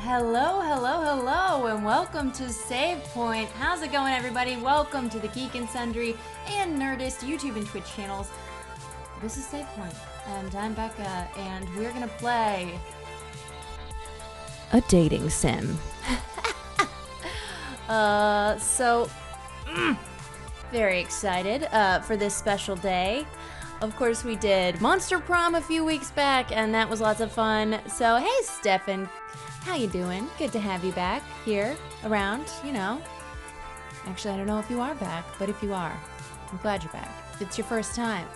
Hello, hello, hello, and welcome to Save Point. How's it going, everybody? Welcome to the Geek and Sundry and Nerdist YouTube and Twitch channels. This is Save Point, and I'm Becca, and we're gonna play a dating sim. Very excited for this special day. Of course, we did Monster Prom a few weeks back, and that was lots of fun. So, hey, Stefan, how you doing? Good to have you back here, around, you know. Actually, I don't know if you are back, but if you are, I'm glad you're back. If it's your first time,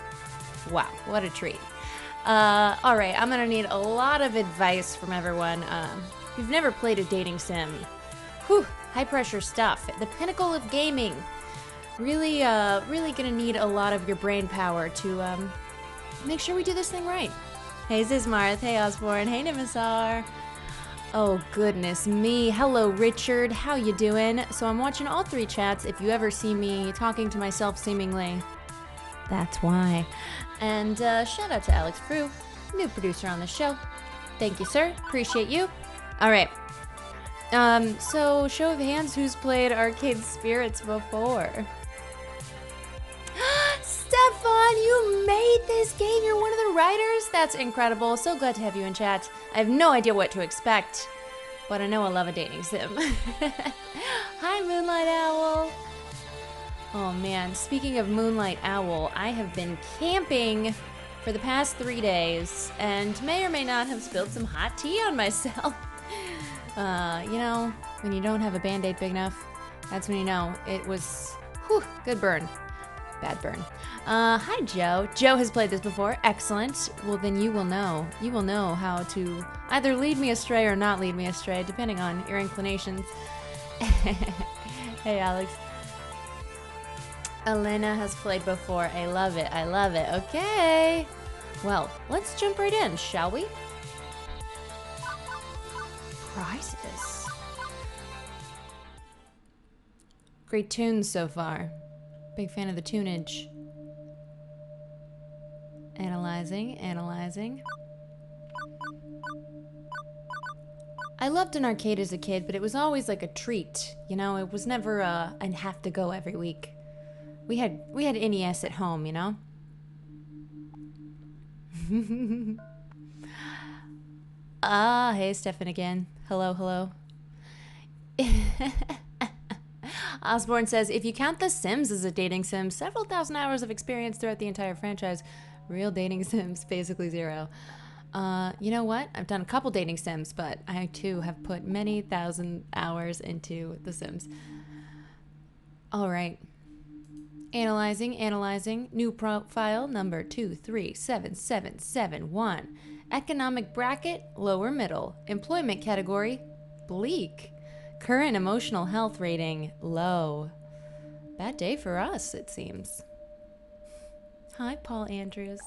wow, what a treat. All right, I'm gonna need a lot of advice from everyone. If you've never played a dating sim, high pressure stuff, the pinnacle of gaming. Really gonna need a lot of your brain power to make sure we do this thing right. Hey, Zizmarth. Hey, Osborne. Hey, Nimisar. Oh, goodness me. Hello, Richard. How you doing? So I'm watching all three chats. If you ever see me talking to myself seemingly, that's why. And shout out to Alex Frew, new producer on the show. Thank you, sir. Appreciate you. All right. So show of hands, who's played Arcade Spirits before? Stefan, you made this game. You're one of the writers. That's incredible. So glad to have you in chat. I have no idea what to expect, but I know I love a dating sim. Hi, Moonlight Owl. Oh, man. Speaking of Moonlight Owl, I have been camping for the past 3 days and may or may not have spilled some hot tea on myself. You know, when you don't have a Band-Aid big enough, that's when you know it was, good burn. Bad burn. Hi, Joe. Joe has played this before. Excellent. Well, then you will know. You will know how to either lead me astray or not lead me astray, depending on your inclinations. Hey, Alex. Elena has played before. I love it. I love it. Okay. Well, let's jump right in, shall we? Prizes. Great tunes so far. Big fan of the tunage. Analyzing. I loved an arcade as a kid, but it was always like a treat. You know, it was never I'd have to go every week. We had NES at home, you know? Hey, Stefan again. Hello. Osborne says, if you count The Sims as a dating sim, several thousand hours of experience throughout the entire franchise. Real dating sims, basically zero. You know what? I've done a couple dating sims, but I too have put many thousand hours into The Sims. All right. Analyzing. New profile number 237771. Economic bracket, lower middle. Employment category, bleak. Current emotional health rating, low. Bad day for us, it seems. Hi, Paul Andrews.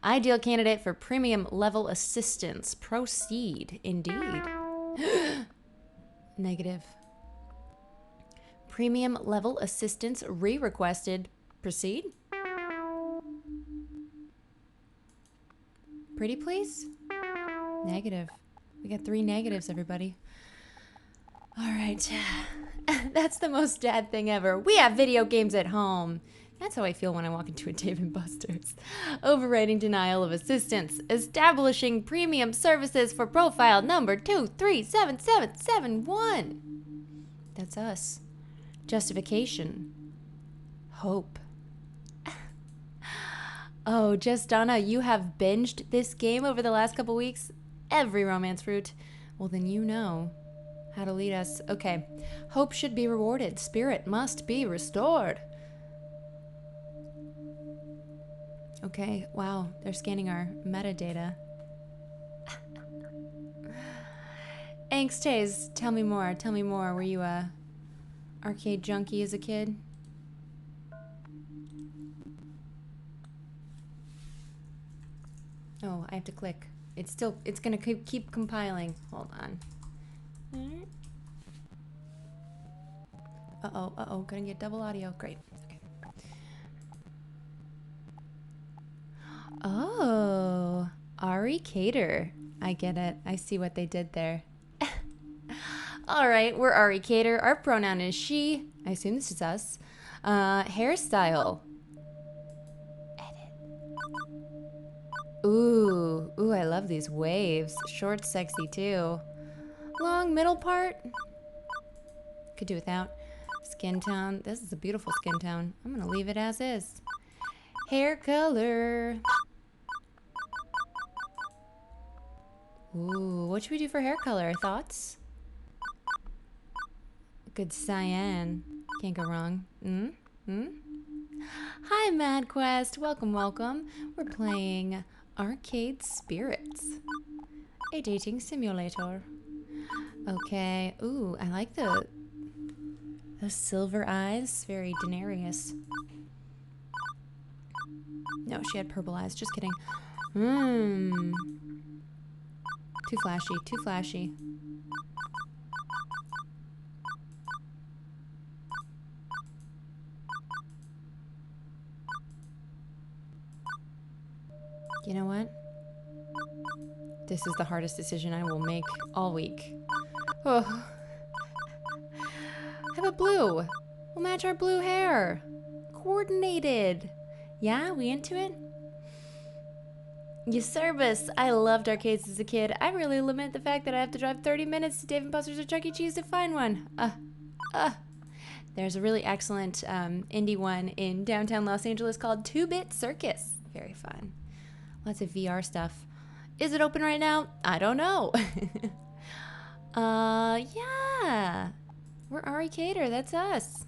Ideal candidate for premium level assistance. Proceed, indeed. Negative. Premium level assistance re-requested. Proceed. Pretty please? Negative. We got 3 negatives, everybody. All right. That's the most dad thing ever. We have video games at home. That's how I feel when I walk into a Dave & Buster's. Overriding denial of assistance. Establishing premium services for profile number 237771. That's us. Justification. Hope. Oh, Just Donna, you have binged this game over the last couple weeks? Every romance fruit. Well, then you know how to lead us. Okay. Hope should be rewarded. Spirit must be restored. Okay. Wow. They're scanning our metadata. Angst Haze, tell me more. Were you a arcade junkie as a kid? Oh, I have to click. It's gonna keep compiling. Hold on. Uh-oh, gonna get double audio. Great. Okay. Oh, Ari Cater. I get it. I see what they did there. Alright, we're Ari Cater. Our pronoun is she. I assume this is us. Hairstyle. Ooh, I love these waves. Short, sexy too. Long middle part. Could do without. Skin tone. This is a beautiful skin tone. I'm gonna leave it as is. Hair color. Ooh, what should we do for hair color? Thoughts? Good cyan. Can't go wrong. Hi, MadQuest. Welcome, welcome. We're playing Arcade Spirits, a dating simulator. Okay. Ooh, I like the silver eyes. Very Daenerys. No, she had purple eyes. Just kidding. Too flashy. Too flashy. You know what? This is the hardest decision I will make all week. Oh. How about blue? We'll match our blue hair. Coordinated. Yeah, we into it? Service. I loved arcades as a kid. I really lament the fact that I have to drive 30 minutes to Dave & Buster's or Chuck E. Cheese to find one. There's a really excellent indie one in downtown Los Angeles called 2-Bit Circus. Very fun. Lots of VR stuff. Is it open right now? I don't know. Yeah. We're Ari Cater. That's us.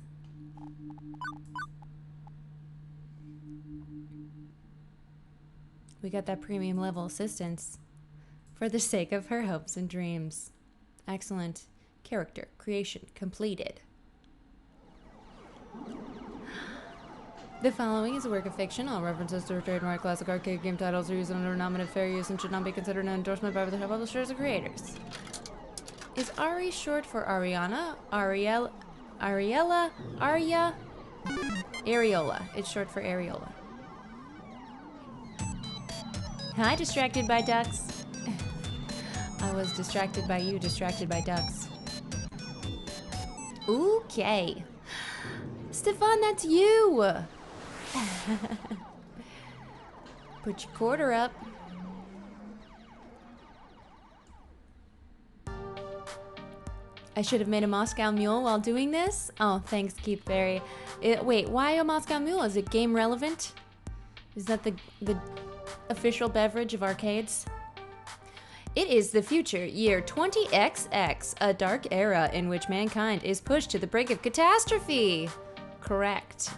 We got that premium level assistance for the sake of her hopes and dreams. Excellent. Character creation completed. The following is a work of fiction. All references to trademark classic arcade game titles are used under nominative fair use and should not be considered an endorsement by the publishers or creators. Is Ari short for Ariana? Ariella? Arya? Areola. It's short for Areola. Hi, distracted by ducks. I was distracted by you, distracted by ducks. Okay. Stefan, that's you. Put your quarter up. I should have made a Moscow Mule while doing this. Oh, thanks, Keith Berry. Wait, why a Moscow Mule? Is it game relevant? Is that the official beverage of arcades? It is the future, year 20XX, a dark era in which mankind is pushed to the brink of catastrophe. Correct.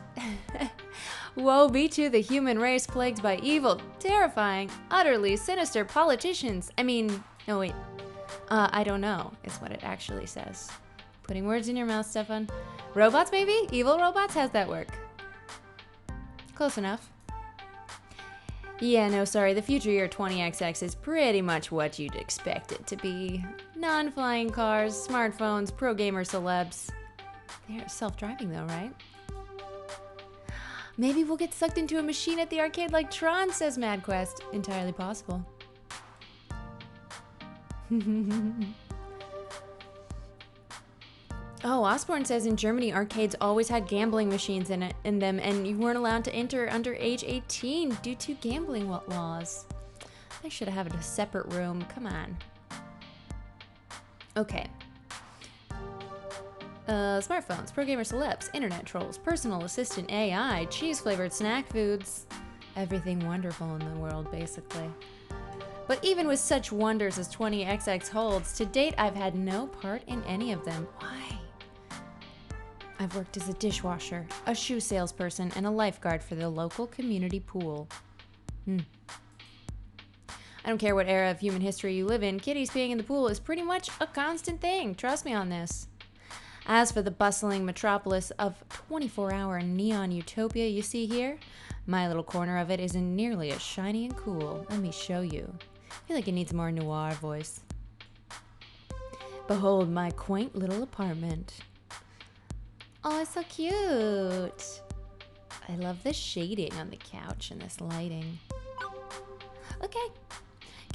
Woe be to the human race plagued by evil, terrifying, utterly sinister politicians. No wait. I don't know, is what it actually says. Putting words in your mouth, Stefan. Robots, maybe? Evil robots? How's that work? Close enough. Yeah, no, sorry. The future year 20XX is pretty much what you'd expect it to be. Non-flying cars, smartphones, pro gamer celebs. They're self-driving though, right? Maybe we'll get sucked into a machine at the arcade like Tron, says MadQuest. Entirely possible. Oh, Osborne says in Germany, arcades always had gambling machines in them, and you weren't allowed to enter under age 18 due to gambling laws. They should have a separate room. Come on. Okay. Smartphones, pro gamer celebs, internet trolls, personal assistant AI, cheese-flavored snack foods. Everything wonderful in the world, basically. But even with such wonders as 20XX holds, to date I've had no part in any of them. Why? I've worked as a dishwasher, a shoe salesperson, and a lifeguard for the local community pool. I don't care what era of human history you live in, kitties peeing in the pool is pretty much a constant thing. Trust me on this. As for the bustling metropolis of 24-hour neon utopia you see here, my little corner of it isn't nearly as shiny and cool. Let me show you. I feel like it needs more noir voice. Behold my quaint little apartment. Oh, it's so cute. I love the shading on the couch and this lighting. Okay.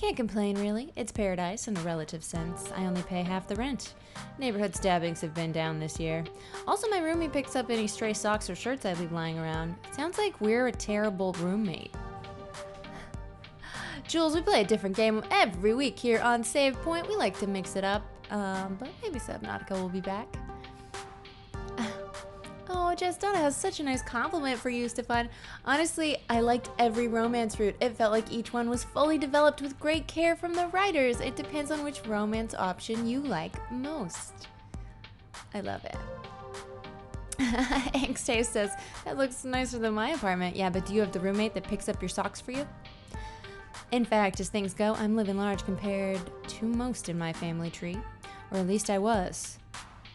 Can't complain, really. It's paradise in a relative sense. I only pay half the rent. Neighborhood stabbings have been down this year. Also, my roomie picks up any stray socks or shirts I leave lying around. Sounds like we're a terrible roommate. Jules, we play a different game every week here on Save Point. We like to mix it up, but maybe Subnautica will be back. Oh, Jess Donna has such a nice compliment for you, Stefan. Honestly, I liked every romance route. It felt like each one was fully developed with great care from the writers. It depends on which romance option you like most. I love it. Angstave says, that looks nicer than my apartment. Yeah, but do you have the roommate that picks up your socks for you? In fact, as things go, I'm living large compared to most in my family tree. Or at least I was.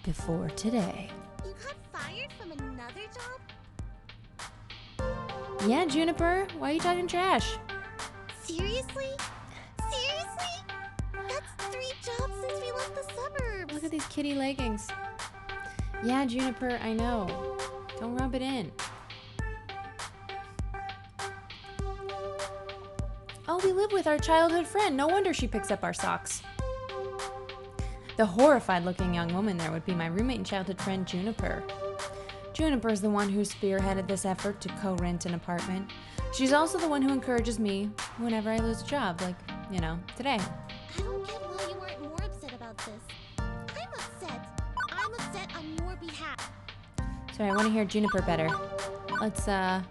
Before today. You got fired from another job? Yeah, Juniper. Why are you talking trash? Seriously? Seriously? That's 3 jobs since we left the suburbs. Look at these kitty leggings. Yeah, Juniper, I know. Don't rub it in. Oh, we live with our childhood friend. No wonder she picks up our socks. The horrified-looking young woman there would be my roommate and childhood friend, Juniper. Juniper is the one who spearheaded this effort to co-rent an apartment. She's also the one who encourages me whenever I lose a job, like, you know, today. I don't get why you weren't more upset about this. I'm upset. I'm upset on your behalf. Sorry, I want to hear Juniper better. Let's, get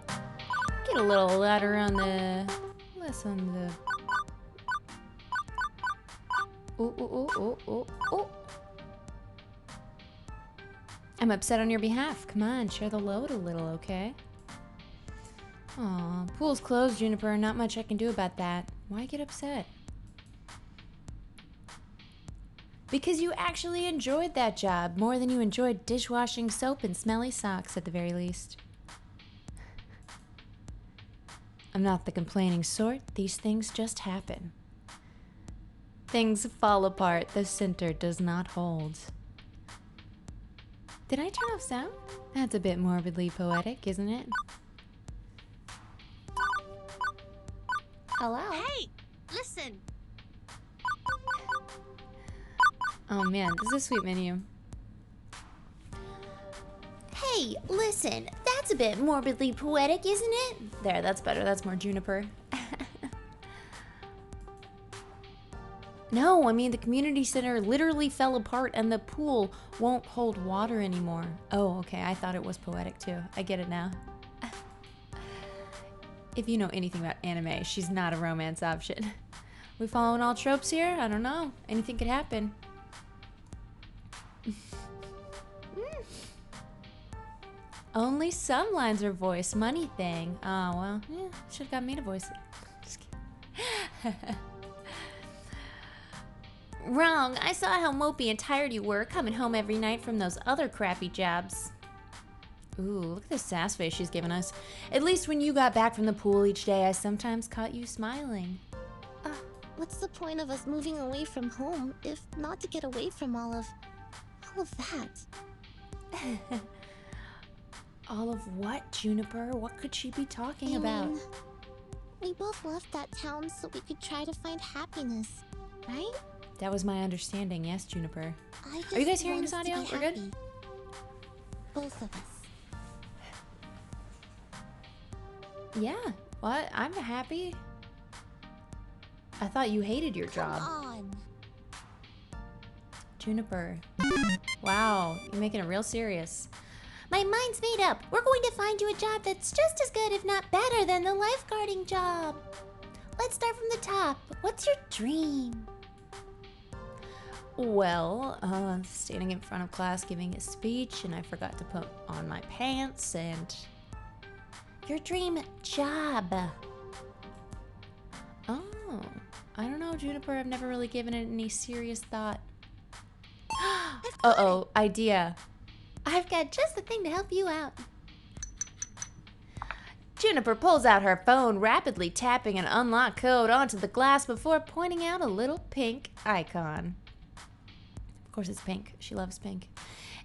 a little louder on the... less on the... Ooh, ooh, ooh, ooh, ooh, ooh. I'm upset on your behalf. Come on, share the load a little, okay? Aw, pool's closed, Juniper. Not much I can do about that. Why get upset? Because you actually enjoyed that job more than you enjoyed dishwashing soap and smelly socks, at the very least. I'm not the complaining sort. These things just happen. Things fall apart. The center does not hold. Did I turn off sound? That's a bit morbidly poetic, isn't it? Hello? Hey, listen. Oh man, this is a sweet menu. Hey, listen. That's a bit morbidly poetic, isn't it? There, that's better. That's more Juniper. No, I mean, the community center literally fell apart and the pool won't hold water anymore. Oh, okay. I thought it was poetic too. I get it now. If you know anything about anime, she's not a romance option. We following all tropes here? I don't know. Anything could happen. Only some lines are voiced. Money thing. Oh, well, yeah, should've got me to voice it. Just kidding. Wrong. I saw how mopey and tired you were coming home every night from those other crappy jobs. Ooh, look at the sass face she's given us. At least when you got back from the pool each day, I sometimes caught you smiling. What's the point of us moving away from home if not to get away from all of that? All of what, Juniper? What could she be talking about? mean, we both left that town so we could try to find happiness, right? That was my understanding, yes, Juniper. I just Are you guys hearing want this us to audio? be We're happy. good? Both of us. Yeah. What? I'm happy. I thought you hated your job. Come on. Juniper. Wow, you're making it real serious. My mind's made up. We're going to find you a job that's just as good, if not better, than the lifeguarding job. Let's start from the top. What's your dream? Well, standing in front of class giving a speech, and I forgot to put on my pants, and... Your dream job. Oh, I don't know, Juniper. I've never really given it any serious thought. Uh-oh, idea. I've got just the thing to help you out. Juniper pulls out her phone, rapidly tapping an unlock code onto the glass before pointing out a little pink icon. Of course it's pink. She loves pink.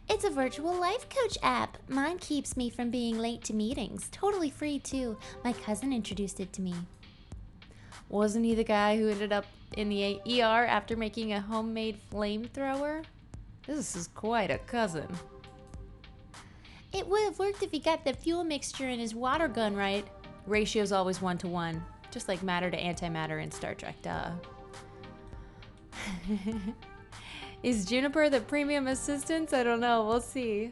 It's a virtual life coach app. Mine keeps me from being late to meetings. Totally free, too. My cousin introduced it to me. Wasn't he the guy who ended up in the ER after making a homemade flamethrower? This is quite a cousin. It would have worked if he got the fuel mixture in his water gun right. Ratio's always 1-to-1, just like matter to antimatter in Star Trek, duh. Is Juniper the premium assistant? I don't know, we'll see.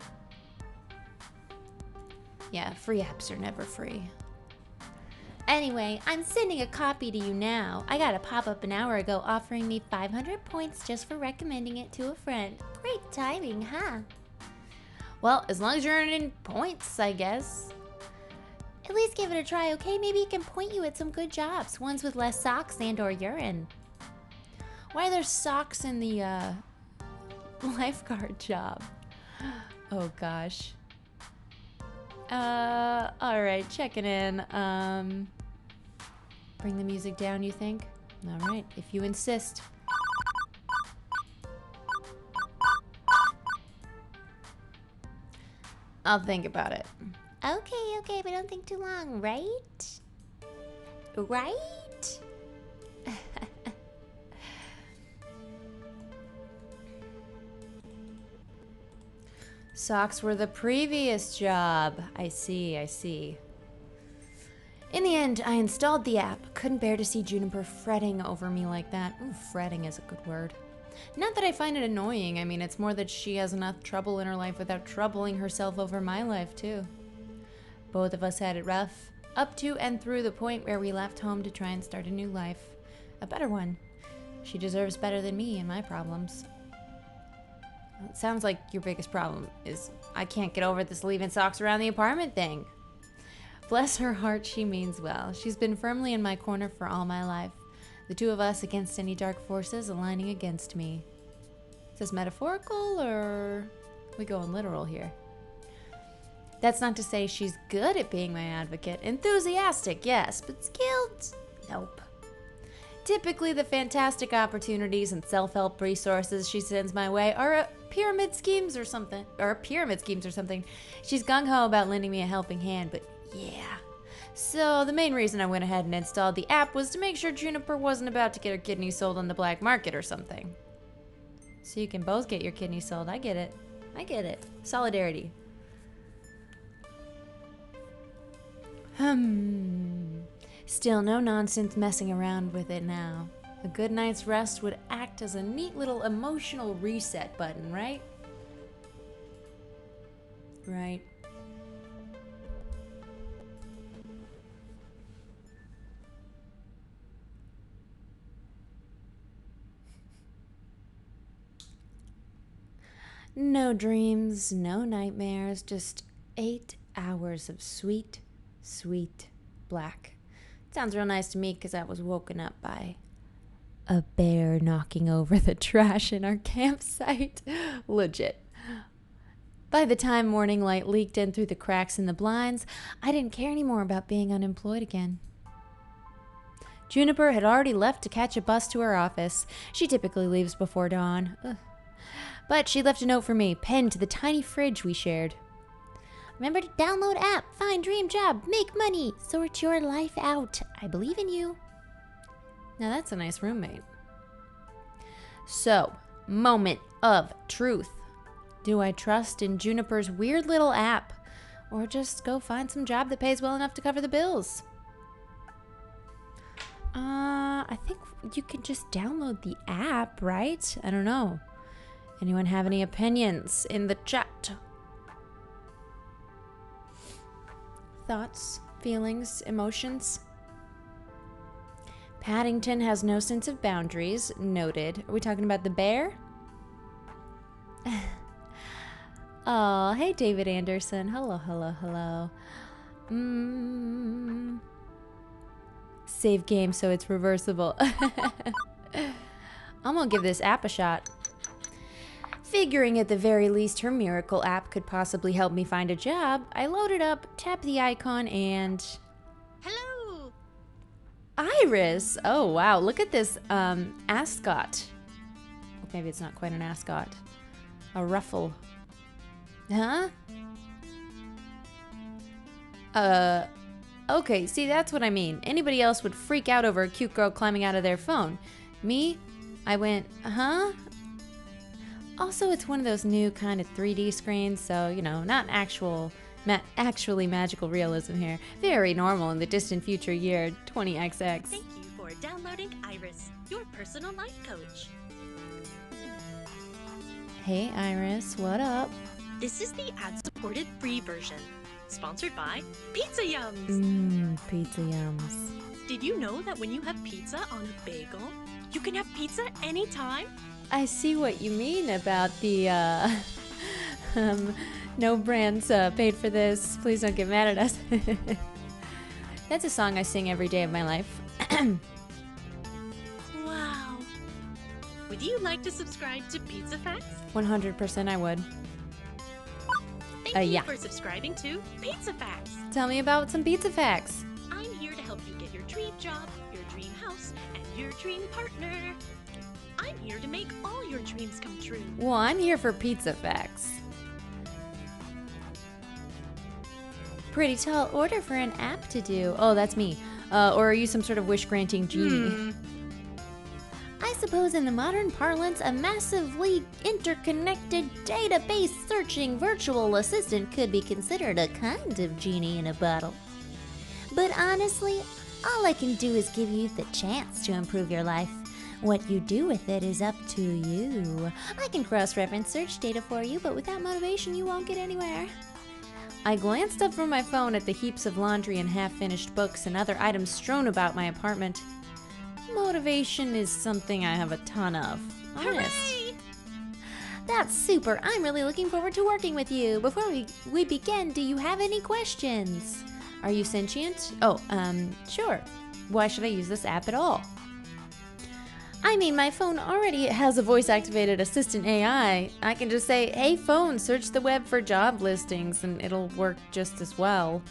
Yeah, free apps are never free. Anyway, I'm sending a copy to you now. I got a pop-up an hour ago offering me 500 points just for recommending it to a friend. Great timing, huh? Well, as long as you're earning points, I guess. At least give it a try, okay? Maybe it can point you at some good jobs. Ones with less socks and or urine. Why are there socks in the lifeguard job? Oh gosh. Alright, checking in. Bring the music down, you think? Alright, if you insist. I'll think about it. Okay, but don't think too long, right? Right? Socks were the previous job. I see. In the end, I installed the app. Couldn't bear to see Juniper fretting over me like that. Ooh, fretting is a good word. Not that I find it annoying. I mean, it's more that she has enough trouble in her life without troubling herself over my life, too. Both of us had it rough, up to and through the point where we left home to try and start a new life. A better one. She deserves better than me and my problems. It sounds like your biggest problem is I can't get over this leaving socks around the apartment thing. Bless her heart, she means well. She's been firmly in my corner for all my life. The two of us against any dark forces aligning against me. Is this metaphorical or are we going literal here? That's not to say she's good at being my advocate. Enthusiastic, yes, but skilled? Nope. Typically, the fantastic opportunities and self-help resources she sends my way are pyramid schemes or something. She's gung-ho about lending me a helping hand, but yeah. So the main reason I went ahead and installed the app was to make sure Juniper wasn't about to get her kidney sold on the black market or something. So you can both get your kidney sold. I get it. Solidarity. Still no nonsense messing around with it now. A good night's rest would act as a neat little emotional reset button, right? Right. No dreams, no nightmares, just 8 hours of sweet, sweet black. Sounds real nice to me because I was woken up by a bear knocking over the trash in our campsite. Legit. By the time morning light leaked in through the cracks in the blinds, I didn't care anymore about being unemployed again. Juniper had already left to catch a bus to her office. She typically leaves before dawn. Ugh. But she left a note for me, pinned to the tiny fridge we shared. Remember to download app, find dream job, make money, sort your life out. I believe in you. Now that's a nice roommate. So, moment of truth. Do I trust in Juniper's weird little app, or just go find some job that pays well enough to cover the bills? I think you can just download the app, right? I don't know. Anyone have any opinions in the chat? Thoughts, feelings, emotions? Paddington has no sense of boundaries. Noted. Are we talking about the bear? Oh, hey, David Anderson. Hello. Save game so it's reversible. I'm gonna give this app a shot. Figuring at the very least her miracle app could possibly help me find a job, I load it up, tap the icon, and... Hello! Iris! Oh, wow. Look at this, ascot. Maybe it's not quite an ascot. A ruffle. Huh? Okay, see, that's what I mean. Anybody else would freak out over a cute girl climbing out of their phone. Me? I went, huh? Also, it's one of those new kind of 3D screens, so, you know, not actually magical realism here. Very normal in the distant future year 20XX. Thank you for downloading Iris, your personal life coach. Hey, Iris, what up? This is the ad-supported free version, sponsored by Pizza Yums. Pizza Yums. Did you know that when you have pizza on a bagel, you can have pizza anytime? I see what you mean about the, no brands paid for this. Please don't get mad at us. That's a song I sing every day of my life. Wow. Would you like to subscribe to Pizza Facts? 100% I would. Thank you Yeah. for subscribing to Pizza Facts. Tell me about some pizza facts. I'm here to help you get your dream job, your dream house, and your dream partner. I'm here to make all your dreams come true. Well, I'm here for pizza facts. Pretty tall order for an app to do. Oh, that's me. Or are you some sort of wish-granting genie? I suppose in the modern parlance, a massively interconnected database searching virtual assistant could be considered a kind of genie in a bottle. But honestly, all I can do is give you the chance to improve your life. What you do with it is up to you. I can cross-reference search data for you, but without motivation, you won't get anywhere. I glanced up from my phone at the heaps of laundry and half-finished books and other items strewn about my apartment. Motivation is something I have a ton of. Honest. Hooray! That's super. I'm really looking forward to working with you. Before we begin, do you have any questions? Are you sentient? Oh, sure. Why should I use this app at all? I mean, my phone already has a voice-activated assistant AI. I can just say, hey phone, search the web for job listings, and it'll work just as well.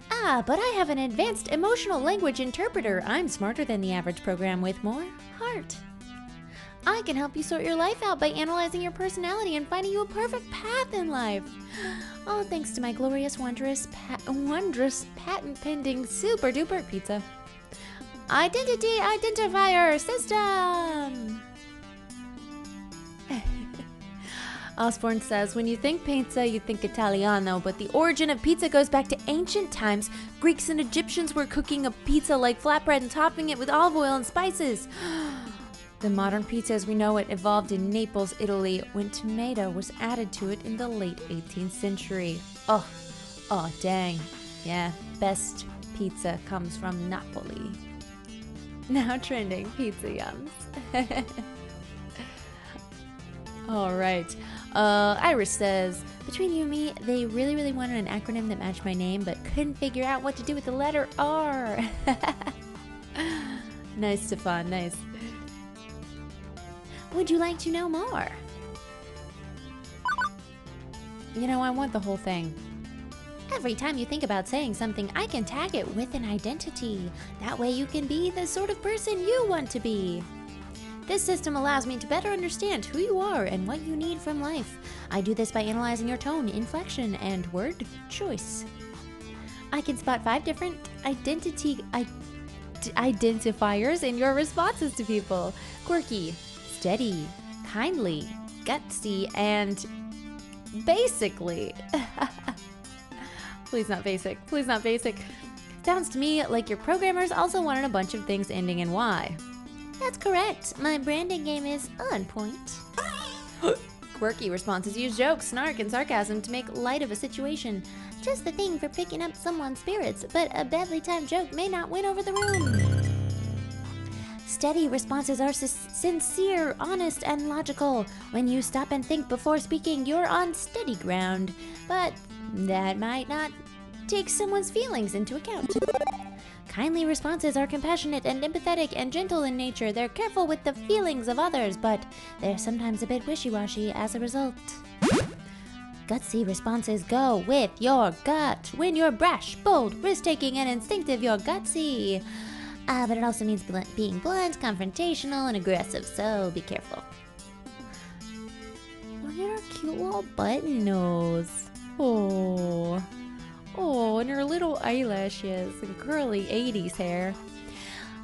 Ah, but I have an advanced emotional language interpreter. I'm smarter than the average program with more heart. I can help you sort your life out by analyzing your personality and finding you a perfect path in life. All thanks to my glorious, wondrous patent-pending super-duper pizza identity identifier system. Osborne says, when you think pizza, you think Italiano, but the origin of pizza goes back to ancient times. Greeks and Egyptians were cooking a pizza like flatbread and topping it with olive oil and spices. The modern pizza as we know it evolved in Naples, Italy, when tomato was added to it in the late 18th century. Oh, dang. Yeah, best pizza comes from Napoli. Now trending Pizza Yums. All right. Iris says, between you and me, they really wanted an acronym that matched my name, but couldn't figure out what to do with the letter R. Nice, Stefan, nice. Would you like to know more? You know, I want the whole thing. Every time you think about saying something, I can tag it with an identity. That way you can be the sort of person you want to be. This system allows me to better understand who you are and what you need from life. I do this by analyzing your tone, inflection, and word choice. I can spot 5 different identifiers in your responses to people. Quirky, steady, kindly, gutsy, and basically. Please not basic. Please not basic. Sounds to me like your programmers also wanted a bunch of things ending in Y. That's correct. My branding game is on point. Quirky responses use jokes, snark, and sarcasm to make light of a situation. Just the thing for picking up someone's spirits, but a badly timed joke may not win over the room. Steady responses are sincere, honest, and logical. When you stop and think before speaking, you're on steady ground. But that might not take someone's feelings into account. Kindly responses are compassionate and empathetic and gentle in nature. They're careful with the feelings of others, but they're sometimes a bit wishy-washy as a result. Gutsy responses go with your gut. When you're brash, bold, risk-taking, and instinctive, you're gutsy. But it also means being blunt, confrontational, and aggressive, so be careful. Look at her cute little button nose. Oh, and her little eyelashes and curly 80s hair.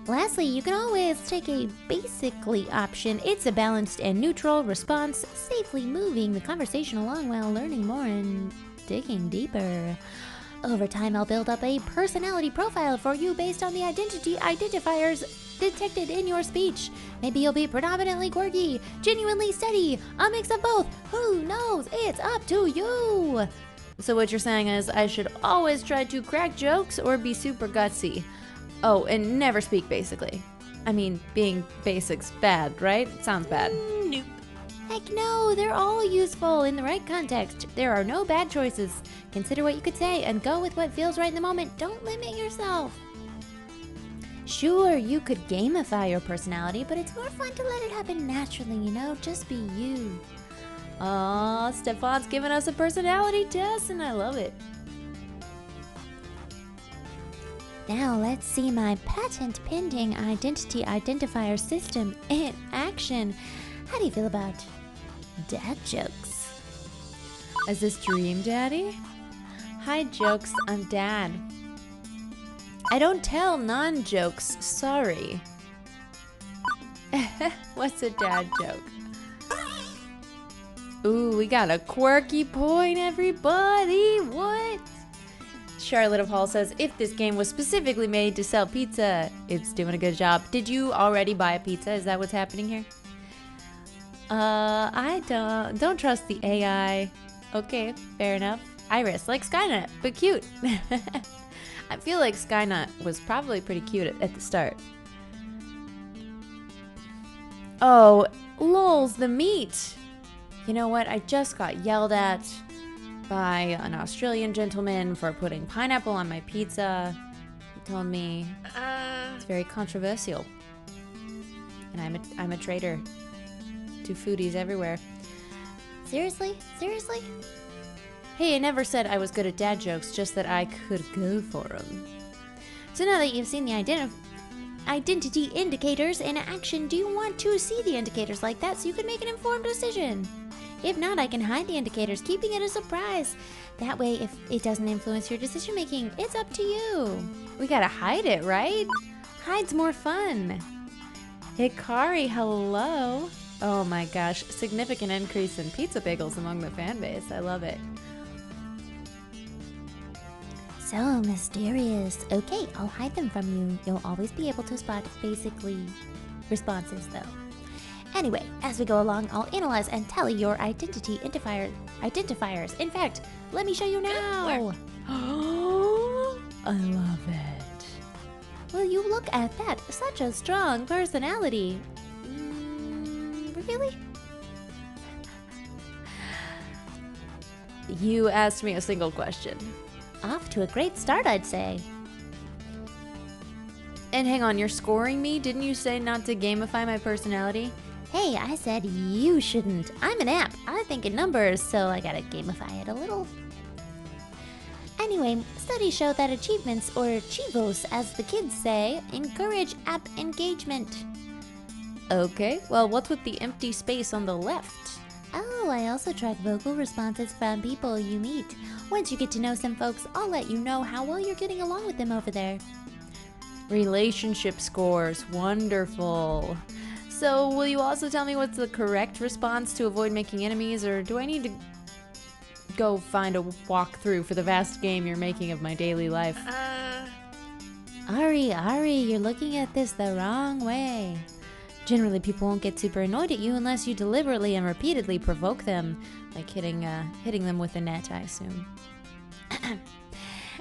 Lastly, you can always take a basically option. It's a balanced and neutral response, safely moving the conversation along while learning more and digging deeper. Over time, I'll build up a personality profile for you based on the identity identifiers detected in your speech. Maybe you'll be predominantly quirky, genuinely steady, a mix of both. Who knows? It's up to you. So what you're saying is I should always try to crack jokes or be super gutsy. Oh, and never speak basically. I mean, being basic's bad, right? Sounds bad. Nope. Heck no, they're all useful in the right context. There are no bad choices. Consider what you could say and go with what feels right in the moment. Don't limit yourself. Sure, you could gamify your personality, but it's more fun to let it happen naturally, you know? Just be you. Aw, Stefan's giving us a personality test and I love it. Now let's see my patent-pending identity identifier system in action. How do you feel about dad jokes? Is this Dream Daddy? Hi, jokes. I'm Dad. I don't tell non-jokes. Sorry. What's a dad joke? Ooh, we got a quirky point, everybody. What? Charlotte of Hall says, if this game was specifically made to sell pizza, it's doing a good job. Did you already buy a pizza? Is that what's happening here? I don't trust the AI. Okay, fair enough. Iris, like Skynet, but cute. I feel like Skynet was probably pretty cute at the start. Oh, lols, the meat. You know what? I just got yelled at by an Australian gentleman for putting pineapple on my pizza. He told me it's very controversial. And I'm a traitor to foodies everywhere. Seriously? Seriously? Hey, I never said I was good at dad jokes, just that I could go for them. So now that you've seen the identity indicators in action, do you want to see the indicators like that so you can make an informed decision? If not, I can hide the indicators, keeping it a surprise. That way, if it doesn't influence your decision making, it's up to you. We gotta hide it, right? Hide's more fun. Hikari, hello. Oh my gosh, significant increase in pizza bagels among the fan base. I love it. So mysterious. Okay, I'll hide them from you. You'll always be able to spot basically responses though. Anyway, as we go along, I'll analyze and tally your identity identifiers. In fact, let me show you now. I love it. Will you look at that? Such a strong personality. Really? You asked me a single question. Off to a great start, I'd say. And hang on, you're scoring me? Didn't you say not to gamify my personality? Hey, I said you shouldn't. I'm an app. I think in numbers, so I gotta gamify it a little. Anyway, studies show that achievements, or chivos as the kids say, encourage app engagement. Okay, well, what's with the empty space on the left? Oh, I also track vocal responses from people you meet. Once you get to know some folks, I'll let you know how well you're getting along with them over there. Relationship scores, wonderful. So, will you also tell me what's the correct response to avoid making enemies, or do I need to go find a walkthrough for the vast game you're making of my daily life? Ari, you're looking at this the wrong way. Generally, people won't get super annoyed at you unless you deliberately and repeatedly provoke them, like hitting them with a net, I assume.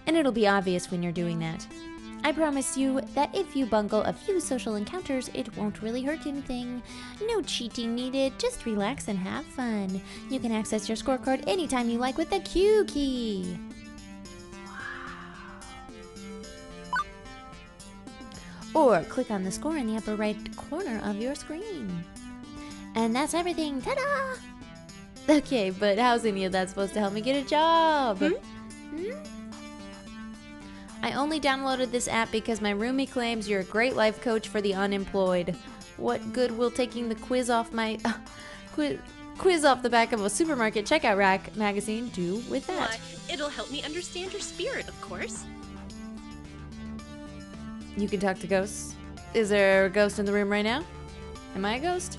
And it'll be obvious when you're doing that. I promise you that if you bungle a few social encounters, it won't really hurt anything. No cheating needed, just relax and have fun. You can access your scorecard anytime you like with the Q key. Or click on the score in the upper right corner of your screen. And that's everything. Ta-da! Okay, but how's any of that supposed to help me get a job? I only downloaded this app because my roomie claims you're a great life coach for the unemployed. What good will taking the quiz off my quiz off the back of a supermarket checkout rack magazine do with that? Why, it'll help me understand your spirit, of course. You can talk to ghosts? Is there a ghost in the room right now? Am I a ghost?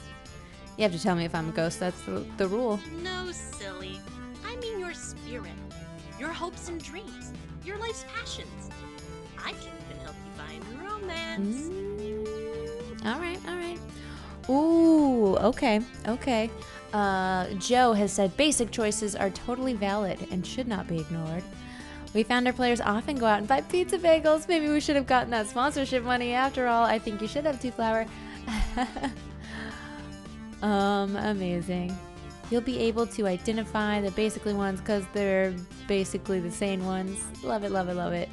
You have to tell me if I'm a ghost. That's the rule. No, silly. I mean your spirit, your hopes and dreams, your life's passions. I can even help you find romance. All right, all right. Ooh, okay, okay. Joe has said basic choices are totally valid and should not be ignored. We found our players often go out and buy pizza bagels. Maybe we should have gotten that sponsorship money after all. I think you should have 2 flour. Amazing. You'll be able to identify the basically ones because they're basically the same ones. Love it, love it, love it.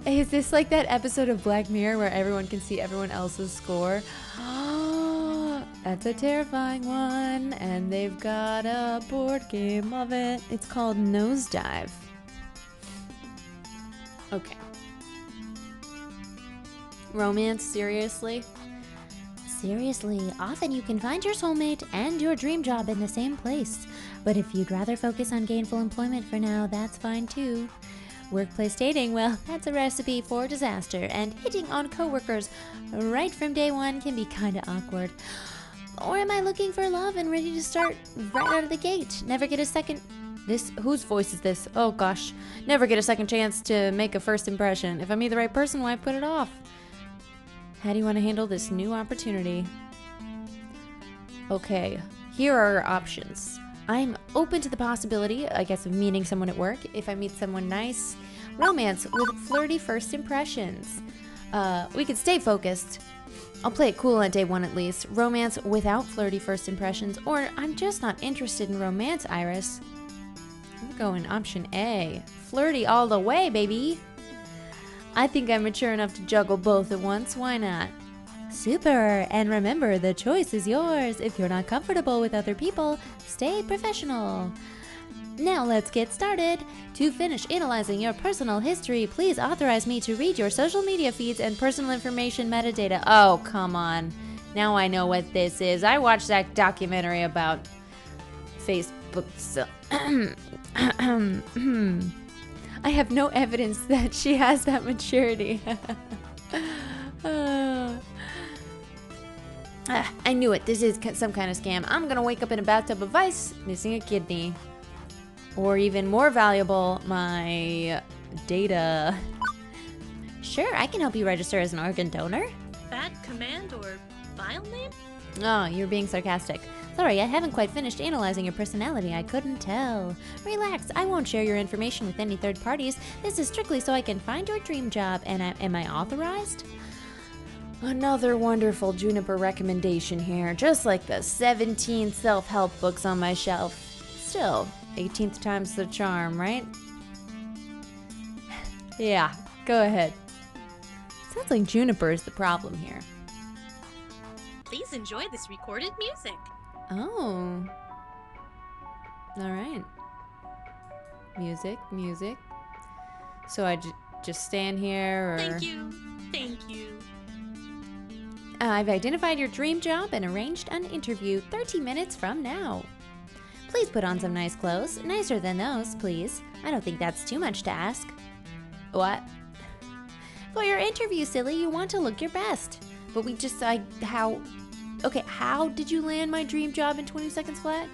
Is this like that episode of Black Mirror where everyone can see everyone else's score? That's a terrifying one, and they've got a board game of it. It's called Nosedive. Okay. Romance, seriously? Seriously, often you can find your soulmate and your dream job in the same place. But if you'd rather focus on gainful employment for now, that's fine too. Workplace dating, well, that's a recipe for disaster, and hitting on coworkers right from day one can be kinda awkward. Or am I looking for love and ready to start right out of the gate? Never get a second... Whose voice is this? Oh gosh. Never get a second chance to make a first impression. If I meet the right person, why put it off? How do you want to handle this new opportunity? Okay, here are our options. I'm open to the possibility, I guess, of meeting someone at work. If I meet someone nice, romance with flirty first impressions. We could stay focused. I'll play it cool on day 1 at least. Romance without flirty first impressions, or I'm just not interested in romance, Iris. I'm going option A. Flirty all the way, baby. I think I'm mature enough to juggle both at once. Why not? Super! And remember, the choice is yours. If you're not comfortable with other people, stay professional. Now let's get started. To finish analyzing your personal history, please authorize me to read your social media feeds and personal information metadata. Oh, come on. Now I know what this is. I watched that documentary about Facebook. I have no evidence that she has that maturity. I knew it. This is some kind of scam. I'm gonna wake up in a bathtub of ice, missing a kidney. Or even more valuable, my data. Sure, I can help you register as an organ donor. Bad command or file name? Oh, you're being sarcastic. Sorry, I haven't quite finished analyzing your personality. I couldn't tell. Relax, I won't share your information with any third parties. This is strictly so I can find your dream job. And am I authorized? Another wonderful Juniper recommendation here, just like the 17 self-help books on my shelf. Still, 18th time's the charm, right? Yeah, go ahead. Sounds like Juniper is the problem here. Please enjoy this recorded music. Oh. All right. Music, music. So I just stand here, or... Thank you. Thank you. I've identified your dream job and arranged an interview 30 minutes from now. Please put on some nice clothes. Nicer than those, please. I don't think that's too much to ask. What? For your interview, silly, you want to look your best. But we just, how... Okay, how did you land my dream job in 20 seconds flat?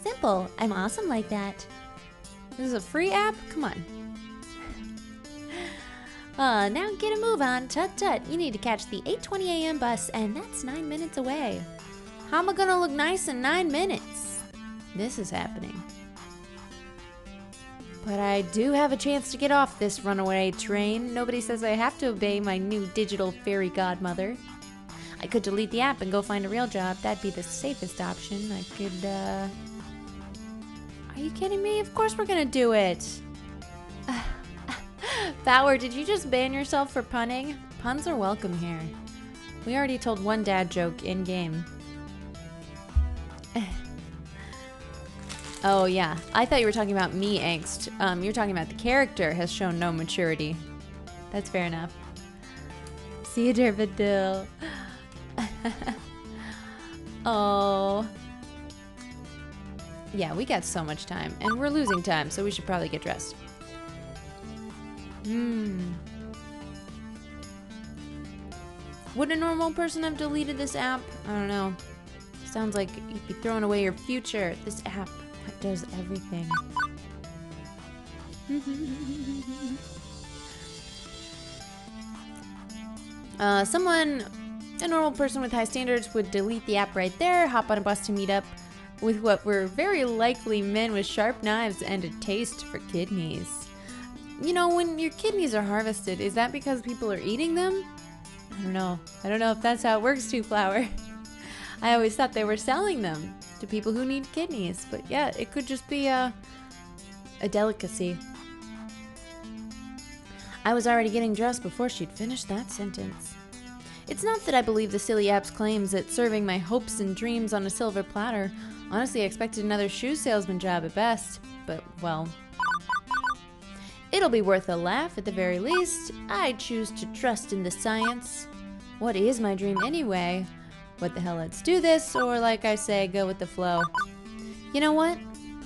Simple. I'm awesome like that. This is a free app? Come on. Now get a move on. Tut tut. You need to catch the 8:20 a.m. bus, and that's 9 minutes away. How am I gonna look nice in 9 minutes? This is happening. But I do have a chance to get off this runaway train. Nobody says I have to obey my new digital fairy godmother. I could delete the app and go find a real job. That'd be the safest option. I could, Are you kidding me? Of course we're gonna do it. Bauer, did you just ban yourself for punning? Puns are welcome here. We already told one dad joke in-game. Oh, yeah. I thought you were talking about me angst. You're talking about the character has shown no maturity. That's fair enough. See you, Dervadil. Oh. Yeah, we got so much time. And we're losing time, so we should probably get dressed. Would a normal person have deleted this app? I don't know. Sounds like you'd be throwing away your future. This app that does everything. A normal person with high standards would delete the app right there, hop on a bus to meet up with what were very likely men with sharp knives and a taste for kidneys. You know, when your kidneys are harvested, is that because people are eating them? I don't know. I don't know if that's how it works, Two Flower. I always thought they were selling them to people who need kidneys, but yeah, it could just be a delicacy. I was already getting dressed before she'd finished that sentence. It's not that I believe the silly app's claims that serving my hopes and dreams on a silver platter. Honestly, I expected another shoe salesman job at best, but well, it'll be worth a laugh at the very least. I choose to trust in the science. What is my dream anyway? What the hell, let's do this, or like I say, go with the flow. You know what?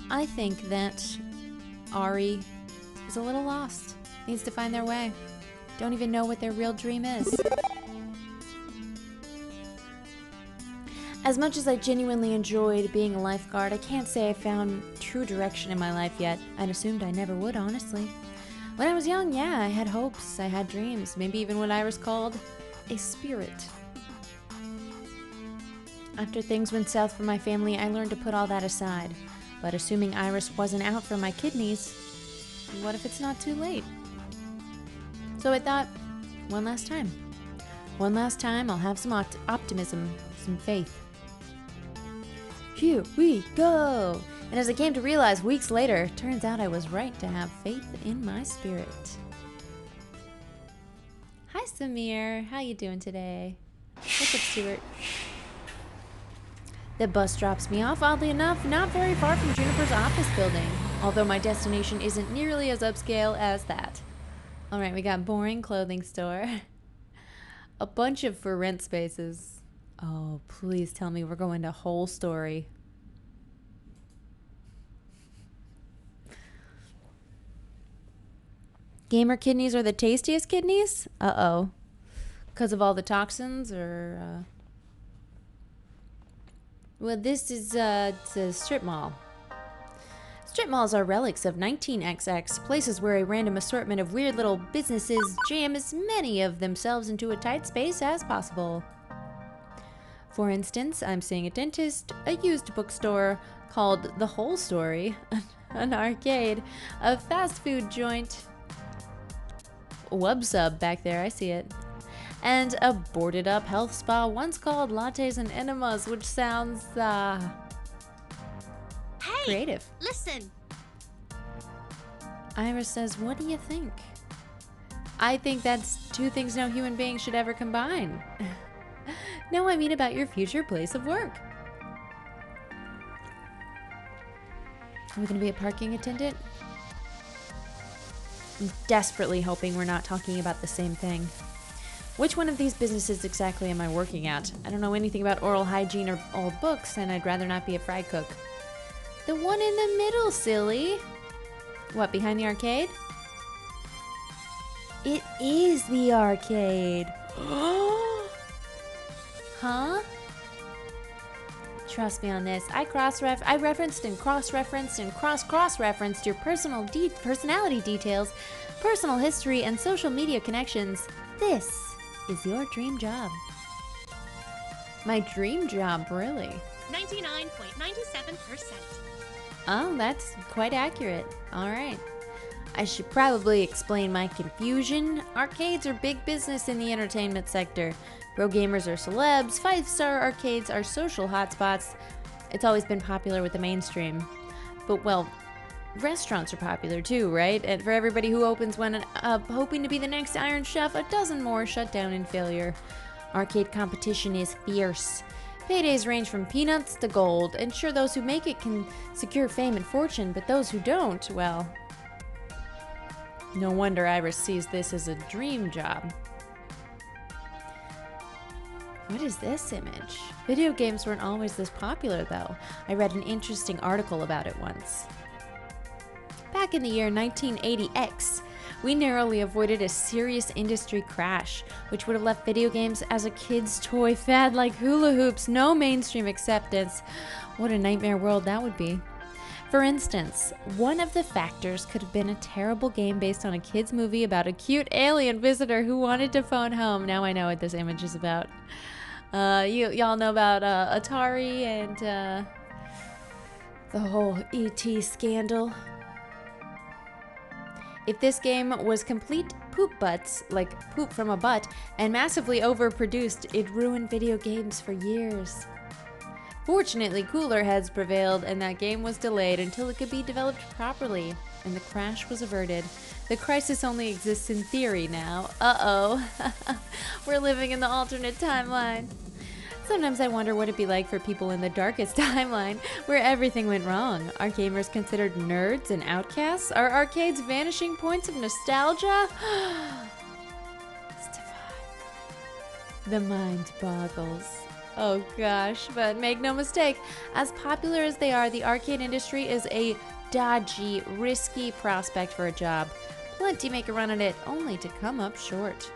I think that Ari is a little lost. Needs to find their way. Don't even know what their real dream is. As much as I genuinely enjoyed being a lifeguard, I can't say I found true direction in my life yet. I'd assumed I never would, honestly. When I was young, yeah, I had hopes, I had dreams, maybe even what Iris called a spirit. After things went south for my family, I learned to put all that aside. But assuming Iris wasn't out for my kidneys, what if it's not too late? So I thought, one last time. One last time, I'll have some optimism, some faith. Here we go! And as I came to realize weeks later, turns out I was right to have faith in my spirit. Hi, Samir. How you doing today? What's up, Stuart? The bus drops me off, oddly enough, not very far from Juniper's office building, although my destination isn't nearly as upscale as that. Alright, we got boring clothing store. A bunch of for rent spaces. Oh, please tell me we're going to Whole Story. Gamer kidneys are the tastiest kidneys? Uh-oh. Because of all the toxins, or... Well, this is it's a strip mall. Strip malls are relics of 19XX, places where a random assortment of weird little businesses jam as many of themselves into a tight space as possible. For instance, I'm seeing a dentist, a used bookstore called The Whole Story, an arcade, a fast food joint, Wub Sub back there, I see it, and a boarded up health spa once called Lattes and Enemas, which sounds, Hey, creative. Listen. Iris says, what do you think? I think that's two things no human being should ever combine. No, I mean about your future place of work. Are we gonna be a parking attendant? I'm desperately hoping we're not talking about the same thing. Which one of these businesses exactly am I working at? I don't know anything about oral hygiene or old books, and I'd rather not be a fry cook. The one in the middle, silly. What, behind the arcade? It is the arcade. Huh? Trust me on this. I referenced and cross-referenced and cross-referenced your personality details, personal history, and social media connections. This is your dream job. My dream job, really? 99.97%. Oh, that's quite accurate. All right. I should probably explain my confusion. Arcades are big business in the entertainment sector. Pro gamers are celebs, 5-star arcades are social hotspots. It's always been popular with the mainstream. But, well, restaurants are popular too, right? And for everybody who opens one up hoping to be the next Iron Chef, a dozen more shut down in failure. Arcade competition is fierce. Paydays range from peanuts to gold, and sure, those who make it can secure fame and fortune, but those who don't, well... No wonder Iris sees this as a dream job. What is this image? Video games weren't always this popular, though. I read an interesting article about it once. Back in the year 1980X, we narrowly avoided a serious industry crash, which would have left video games as a kid's toy fad like hula hoops, no mainstream acceptance. What a nightmare world that would be. For instance, one of the factors could have been a terrible game based on a kid's movie about a cute alien visitor who wanted to phone home. Now I know what this image is about. Y'all know about Atari and the whole ET scandal. If this game was complete poop butts, like poop from a butt, and massively overproduced, it ruined video games for years. Fortunately, cooler heads prevailed, and that game was delayed until it could be developed properly, and the crash was averted. The crisis only exists in theory now. Uh-oh. We're living in the alternate timeline. Sometimes I wonder what it'd be like for people in the darkest timeline, where everything went wrong. Are gamers considered nerds and outcasts? Are arcades vanishing points of nostalgia? Stefan. The mind boggles. Oh gosh, but make no mistake, as popular as they are, the arcade industry is a dodgy, risky prospect for a job. Plenty make a run at it, only to come up short.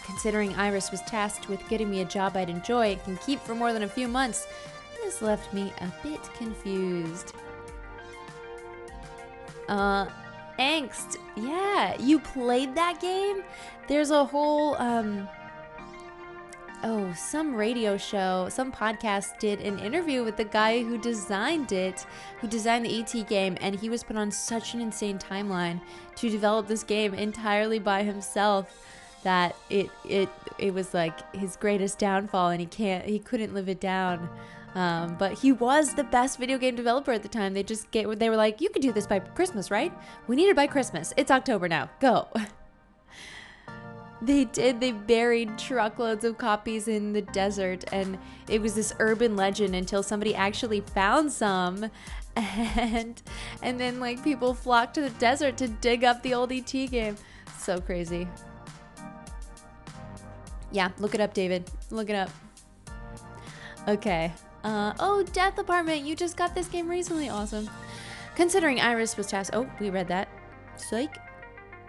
Considering Iris was tasked with getting me a job I'd enjoy and can keep for more than a few months, this left me a bit confused. Angst. Yeah, you played that game? There's a whole, some radio show, some podcast did an interview with the guy who designed it, who designed the ET game, and he was put on such an insane timeline to develop this game entirely by himself that it was like his greatest downfall, and he couldn't live it down. But he was the best video game developer at the time. They were like, you could do this by Christmas, right? We need it by Christmas. It's October now. Go. They did. They buried truckloads of copies in the desert, and it was this urban legend until somebody actually found some, and then like people flocked to the desert to dig up the old ET game. So crazy. Yeah, look it up, David. Look it up. Okay. Death Apartment. You just got this game recently. Awesome. Considering Iris was tasked. Oh, we read that. Psych.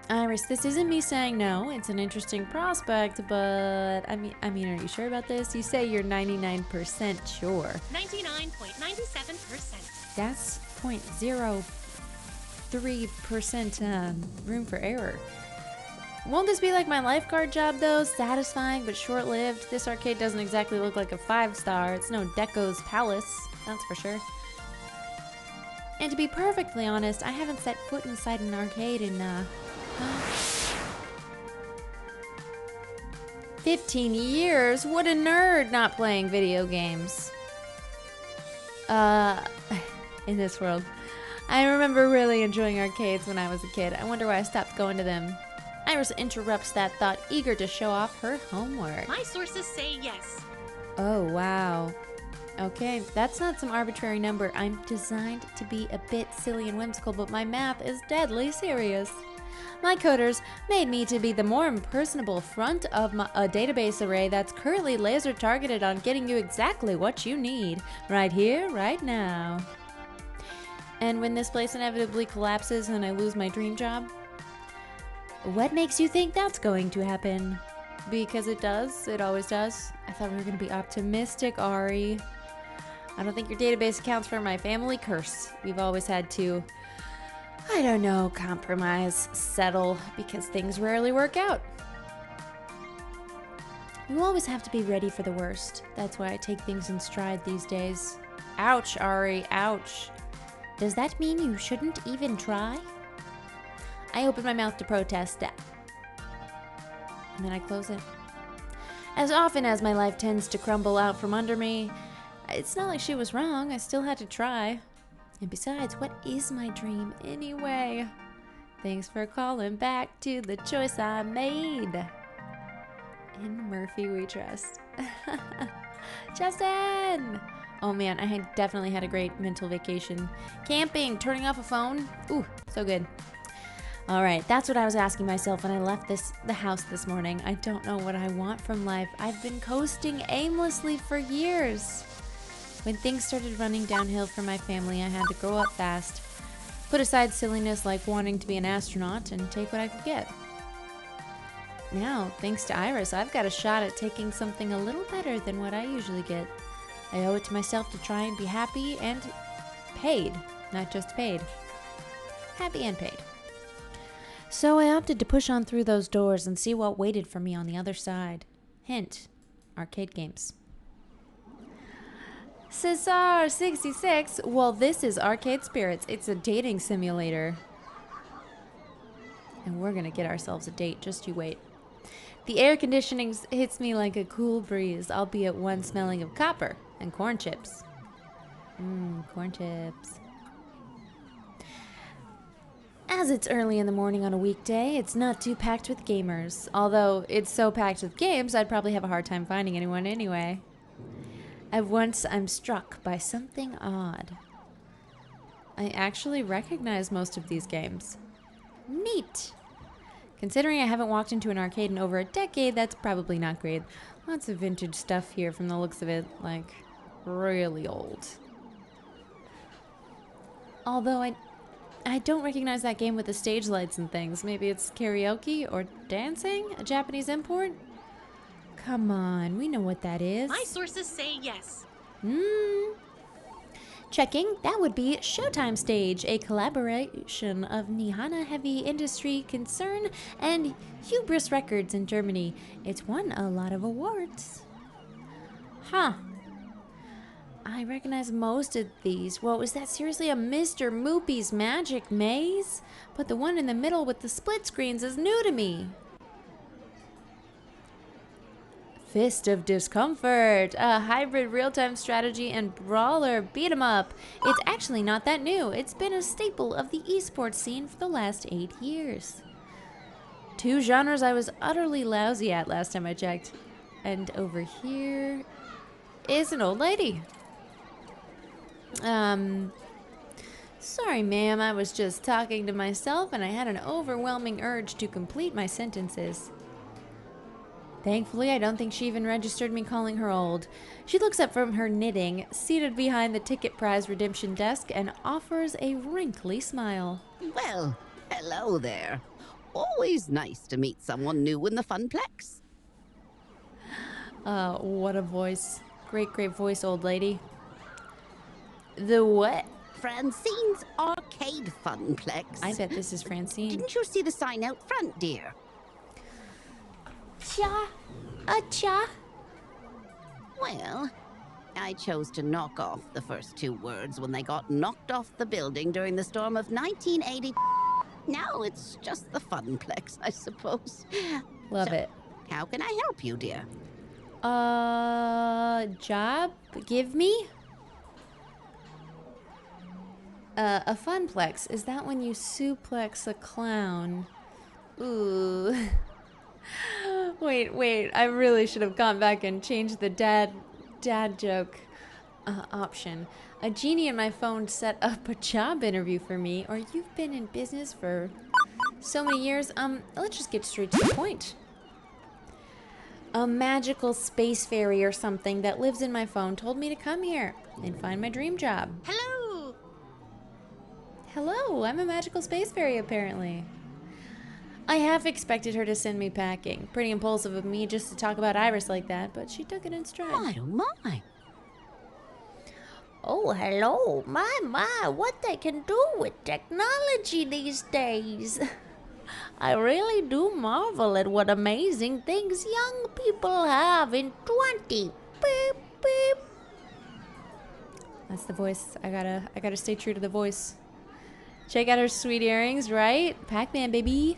Iris, this isn't me saying no. It's an interesting prospect, but I mean, are you sure about this? You say you're 99% sure. 99.97%. That's 0.03% room for error. Won't this be like my lifeguard job though? Satisfying but short-lived. This arcade doesn't exactly look like a 5-star. It's no Deco's Palace, that's for sure. And to be perfectly honest, I haven't set foot inside an arcade in 15 years. What a nerd not playing video games. In this world. I remember really enjoying arcades when I was a kid. I wonder why I stopped going to them. Iris interrupts that thought, eager to show off her homework. My sources say yes. Oh, wow. Okay, that's not some arbitrary number. I'm designed to be a bit silly and whimsical, but my math is deadly serious. My coders made me to be the more impersonable front of a database array that's currently laser targeted on getting you exactly what you need, right here, right now. And when this place inevitably collapses and I lose my dream job, what makes you think that's going to happen? Because it does. It always does. I thought we were going to be optimistic, Ari. I don't think your database accounts for my family curse. We've always had to, I don't know, compromise, settle, because things rarely work out. You always have to be ready for the worst. That's why I take things in stride these days. Ouch, Ari, ouch. Does that mean you shouldn't even try? I open my mouth to protest that. And then I close it. As often as my life tends to crumble out from under me, it's not like she was wrong. I still had to try. And besides, what is my dream anyway? Thanks for calling back to the choice I made. In Murphy we trust. Justin! Oh man, I had definitely had a great mental vacation. Camping, turning off a phone. Ooh, so good. All right, that's what I was asking myself when I left the house this morning. I don't know what I want from life. I've been coasting aimlessly for years. When things started running downhill for my family, I had to grow up fast. put aside silliness like wanting to be an astronaut, and take what I could get. Now, thanks to Iris, I've got a shot at taking something a little better than what I usually get. I owe it to myself to try and be happy and paid, not just paid. Happy and paid. So I opted to push on through those doors and see what waited for me on the other side. Hint, arcade games. Cesar 66. Well, this is Arcade Spirits. It's a dating simulator. And we're gonna get ourselves a date, just you wait. The air conditioning hits me like a cool breeze, albeit one smelling of copper and corn chips. Corn chips. As it's early in the morning on a weekday, it's not too packed with gamers. Although it's so packed with games, I'd probably have a hard time finding anyone anyway. At once, I'm struck by something odd. I actually recognize most of these games. Neat! Considering I haven't walked into an arcade in over a decade, that's probably not great. Lots of vintage stuff here from the looks of it, like really old. Although I don't recognize that game with the stage lights and things. Maybe it's karaoke or dancing? A Japanese import? Come on, we know what that is. My sources say yes. Checking, that would be Showtime Stage, a collaboration of Nihana Heavy Industry Concern and Hubris Records in Germany. It's won a lot of awards. Huh. I recognize most of these. Whoa, is that seriously a Mr. Moopy's Magic Maze? But the one in the middle with the split screens is new to me. Fist of Discomfort, a hybrid real-time strategy and brawler beat-em-up. It's actually not that new. It's been a staple of the esports scene for the last 8 years. 2 genres I was utterly lousy at last time I checked. And over here is an old lady. Sorry ma'am, I was just talking to myself and I had an overwhelming urge to complete my sentences. Thankfully, I don't think she even registered me calling her old. She looks up from her knitting, seated behind the ticket prize redemption desk, and offers a wrinkly smile. Well, hello there. Always nice to meet someone new in the Funplex. What a voice. Great, great voice, old lady. The what? Francine's Arcade Funplex. I bet this is Francine. Didn't you see the sign out front, dear? Cha. Cha. Well, I chose to knock off the first 2 words when they got knocked off the building during the storm of 1980. Now it's just the Funplex, I suppose. Love it. How can I help you, dear? Job? Give me? A funplex. Is that when you suplex a clown? Ooh. Wait. I really should have gone back and changed the dad joke option. A genie in my phone set up a job interview for me, or you've been in business for so many years. Let's just get straight to the point. A magical space fairy or something that lives in my phone told me to come here and find my dream job. Hello! Hello, I'm a magical space fairy apparently. I half expected her to send me packing. Pretty impulsive of me just to talk about Iris like that, but she took it in stride. My, oh my. Oh, hello. My, what they can do with technology these days. I really do marvel at what amazing things young people have in 20. Beep, beep. That's the voice. I gotta stay true to the voice. Check out her sweet earrings, right? Pac-Man, baby.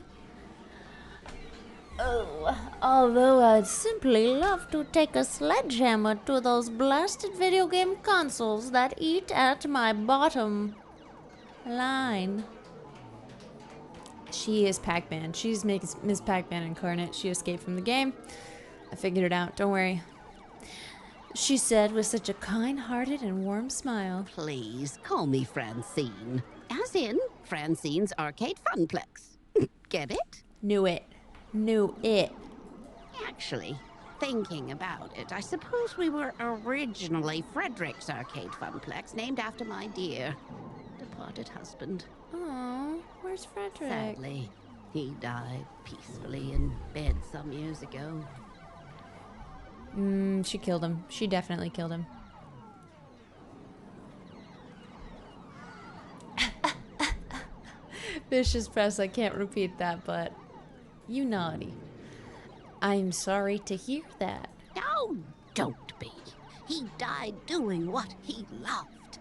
Oh, although I'd simply love to take a sledgehammer to those blasted video game consoles that eat at my bottom line. She is Pac-Man. She's Miss Pac-Man incarnate. She escaped from the game. I figured it out. Don't worry. She said with such a kind-hearted and warm smile. Please, call me Francine. As in, Francine's Arcade Funplex. Get it? Knew it. Actually, thinking about it, I suppose we were originally Frederick's Arcade Funplex, named after my dear. departed husband. Oh, where's Frederick? Sadly, he died peacefully in bed some years ago. She killed him. She definitely killed him. Vicious press, I can't repeat that, but you naughty. I'm sorry to hear that. No, don't be. He died doing what he loved.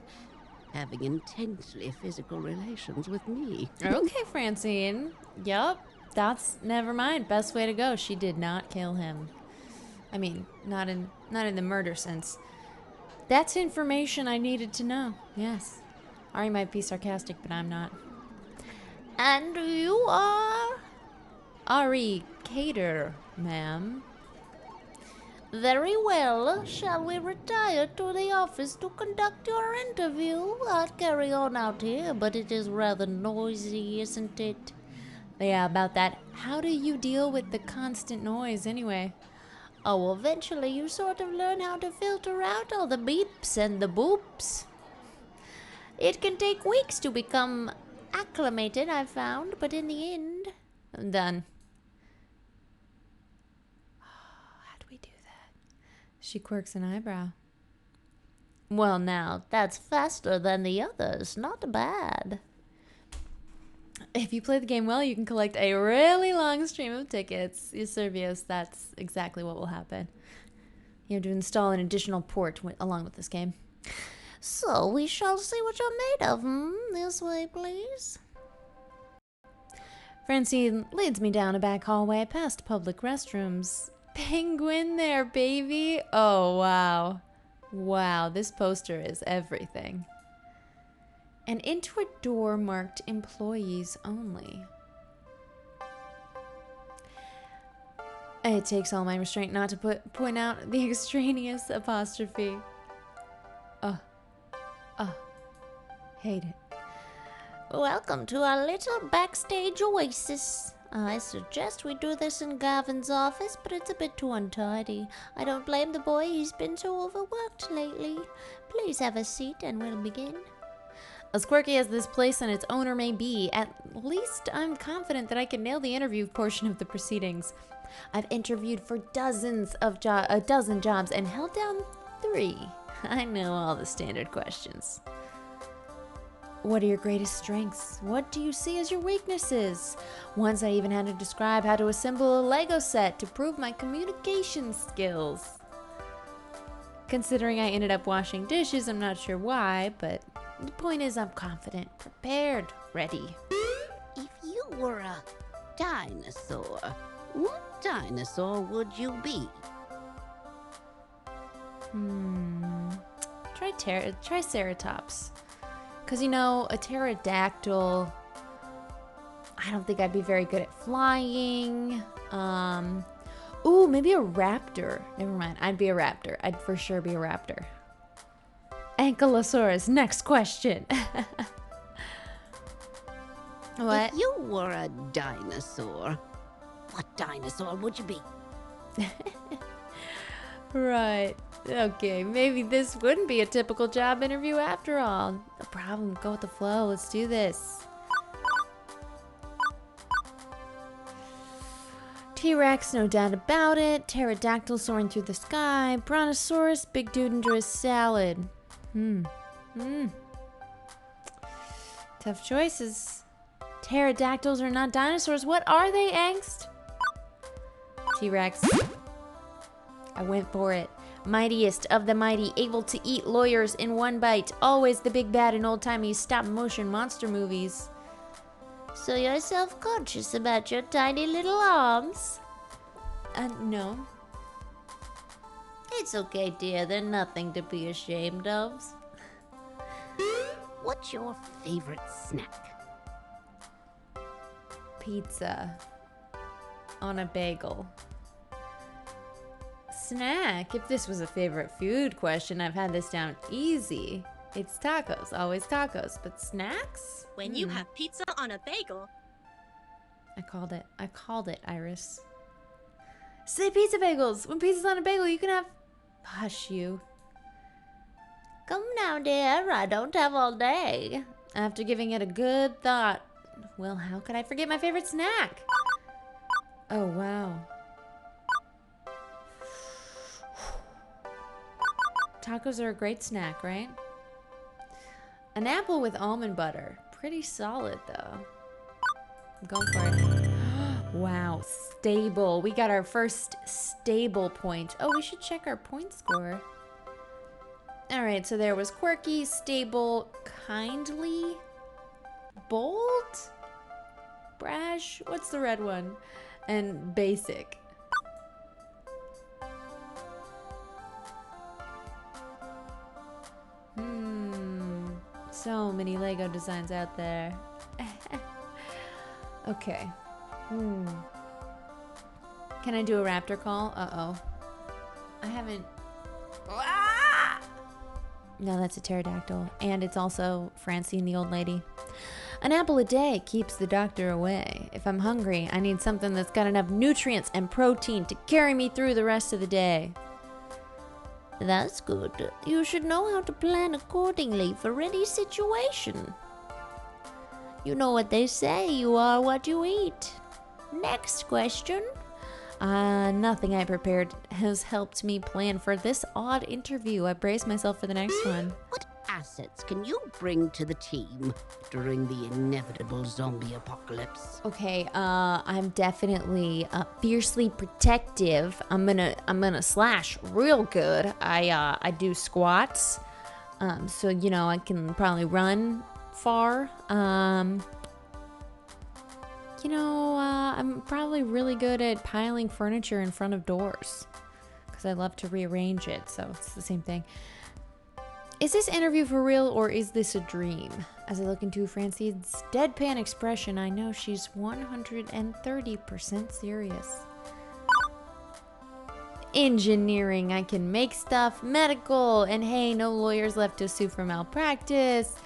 Having intensely physical relations with me. Okay, Francine. Yup, that's never mind. Best way to go. She did not kill him. I mean, not in the murder sense. That's information I needed to know. Yes. Ari might be sarcastic, but I'm not. And you are? Ari Cater, ma'am. Very well. Shall we retire to the office to conduct your interview? I'd carry on out here, but it is rather noisy, isn't it? Yeah, about that. How do you deal with the constant noise anyway? Oh, eventually you sort of learn how to filter out all the beeps and the boops. It can take weeks to become acclimated, I've found, but in the end, I'm done. How do we do that? She quirks an eyebrow. Well, now, that's faster than the others. Not bad. If you play the game well, you can collect a really long stream of tickets. Euservius, that's exactly what will happen. You have to install an additional port along with this game. So, we shall see what you're made of, This way, please. Francine leads me down a back hallway past public restrooms. Penguin there, baby! Oh, wow. Wow, this poster is everything. And into a door marked employees only. It takes all my restraint not to point out the extraneous apostrophe. Hate it. Welcome to our little backstage oasis. I suggest we do this in Gavin's office, but it's a bit too untidy. I don't blame the boy, he's been so overworked lately. Please have a seat and we'll begin. As quirky as this place and its owner may be, at least I'm confident that I can nail the interview portion of the proceedings. I've interviewed for a dozen jobs and held down 3. I know all the standard questions. What are your greatest strengths? What do you see as your weaknesses? Once I even had to describe how to assemble a Lego set to prove my communication skills. Considering I ended up washing dishes, I'm not sure why, but the point is I'm confident, prepared, ready. If you were a dinosaur, what dinosaur would you be? Triceratops. Because, you know, a pterodactyl, I don't think I'd be very good at flying. Ooh, maybe a raptor. Never mind, I'd be a raptor. I'd for sure be a raptor. Ankylosaurus, next question. What? If you were a dinosaur, what dinosaur would you be? Right. Okay, maybe this wouldn't be a typical job interview after all. No problem, go with the flow. Let's do this. T-Rex, no doubt about it. Pterodactyl soaring through the sky. Brontosaurus, big dude into his salad. Tough choices. Pterodactyls are not dinosaurs. What are they, Angst? T-Rex. I went for it. Mightiest of the mighty, able to eat lawyers in one bite. Always the big bad in old-timey stop-motion monster movies. So you're self-conscious about your tiny little arms? No. It's okay, dear. They're nothing to be ashamed of. What's your favorite snack? Pizza. On a bagel. Snack? If this was a favorite food question, I've had this down easy. It's tacos, always tacos. But snacks? When you have pizza on a bagel, I called it, Iris. Say pizza bagels. When pizza's on a bagel, you can have... Hush you. Come now, dear. I don't have all day. After giving it a good thought, well, how could I forget my favorite snack? Oh, wow. Tacos are a great snack, right? An apple with almond butter. Pretty solid, though. I'm going for it. Wow, stable. We got our first stable point. Oh, we should check our point score. All right, so there was quirky, stable, kindly, bold, brash. What's the red one? And basic. So many Lego designs out there. Okay. Can I do a raptor call? Uh-oh. I haven't... Ah! No, that's a pterodactyl. And it's also Francine, the old lady. An apple a day keeps the doctor away. If I'm hungry, I need something that's got enough nutrients and protein to carry me through the rest of the day. That's good. You should know how to plan accordingly for any situation. You know what they say, you are what you eat. Next question. Nothing I prepared has helped me plan for this odd interview. I brace myself for the next one. What assets can you bring to the team during the inevitable zombie apocalypse? Okay, I'm definitely fiercely protective. I'm gonna slash real good. I do squats, so you know I can probably run far. I'm probably really good at piling furniture in front of doors because I love to rearrange it. So it's the same thing. Is this interview for real or is this a dream? As I look into Francine's deadpan expression, I know she's 130% serious. Engineering, I can make stuff. Medical, and hey, no lawyers left to sue for malpractice.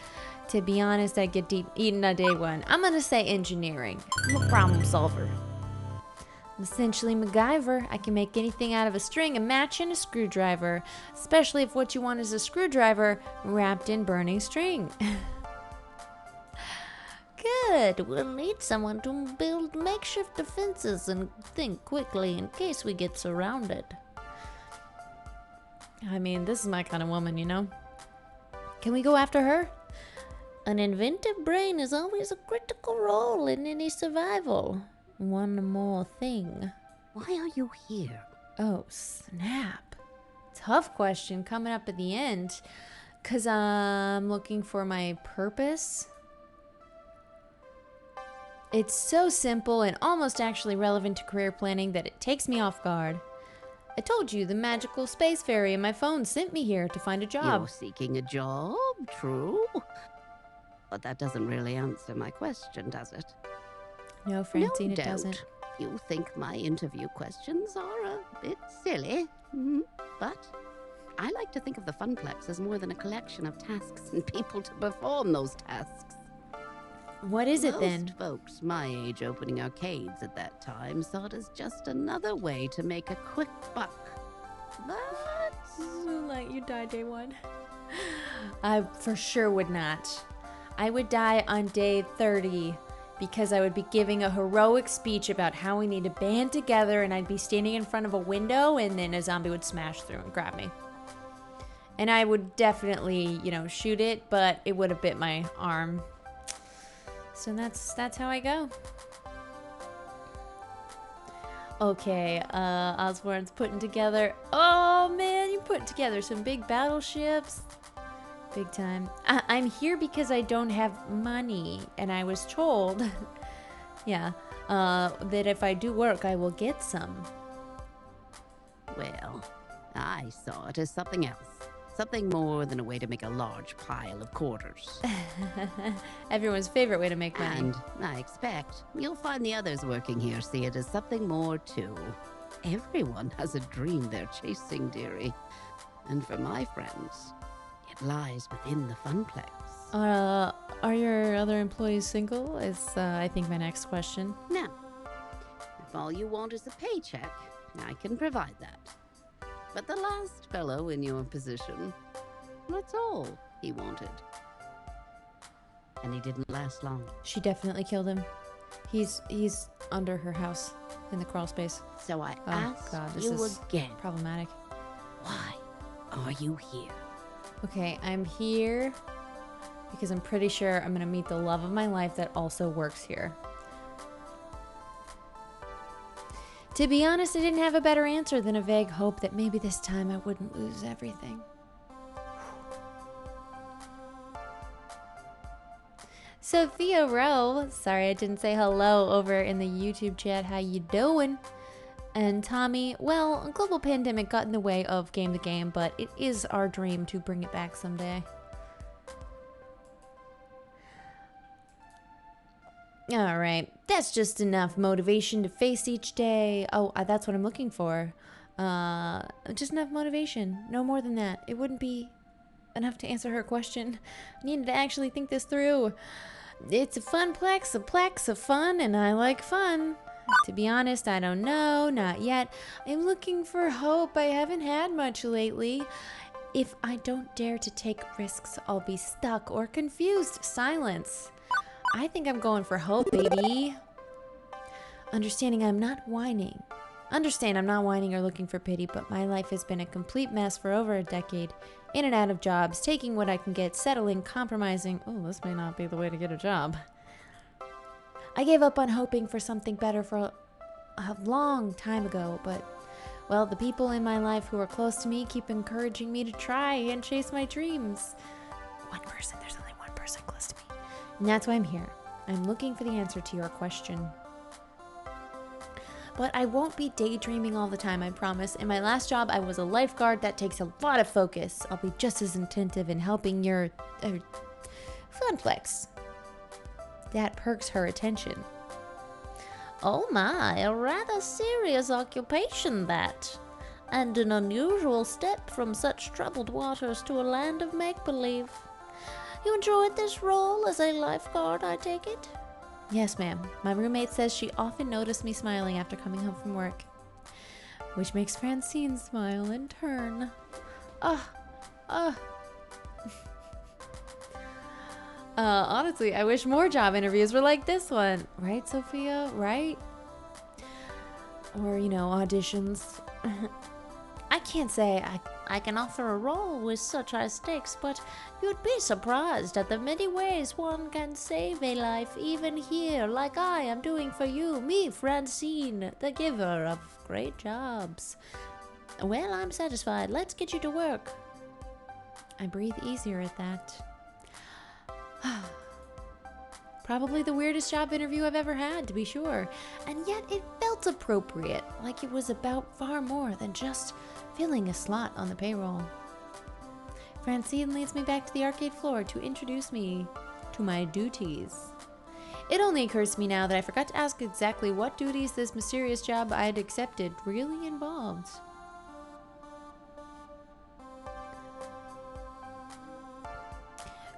To be honest, I get eaten on day one. I'm gonna say engineering. I'm a problem solver. I'm essentially MacGyver. I can make anything out of a string, a match, and a screwdriver. Especially if what you want is a screwdriver wrapped in burning string. Good. We'll need someone to build makeshift defenses and think quickly in case we get surrounded. I mean, this is my kind of woman, you know? Can we go after her? An inventive brain is always a critical role in any survival. One more thing. Why are you here? Oh, snap. Tough question coming up at the end. 'Cause I'm looking for my purpose. It's so simple and almost actually relevant to career planning that it takes me off guard. I told you the magical space fairy in my phone sent me here to find a job. You're seeking a job, true? But that doesn't really answer my question, does it? No, Francine, No it doubt. doesn't. You think my interview questions are a bit silly, but I like to think of the Funplex as more than a collection of tasks and people to perform those tasks. What is it then? Most folks my age opening arcades at that time saw it as just another way to make a quick buck. But Like you die day one. I for sure would not. I would die on day 30 because I would be giving a heroic speech about how we need to band together, and I'd be standing in front of a window and then a zombie would smash through and grab me. And I would definitely, shoot it, but it would have bit my arm. So that's how I go. Okay, Osborne's putting together. Oh man, you put together some big battleships. Big time. I'm here because I don't have money, and I was told, that if I do work, I will get some. well, I saw it as something else. Something more than a way to make a large pile of quarters. Everyone's favorite way to make money. And I expect you'll find the others working here see it as something more too. Everyone has a dream they're chasing, dearie. And for my friends, it lies within the Funplex. Are your other employees single? Is I think my next question. Now, if all you want is a paycheck, I can provide that. But the last fellow in your position, that's all he wanted. and he didn't last long. She definitely killed him. He's under her house in the crawl space. So I Oh, ask God, this you is again, problematic. why are you here? Okay, I'm here because I'm pretty sure I'm gonna meet the love of my life that also works here. To be honest, I didn't have a better answer than a vague hope that maybe this time I wouldn't lose everything. Sophia Rowe, sorry I didn't say hello over in the YouTube chat. How you doing? And Tommy, well, a global pandemic got in the way of Game the Game, but it is our dream to bring it back someday. All right, that's just enough motivation to face each day. Oh, that's what I'm looking for. Just enough motivation, no more than that. It wouldn't be enough to answer her question. I needed to actually think this through. It's a funplex, a plex of fun, and I like fun. To be honest, I don't know, not yet. I'm looking for hope. I haven't had much lately. If I don't dare to take risks, I'll be stuck or confused. Silence. I think I'm going for hope, baby. Understand I'm not whining or looking for pity, but my life has been a complete mess for over a decade. In and out of jobs, taking what I can get, settling, compromising. Oh, this may not be the way to get a job. I gave up on hoping for something better for a long time ago, but, well, the people in my life who are close to me keep encouraging me to try and chase my dreams. There's only one person close to me. And that's why I'm here. I'm looking for the answer to your question. But I won't be daydreaming all the time, I promise. In my last job, I was a lifeguard. That takes a lot of focus. I'll be just as attentive in helping your Funplex. That perks her attention. Oh my, a rather serious occupation that. And an unusual step from such troubled waters to a land of make-believe. You enjoyed this role as a lifeguard, I take it? Yes, ma'am. My roommate says she often noticed me smiling after coming home from work. Which makes Francine smile in turn. Honestly, I wish more job interviews were like this one. Right, Sophia? Right? Or, auditions. I can't say I can offer a role with such high stakes, but you'd be surprised at the many ways one can save a life, even here, like I am doing for you, me, Francine, the giver of great jobs. Well, I'm satisfied. Let's get you to work. I breathe easier at that. Probably the weirdest job interview I've ever had, to be sure. And yet it felt appropriate, like it was about far more than just filling a slot on the payroll. Francine leads me back to the arcade floor to introduce me to my duties. It only occurs to me now that I forgot to ask exactly what duties this mysterious job I had accepted really involved.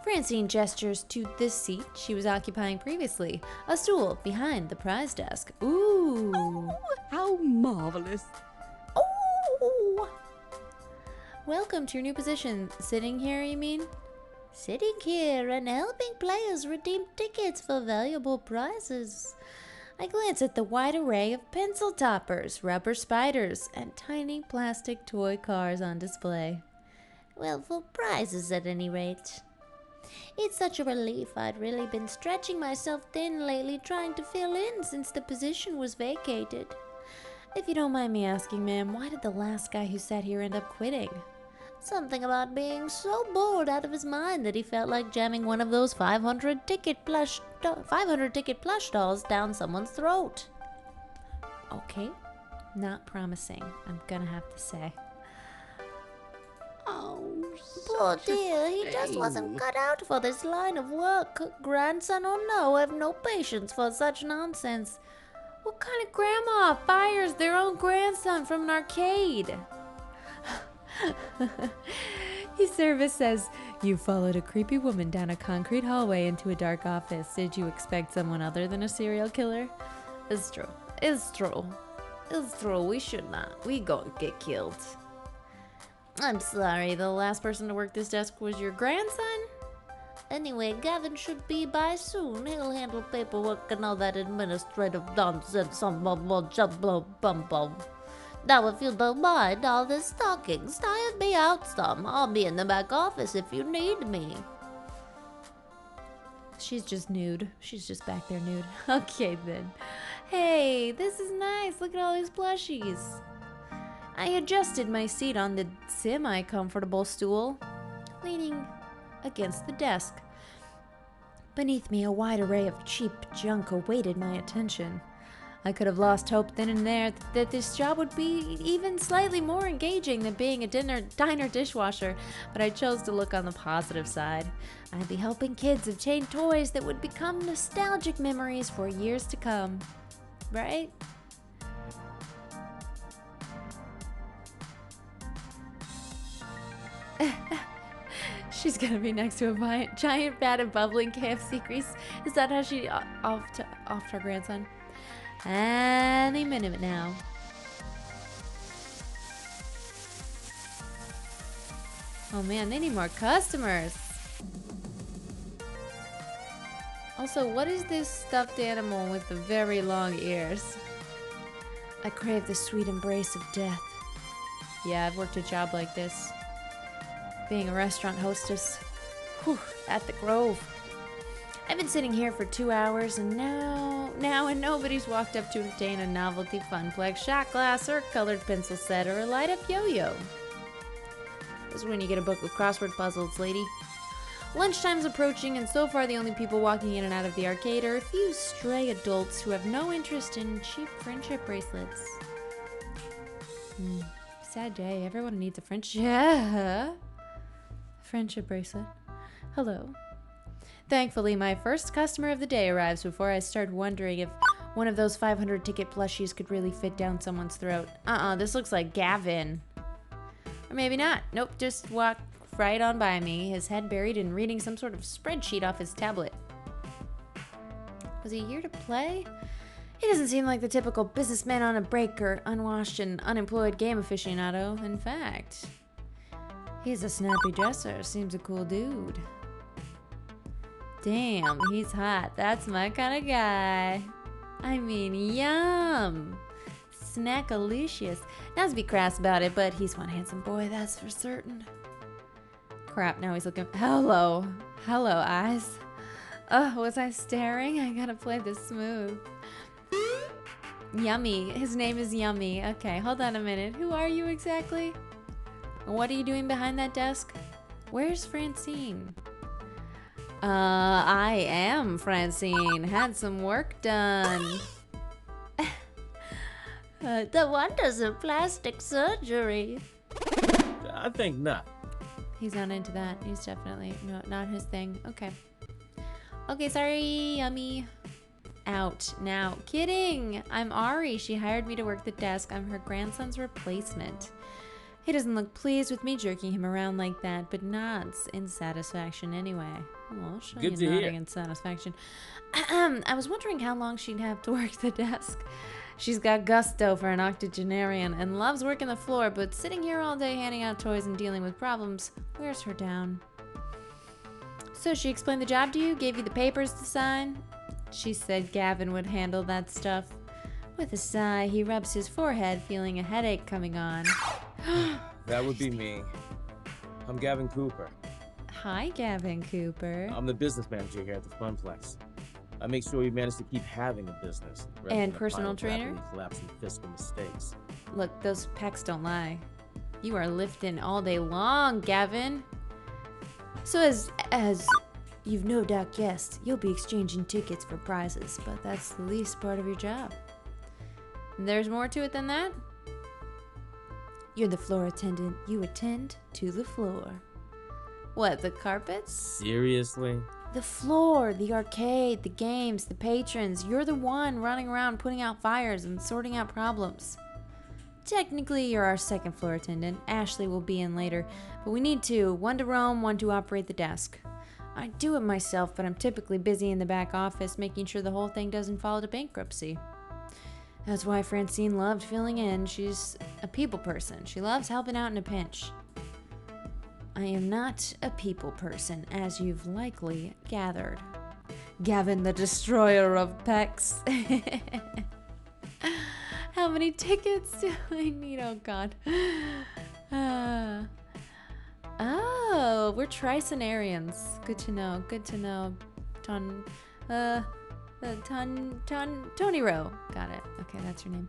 Francine gestures to the seat she was occupying previously, a stool behind the prize desk. Ooh! Oh, how marvelous. Oh! Welcome to your new position. Sitting here, you mean? Sitting here and helping players redeem tickets for valuable prizes. I glance at the wide array of pencil toppers, rubber spiders, and tiny plastic toy cars on display. Well, for prizes at any rate. It's such a relief. I'd really been stretching myself thin lately trying to fill in since the position was vacated. If you don't mind me asking, ma'am, why did the last guy who sat here end up quitting? Something about being so bored out of his mind that he felt like jamming one of those 500 ticket plush dolls down someone's throat. Okay, not promising, I'm gonna have to say. Oh, Poor such a dear, he just shame. wasn't cut out for this line of work. Grandson or no, I have no patience for such nonsense. What kind of grandma fires their own grandson from an arcade? His service says, you followed a creepy woman down a concrete hallway into a dark office. Did you expect someone other than a serial killer? It's true. It's true. It's true. We should not. We gonna get killed. I'm sorry, the last person to work this desk was your grandson? Anyway, Gavin should be by soon. He'll handle paperwork and all that administrative nonsense. Now, if you don't mind all the stockings, tire me out some. I'll be in the back office if you need me. She's just nude. She's just back there nude. Okay, then. Hey, this is nice. Look at all these plushies. I adjusted my seat on the semi-comfortable stool, leaning against the desk. Beneath me, a wide array of cheap junk awaited my attention. I could have lost hope then and there that this job would be even slightly more engaging than being a diner dishwasher, but I chose to look on the positive side. I'd be helping kids obtain toys that would become nostalgic memories for years to come. Right? She's gonna be next to a giant vat of bubbling KFC grease. Is that how she offed her grandson? Any minute now. Oh man, they need more customers. Also, what is this stuffed animal with the very long ears? I crave the sweet embrace of death. Yeah, I've worked a job like this. Being a restaurant hostess. Whew, at the Grove. I've been sitting here for 2 hours and and nobody's walked up to obtain a novelty Funplex shot glass or a colored pencil set or a light up yo-yo. This is when you get a book of crossword puzzles, lady. Lunchtime's approaching, and so far the only people walking in and out of the arcade are a few stray adults who have no interest in cheap friendship bracelets. Sad day. Everyone needs a friendship bracelet. Hello. Thankfully, my first customer of the day arrives before I start wondering if one of those 500 ticket plushies could really fit down someone's throat. This looks like Gavin. Or maybe not. Nope, just walked right on by me, his head buried in reading some sort of spreadsheet off his tablet. Was he here to play? He doesn't seem like the typical businessman on a break or unwashed and unemployed game aficionado. In fact, he's a snappy dresser. Seems a cool dude. Damn, he's hot. That's my kind of guy. I mean, yum. Snackalicious. Not to be crass about it, but he's one handsome boy, that's for certain. Crap, now he's looking. Hello. Hello, eyes. Oh, was I staring? I gotta play this smooth. Yummy. His name is Yummy. Okay, hold on a minute. Who are you exactly? What are you doing behind that desk? Where's Francine? I am Francine. Had some work done. The wonders of plastic surgery. I think not. He's not into that. He's definitely not his thing. Okay. Okay, sorry, Yummy. Out now. Kidding. I'm Ari. She hired me to work the desk. I'm her grandson's replacement. He doesn't look pleased with me jerking him around like that, but nods in satisfaction anyway. Well, I'll show Good you to nodding hear. in satisfaction. I was wondering how long she'd have to work the desk. She's got gusto for an octogenarian and loves working the floor, but sitting here all day handing out toys and dealing with problems wears her down. So she explained the job to you? Gave you the papers to sign? She said Gavin would handle that stuff. With a sigh, he rubs his forehead, feeling a headache coming on. That would be me. I'm Gavin Cooper. Hi, Gavin Cooper. I'm the business manager here at the Funplex. I make sure we manage to keep having a business. rather And than a personal pile of trainer? rapidly collapsing fiscal mistakes. Look, those pecs don't lie. You are lifting all day long, Gavin. So as you've no doubt guessed, you'll be exchanging tickets for prizes, but that's the least part of your job. There's more to it than that? You're the floor attendant. You attend to the floor. What, the carpets? Seriously? The floor, the arcade, the games, the patrons. You're the one running around putting out fires and sorting out problems. Technically, you're our second floor attendant. Ashley will be in later, but we need two. One to roam, one to operate the desk. I do it myself, but I'm typically busy in the back office making sure the whole thing doesn't fall into bankruptcy. That's why Francine loved filling in. She's a people person. She loves helping out in a pinch. I am not a people person, as you've likely gathered. Gavin, the destroyer of pecs. How many tickets do I need? Oh, God. Oh, we're Tricenarians. Good to know. Good to know. Tony Rowe. Got it. Okay, that's your name.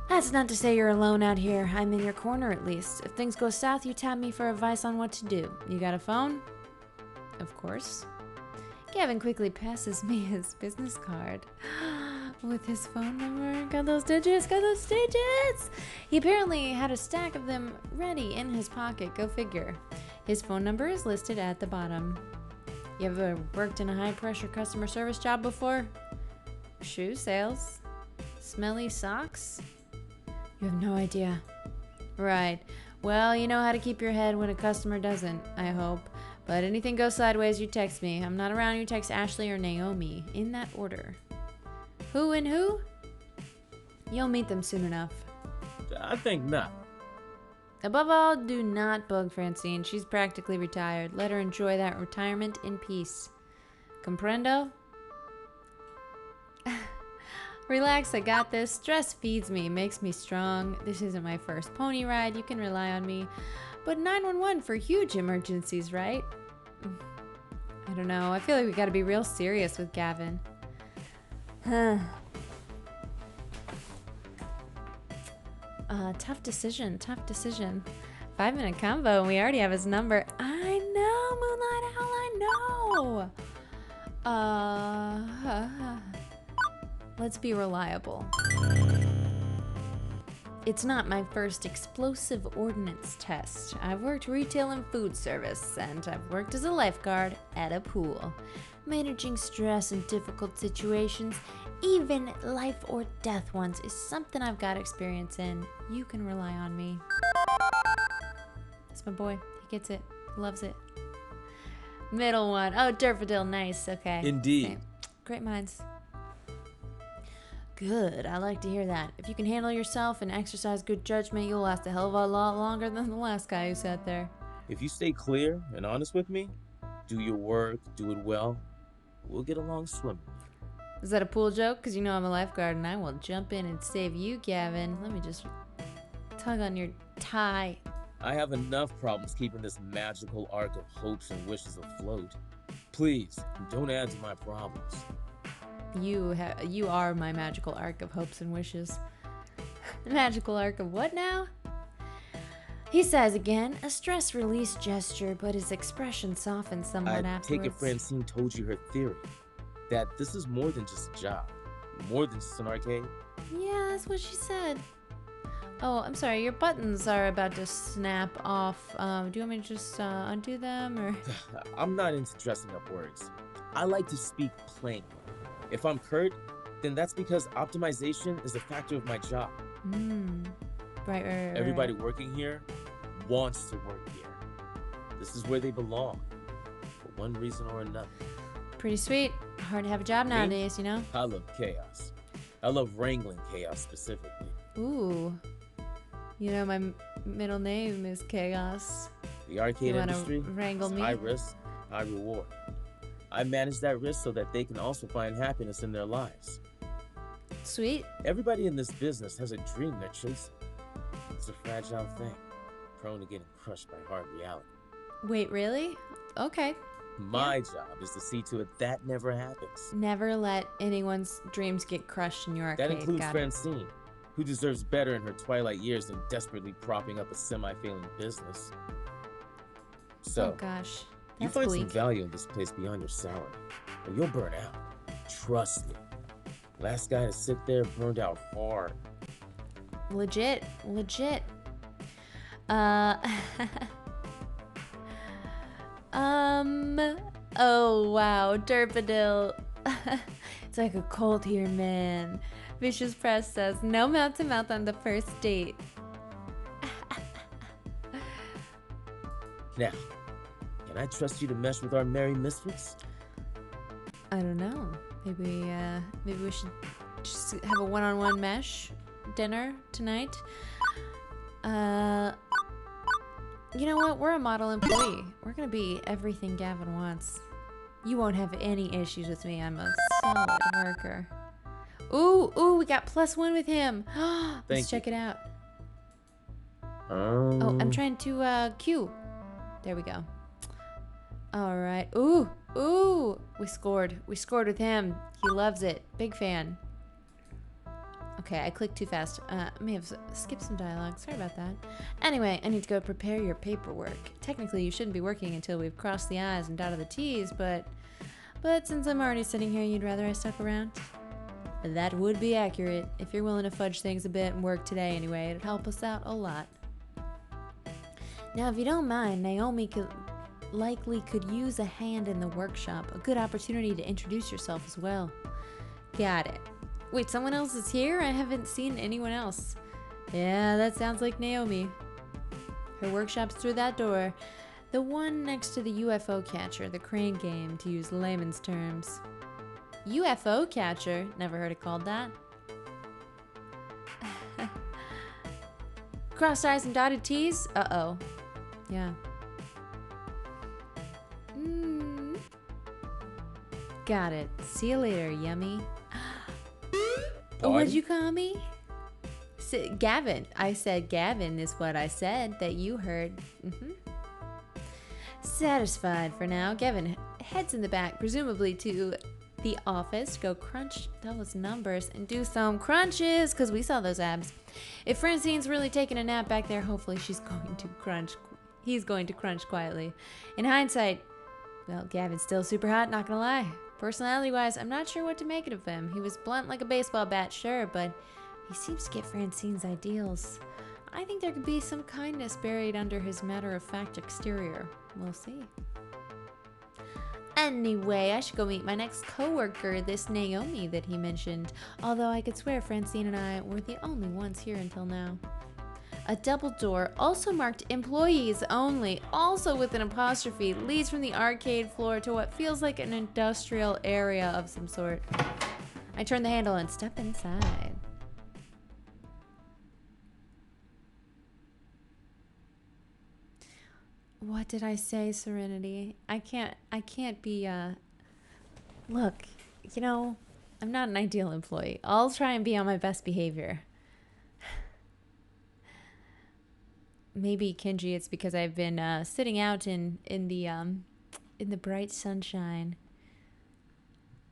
That's not to say you're alone out here. I'm in your corner, at least. If things go south, you tap me for advice on what to do. You got a phone? Of course. Gavin quickly passes me his business card with his phone number. Got those digits, got those digits. He apparently had a stack of them ready in his pocket. Go figure. His phone number is listed at the bottom. You ever worked in a high-pressure customer service job before? Shoe sales? Smelly socks? You have no idea. Right. Well, you know how to keep your head when a customer doesn't, I hope. But anything goes sideways, you text me. I'm not around, you text Ashley or Naomi. In that order. Who and who? You'll meet them soon enough. I think not. Above all, do not bug Francine. She's practically retired. Let her enjoy that retirement in peace. Comprendo? Relax, I got this. Stress feeds me, makes me strong. This isn't my first pony ride. You can rely on me. But 911 for huge emergencies, right? I don't know. I feel like we gotta be real serious with Gavin. Tough decision, tough decision. 5-minute combo and we already have his number. I know, Moonlight Owl, I know. Let's be reliable. It's not my first explosive ordnance test. I've worked retail and food service, and I've worked as a lifeguard at a pool. Managing stress in difficult situations, even life or death ones, is something I've got experience in. You can rely on me. That's my boy. He gets it. Loves it. Middle one. Oh, Derfadil. Nice. Okay. Indeed. Okay. Great minds. Good. I like to hear that. If you can handle yourself and exercise good judgment, you'll last a hell of a lot longer than the last guy who sat there. If you stay clear and honest with me, do your work, do it well, we'll get along swimmingly. Is that a pool joke? Because you know I'm a lifeguard and I will jump in and save you, Gavin. Let me just tug on your tie. I have enough problems keeping this magical arc of hopes and wishes afloat. Please, don't add to my problems. You are my magical arc of hopes and wishes. Magical arc of what now? He says again, a stress release gesture, but his expression softens somewhat afterwards. I take it Francine told you her theory, that this is more than just a job, more than just an arcade. Yeah, that's what she said. Oh, I'm sorry, your buttons are about to snap off. Do you want me to just undo them, or? I'm not into dressing up words. I like to speak plain. If I'm curt, then that's because optimization is a factor of my job. Right. Everybody working here wants to work here. This is where they belong, for one reason or another. Pretty sweet. Hard to have a job nowadays, you know? I love chaos. I love wrangling chaos specifically. Ooh. You know, my middle name is Chaos. The arcade industry wrangle is me? high risk, high reward. I manage that risk so that they can also find happiness in their lives. Sweet. Everybody in this business has a dream they're chasing. It's a fragile thing, prone to getting crushed by hard reality. Wait, really? Okay. My job is to see to it that never happens. Never let anyone's dreams get crushed in your arcade. That includes Got it. Francine, who deserves better in her twilight years than desperately propping up a semi-failing business. So, oh gosh. you That's find bleak. some value in this place beyond your salary, or you'll burn out. Trust me. Last guy to sit there burned out hard. Legit. Oh wow, Derpadil. It's like a cold here, man. Vicious Press says, no mouth to mouth on the first date. Now, can I trust you to mesh with our merry misfits? I don't know. Maybe we should just have a one-on-one mesh dinner tonight. You know what? We're a model employee. We're gonna be everything Gavin wants. You won't have any issues with me. I'm a solid worker. Ooh, we got +1 with him. Let's check it out. Oh, I'm trying to queue. There we go. All right. Ooh, we scored. We scored with him. He loves it. Big fan. Okay, I clicked too fast. May have skipped some dialogue. Sorry about that. Anyway, I need to go prepare your paperwork. Technically, you shouldn't be working until we've crossed the I's and dotted the T's, but since I'm already sitting here, you'd rather I stuck around? That would be accurate. If you're willing to fudge things a bit and work today anyway, it'd help us out a lot. Now, if you don't mind, Naomi could use a hand in the workshop. A good opportunity to introduce yourself as well. Got it. Wait, someone else is here? I haven't seen anyone else. Yeah, that sounds like Naomi. Her workshop's through that door. The one next to the UFO catcher, the crane game, to use layman's terms. UFO catcher? Never heard it called that. Crossed I's and dotted T's? Uh-oh. Yeah. Got it. See you later, yummy. What'd you call me? Gavin. I said Gavin is what I said that you heard. Satisfied for now. Gavin heads in the back, presumably to the office, go crunch those numbers and do some crunches, because we saw those abs. If Francine's really taking a nap back there, hopefully he's going to crunch quietly. In hindsight, well, Gavin's still super hot, not gonna lie. Personality-wise, I'm not sure what to make it of him. He was blunt like a baseball bat, sure, but he seems to get Francine's ideals. I think there could be some kindness buried under his matter-of-fact exterior. We'll see. Anyway, I should go meet my next coworker, this Naomi that he mentioned. Although I could swear Francine and I were the only ones here until now. A double door, also marked employees only, also with an apostrophe, leads from the arcade floor to what feels like an industrial area of some sort. I turn the handle and step inside. What did I say, Serenity? I can't be, look, you know, I'm not an ideal employee. I'll try and be on my best behavior. Maybe, Kenji, it's because I've been sitting out in the bright sunshine,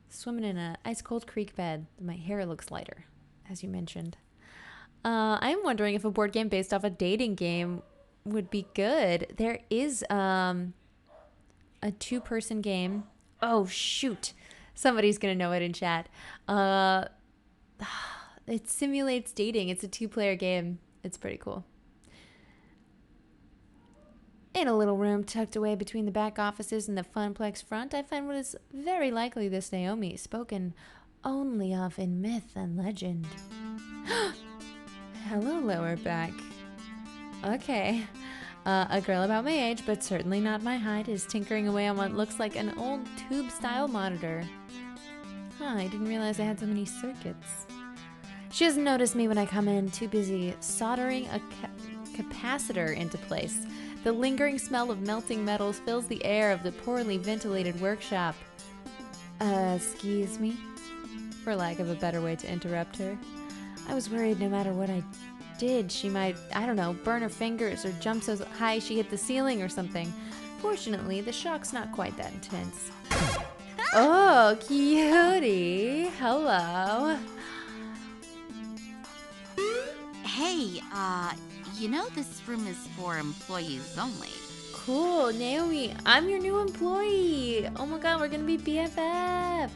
swimming in a ice cold creek bed. My hair looks lighter, as you mentioned. I'm wondering if a board game based off a dating game would be good. There is a 2-person game. Oh shoot, somebody's gonna know it in chat. It simulates dating. It's a 2-player game. It's pretty cool. In a little room tucked away between the back offices and the Funplex front, I find what is very likely this Naomi, spoken only of in myth and legend. Hello, lower back. Okay. A girl about my age, but certainly not my height, is tinkering away on what looks like an old tube-style monitor. I didn't realize I had so many circuits. She doesn't notice me when I come in, too busy soldering a capacitor into place. The lingering smell of melting metals fills the air of the poorly ventilated workshop. Excuse me? For lack of a better way to interrupt her. I was worried no matter what I did, she might, I don't know, burn her fingers or jump so high she hit the ceiling or something. Fortunately, the shock's not quite that intense. Oh, cutie. Hello. Hey, you know this room is for employees only. Cool, Naomi, I'm your new employee. Oh my god, we're gonna be BFFs.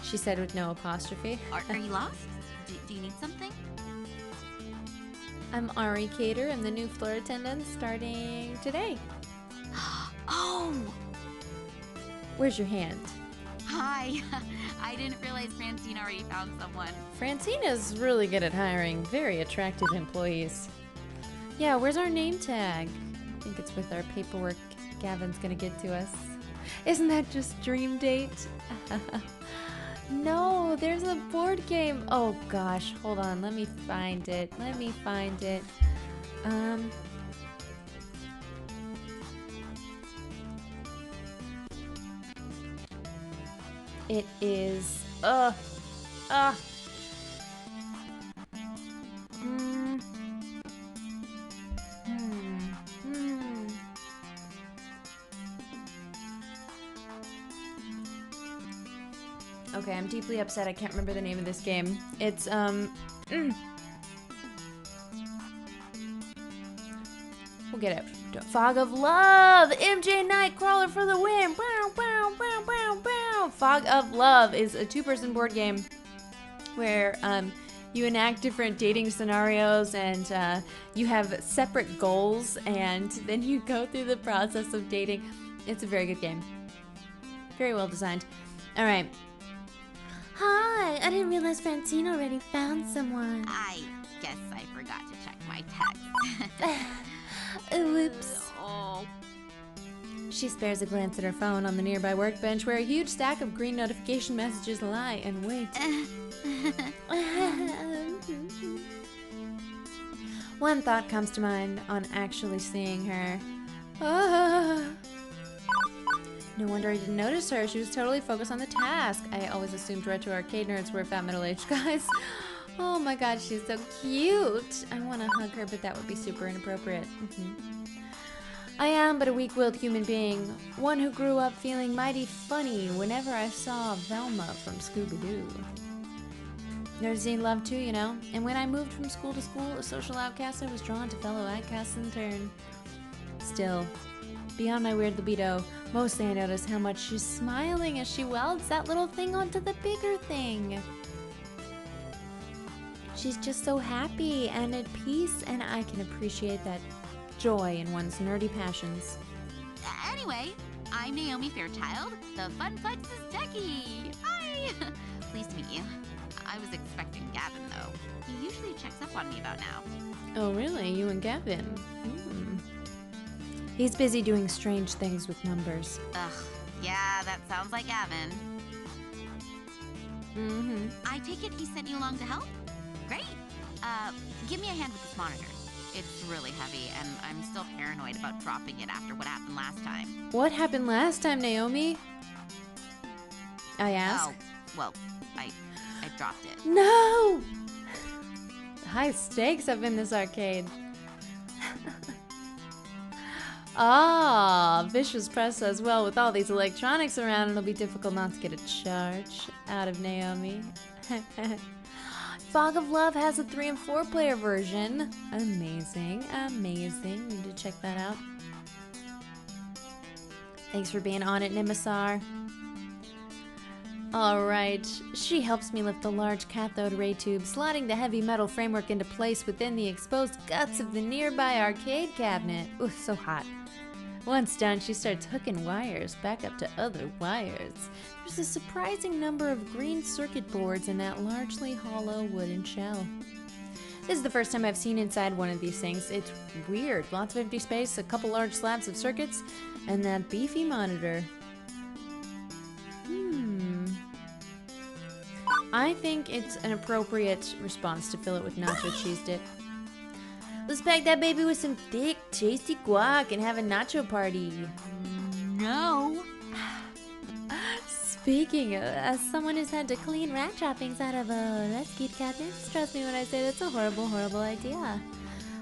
She said with no apostrophe. Are you lost? Do you need something? I'm Ari Cater. I'm the new floor attendant starting today. Oh! Where's your hand? Hi. I didn't realize Francine already found someone. Francine is really good at hiring very attractive employees. Yeah, where's our name tag? I think it's with our paperwork Gavin's gonna get to us. Isn't that just dream date? No, there's a board game. Oh gosh, hold on, let me find it. It is, Okay, I'm deeply upset. I can't remember the name of this game. It's, We'll get it. Fog of Love! MJ Nightcrawler for the win! Bow, bow, bow, bow, bow! Fog of Love is a two-person board game where you enact different dating scenarios and you have separate goals and then you go through the process of dating. It's a very good game. Very well designed. All right. Hi, I didn't realize Francine already found someone. I guess I forgot to check my text. Whoops. Oh. She spares a glance at her phone on the nearby workbench where a huge stack of green notification messages lie and wait. One thought comes to mind on actually seeing her. No wonder I didn't notice her. She was totally focused on the task. I always assumed retro arcade nerds were fat middle-aged guys. Oh my god, she's so cute. I want to hug her, but that would be super inappropriate. I am but a weak-willed human being, one who grew up feeling mighty funny whenever I saw Velma from Scooby-Doo. There's seen love too, you know? And when I moved from school to school, a social outcast, I was drawn to fellow outcasts in turn. Still, beyond my weird libido, mostly I notice how much she's smiling as she welds that little thing onto the bigger thing. She's just so happy and at peace, and I can appreciate that joy in one's nerdy passions. Anyway, I'm Naomi Fairchild, the Funplex's techie. Hi! Pleased to meet you. I was expecting Gavin, though. He usually checks up on me about now. Oh, really? You and Gavin? He's busy doing strange things with numbers. Ugh, yeah, that sounds like Gavin. I take it he sent you along to help? Great. Give me a hand with this monitor. It's really heavy, and I'm still paranoid about dropping it after what happened last time. What happened last time, Naomi? I asked. Oh, well, I dropped it. No! High stakes up in this arcade. Vicious Press says, well, with all these electronics around, it'll be difficult not to get a charge out of Naomi. Fog of Love has a 3 and 4 player version. Amazing, amazing. Need to check that out. Thanks for being on it, Nimisar. Alright, she helps me lift the large cathode ray tube, slotting the heavy metal framework into place within the exposed guts of the nearby arcade cabinet. Ooh, so hot. Once done, she starts hooking wires back up to other wires. There's a surprising number of green circuit boards in that largely hollow wooden shell. This is the first time I've seen inside one of these things. It's weird. Lots of empty space, a couple large slabs of circuits, and that beefy monitor. I think it's an appropriate response to fill it with nacho cheese dip. Let's pack that baby with some thick, tasty guac and have a nacho party. No. Speaking of, as someone who's had to clean rat droppings out of rescued cabinets, trust me when I say that's a horrible, horrible idea.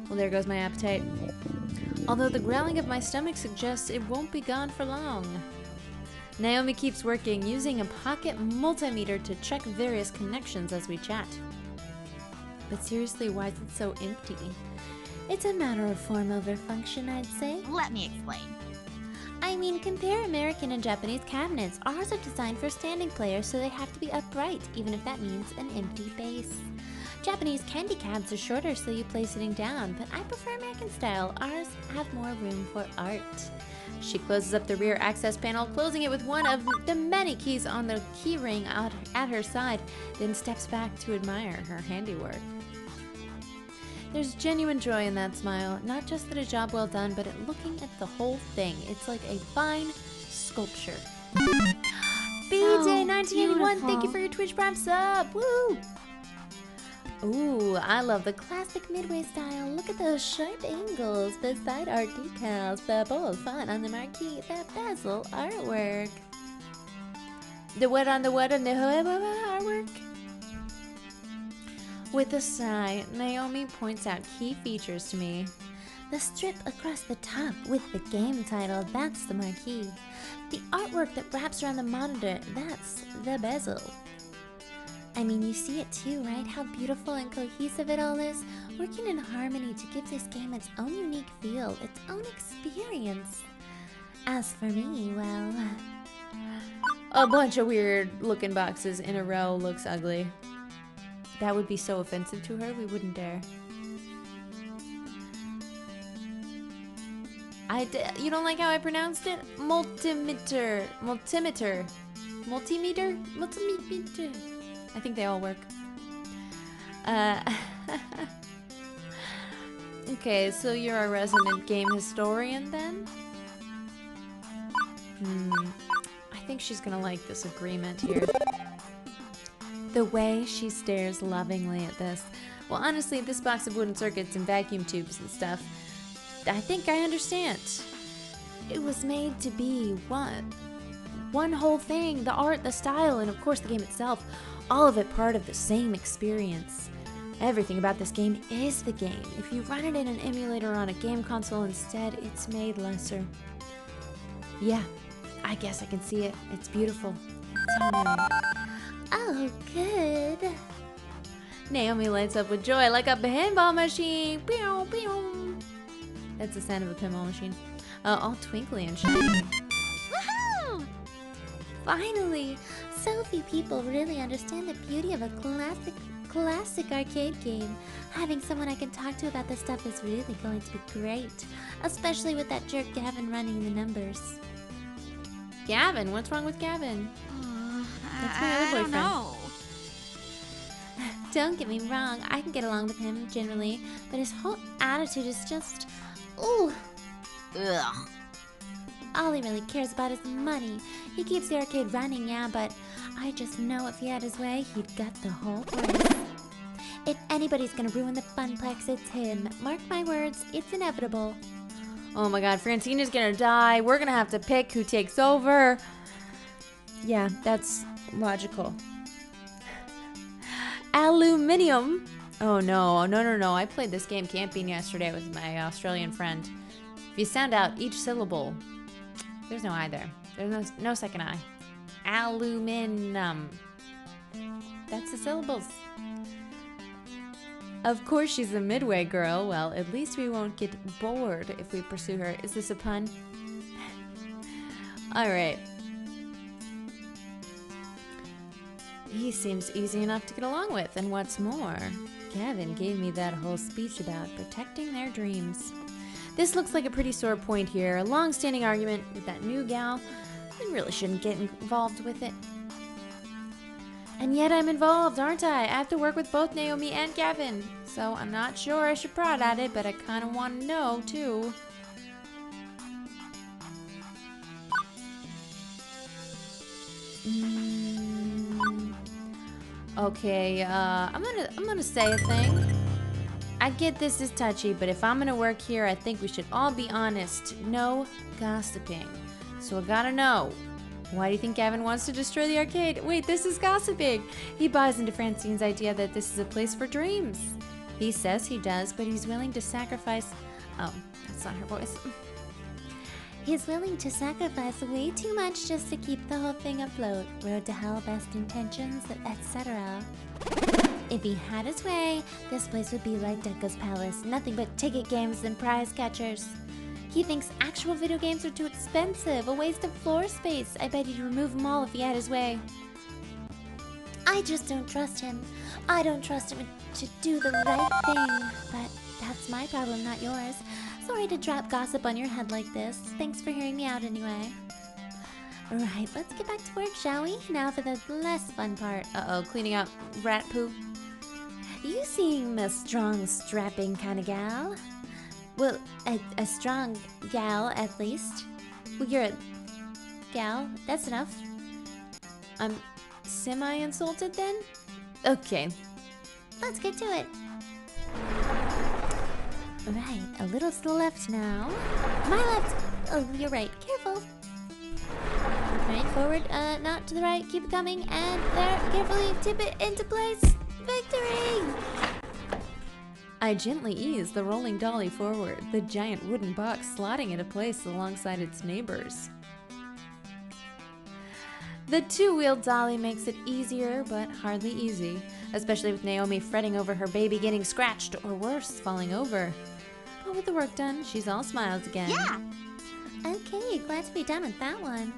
Well, there goes my appetite. Although the growling of my stomach suggests it won't be gone for long. Naomi keeps working, using a pocket multimeter to check various connections as we chat. But seriously, why is it so empty? It's a matter of form over function, I'd say. Let me explain. I mean, compare American and Japanese cabinets. Ours are designed for standing players, so they have to be upright, even if that means an empty base. Japanese candy cabs are shorter, so you play sitting down, but I prefer American style. Ours have more room for art. She closes up the rear access panel, closing it with one of the many keys on the key ring at her side, then steps back to admire her handiwork. There's genuine joy in that smile, not just at a job well done, but at looking at the whole thing. It's like a fine sculpture. BJ1981, thank you for your Twitch Prime sub! Woo! Ooh, I love the Classic Midway style. Look at those sharp angles, the side art decals, the bold font on the marquee, the bezel artwork. The what on the artwork? With a sigh, Naomi points out key features to me. The strip across the top with the game title, that's the marquee. The artwork that wraps around the monitor, that's the bezel. I mean, you see it too, right? How beautiful and cohesive it all is, working in harmony to give this game its own unique feel, its own experience. As for me, well... A bunch of weird looking boxes in a row looks ugly. That would be so offensive to her, we wouldn't dare. You don't like how I pronounced it? Multimeter. I think they all work. Okay, so you're a resident game historian then? I think she's gonna like this agreement here. The way she stares lovingly at this. Well, honestly, this box of wooden circuits and vacuum tubes and stuff, I think I understand. It was made to be one whole thing. The art, the style, and of course the game itself. All of it part of the same experience. Everything about this game is the game. If you run it in an emulator on a game console instead, it's made lesser. Yeah, I guess I can see it. It's beautiful. Oh, good. Naomi lights up with joy like a pinball machine. Pew, pew. That's the sound of a pinball machine. All twinkly and shiny. Woohoo! Finally! So few people really understand the beauty of a classic arcade game. Having someone I can talk to about this stuff is really going to be great. Especially with that jerk Gavin running the numbers. Gavin? What's wrong with Gavin? That's my other boyfriend. I don't know. Don't get me wrong, I can get along with him generally, but his whole attitude is just... ooh. Ugh. All he really cares about is money. He keeps the arcade running, yeah, but I just know if he had his way, he'd gut the whole place. If anybody's gonna ruin the Funplex, it's him. Mark my words, it's inevitable. Oh my god, Francine is gonna die. We're gonna have to pick who takes over. Yeah, that's logical. Aluminium. Oh no, no. I played this game camping yesterday with my Australian friend. If you sound out each syllable, there's no I there. There's no second I. Aluminum. That's the syllables. Of course she's a Midway girl. Well, at least we won't get bored if we pursue her. Is this a pun? Alright. He seems easy enough to get along with, and what's more, Gavin gave me that whole speech about protecting their dreams. This looks like a pretty sore point here, a long-standing argument with that new gal. We really shouldn't get involved with it. And yet I'm involved, aren't I? I have to work with both Naomi and Gavin, so I'm not sure I should prod at it, but I kind of want to know, too. Okay, I'm gonna say a thing. I get this is touchy, but if I'm gonna work here, I think we should all be honest. No gossiping. So I gotta know. Why do you think Gavin wants to destroy the arcade? Wait, this is gossiping. He buys into Francine's idea that this is a place for dreams. He says he does, but he's willing to sacrifice... Oh, that's not her voice. He's willing to sacrifice way too much just to keep the whole thing afloat. Road to hell, best intentions, etc. If he had his way, this place would be like Becca's palace. Nothing but ticket games and prize catchers. He thinks actual video games are too expensive, a waste of floor space. I bet he'd remove them all if he had his way. I just don't trust him. I don't trust him to do the right thing. But that's my problem, not yours. Sorry to drop gossip on your head like this. Thanks for hearing me out anyway. Right, let's get back to work, shall we? Now for the less fun part. Uh-oh, cleaning out rat poo. You seem a strong, strapping kind of gal. Well, a strong gal, at least. Well, you're a gal. That's enough. I'm semi-insulted then? Okay. Let's get to it. Right, a little to the left now. My left. Oh, you're right. Careful. Right, forward, not to the right, keep it coming, and there, carefully tip it into place. Victory! I gently ease the rolling dolly forward, the giant wooden box slotting into place alongside its neighbors. The two-wheeled dolly makes it easier, but hardly easy, especially with Naomi fretting over her baby getting scratched or worse, falling over. But with the work done, she's all smiles again. Yeah. Okay, glad to be done with that one.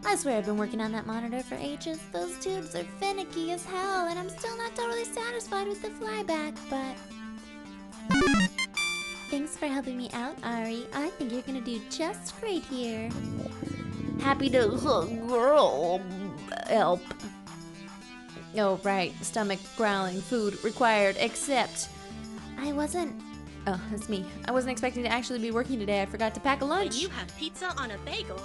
I swear I've been working on that monitor for ages. Those tubes are finicky as hell, and I'm still not totally satisfied with the flyback, but... Thanks for helping me out, Ari. I think you're gonna do just great here. Happy to help. Oh, right. Stomach growling. Food required, except... Oh, that's me. I wasn't expecting to actually be working today. I forgot to pack a lunch. When you have pizza on a bagel.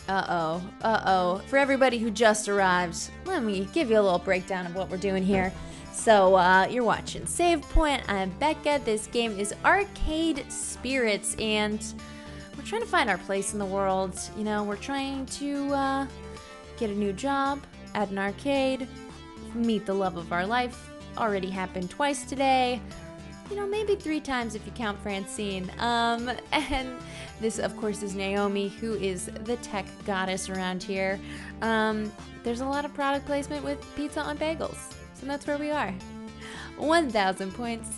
Uh-oh. For everybody who just arrived, let me give you a little breakdown of what we're doing here. So, you're watching Save Point. I'm Becca. This game is Arcade Spirits, and we're trying to find our place in the world. You know, we're trying to, get a new job at an arcade, meet the love of our life. Already happened twice today. You know, maybe 3 times if you count Francine. And this, of course, is Naomi, who is the tech goddess around here. There's a lot of product placement with pizza on bagels, so that's where we are. 1,000 points.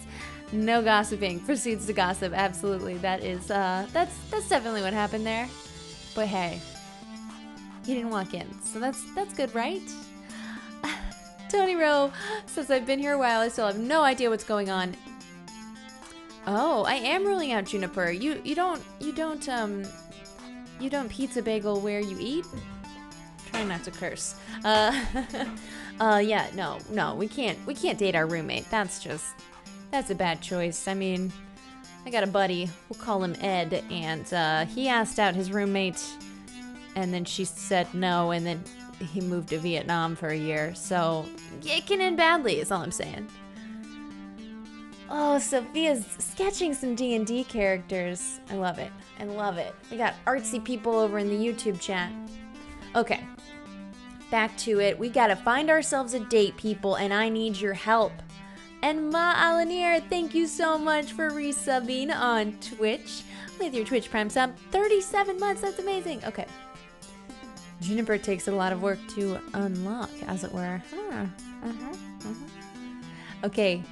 No gossiping. Proceeds to gossip. Absolutely. That is, that's definitely what happened there. But hey, he didn't walk in, so that's good, right? Tony Rowe says, I've been here a while. I still have no idea what's going on. Oh, I am ruling out Juniper. You don't pizza bagel where you eat? Trying not to curse. Yeah, no, we can't date our roommate. That's a bad choice. I mean, I got a buddy, we'll call him Ed, and he asked out his roommate, and then she said no, and then he moved to Vietnam for a year, so it can end badly, is all I'm saying. Oh, Sophia's sketching some D&D characters. I love it. We got artsy people over in the YouTube chat. Okay, back to it. We gotta find ourselves a date, people, and I need your help. And Ma Alanir, thank you so much for resubbing on Twitch with your Twitch Prime sub. 37 months, that's amazing. Okay. Juniper takes a lot of work to unlock, as it were. Okay.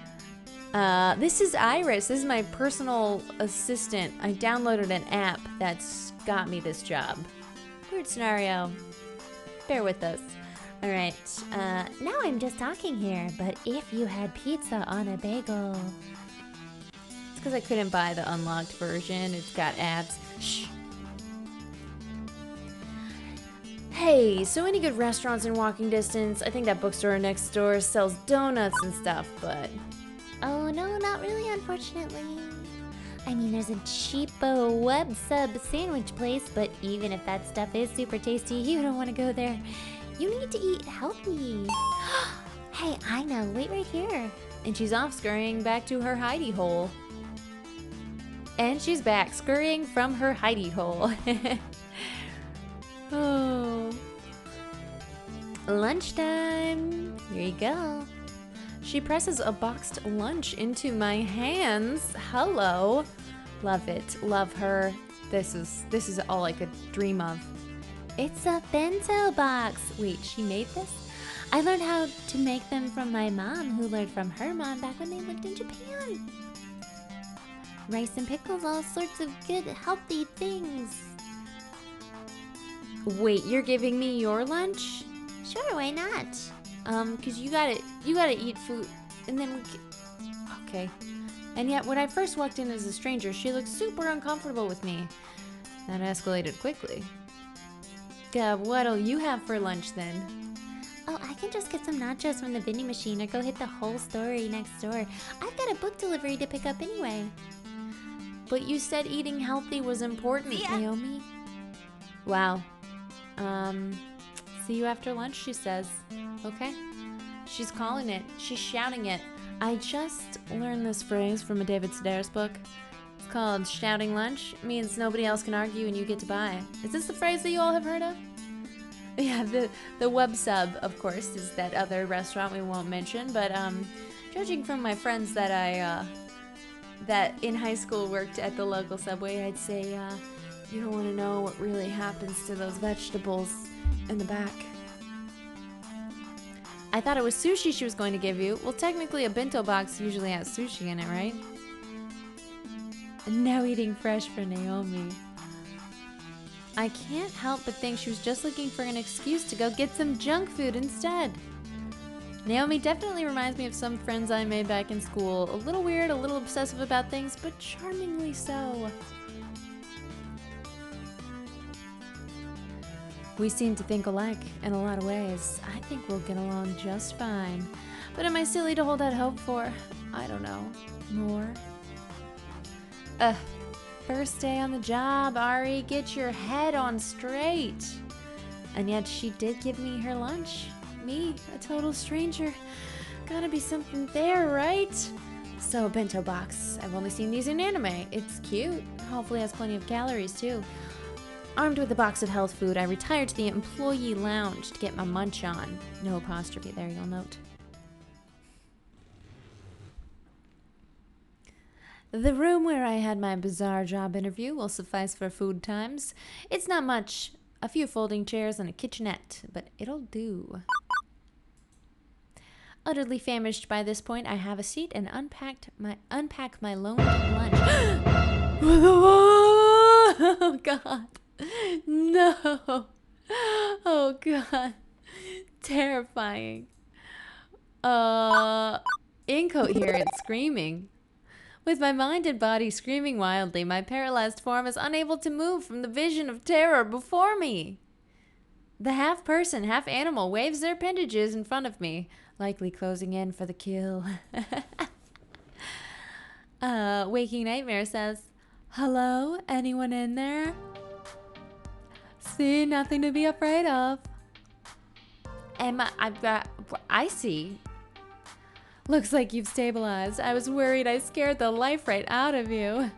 This is Iris. This is my personal assistant. I downloaded an app that's got me this job. Weird scenario. Bear with us. All right. Now I'm just talking here, but if you had pizza on a bagel... It's because I couldn't buy the unlocked version. It's got ads. Shh. Hey, so any good restaurants in walking distance? I think that bookstore next door sells donuts and stuff, but... Oh, no, not really, unfortunately. I mean, there's a cheapo web sub sandwich place, but even if that stuff is super tasty, you don't want to go there. You need to eat healthy. Hey, I know. Wait right here. And she's off scurrying back to her hidey hole. And she's back, scurrying from her hidey hole. Oh. Lunchtime. Here you go. She presses a boxed lunch into my hands. Hello. Love it. Love her. This is all I could dream of. It's a bento box. Wait, she made this? I learned how to make them from my mom, who learned from her mom back when they lived in Japan. Rice and pickles, all sorts of good, healthy things. Wait, you're giving me your lunch? Sure, why not? Cause you gotta eat food, and then okay. And yet, when I first walked in as a stranger, she looked super uncomfortable with me. That escalated quickly. What'll you have for lunch then? Oh, I can just get some nachos from the vending machine or go hit the whole story next door. I've got a book delivery to pick up anyway. But you said eating healthy was important, Naomi. Wow. See you after lunch, she says. Okay. She's calling it. She's shouting it. I just learned this phrase from a David Sedaris book. It's called shouting lunch. It means nobody else can argue and you get to buy. Is this the phrase that you all have heard of? Yeah, the web sub, of course, is that other restaurant we won't mention. But judging from my friends that that in high school worked at the local Subway, I'd say you don't want to know what really happens to those vegetables in the back. I thought it was sushi she was going to give you. Well, technically a bento box usually has sushi in it, right? And now eating fresh for Naomi. I can't help but think she was just looking for an excuse to go get some junk food instead. Naomi definitely reminds me of some friends I made back in school. A little weird, a little obsessive about things, but charmingly so. We seem to think alike in a lot of ways. I think we'll get along just fine. But am I silly to hold out hope for, I don't know, more? First day on the job, Ari, get your head on straight. And yet she did give me her lunch. Me, a total stranger. Gotta be something there, right? So, bento box. I've only seen these in anime. It's cute. Hopefully has plenty of calories, too. Armed with a box of health food, I retired to the employee lounge to get my munch on. No apostrophe there, you'll note. The room where I had my bizarre job interview will suffice for food times. It's not much. A few folding chairs and a kitchenette, but it'll do. Utterly famished by this point, I have a seat and unpack my loaned lunch. Oh God. No. Oh God. Terrifying. Incoherent screaming. With my mind and body screaming wildly, my paralyzed form is unable to move from the vision of terror before me. The half-person, half-animal waves their appendages in front of me, likely closing in for the kill. Waking Nightmare says, "Hello? Anyone in there? See, nothing to be afraid of." I see. Looks like you've stabilized. I was worried I scared the life right out of you.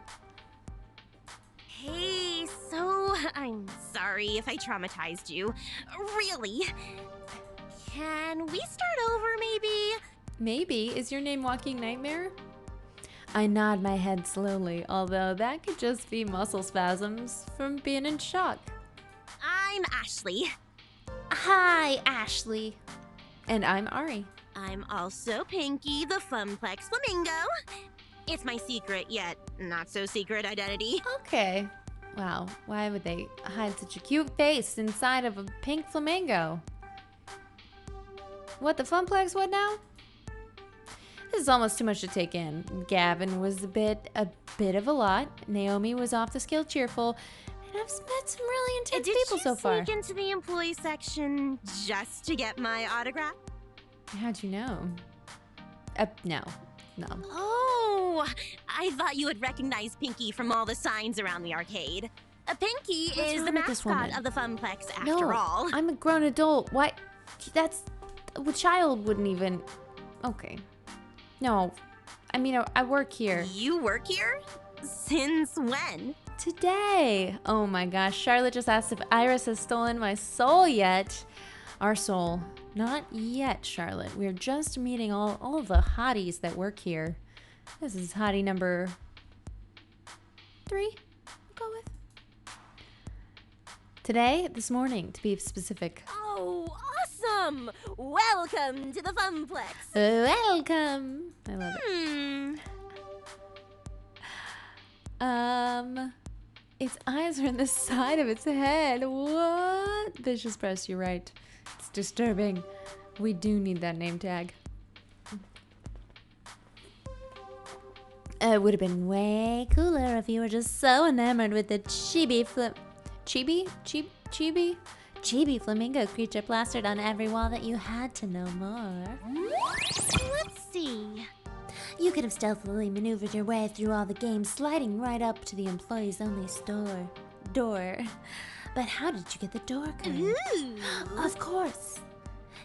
Hey, so I'm sorry if I traumatized you. Really. Can we start over, maybe? Maybe. Is your name Walking Nightmare? I nod my head slowly, although that could just be muscle spasms from being in shock. I'm Ashley. Hi, Ashley. And I'm Ari. I'm also Pinky, the Funplex Flamingo. It's my secret, yet not so secret identity. Okay. Wow, why would they hide such a cute face inside of a pink flamingo? What, the Funplex, what now? This is almost too much to take in. Gavin was a bit of a lot. Naomi was off the scale cheerful. And I've met some really intense people so far. Did you sneak into the employee section just to get my autograph? How'd you know? No. Oh, I thought you would recognize Pinky from all the signs around the arcade. Pinky What's is wrong the with this woman? mascot of the Funplex, after No, all. I'm a grown adult. Why? That's... A child wouldn't even... Okay. No. I mean, I work here. You work here? Since when? Today. Oh my gosh. Charlotte just asked if Iris has stolen my soul yet. Our soul. Not yet, Charlotte. We're just meeting all of the hotties that work here. This is hottie number 3, we'll go with. Today, this morning, to be specific. Oh, awesome! Welcome to the Funplex. Welcome! I love it. Its eyes are in the side of its head. What? Vicious Press, you're right. It's disturbing. We do need that name tag. It would have been way cooler if you were just so enamored with the chibi flamingo creature plastered on every wall that you had to know more. Let's see. You could have stealthily maneuvered your way through all the games, sliding right up to the employees only door. But how did you get the door code? Ooh. Of course.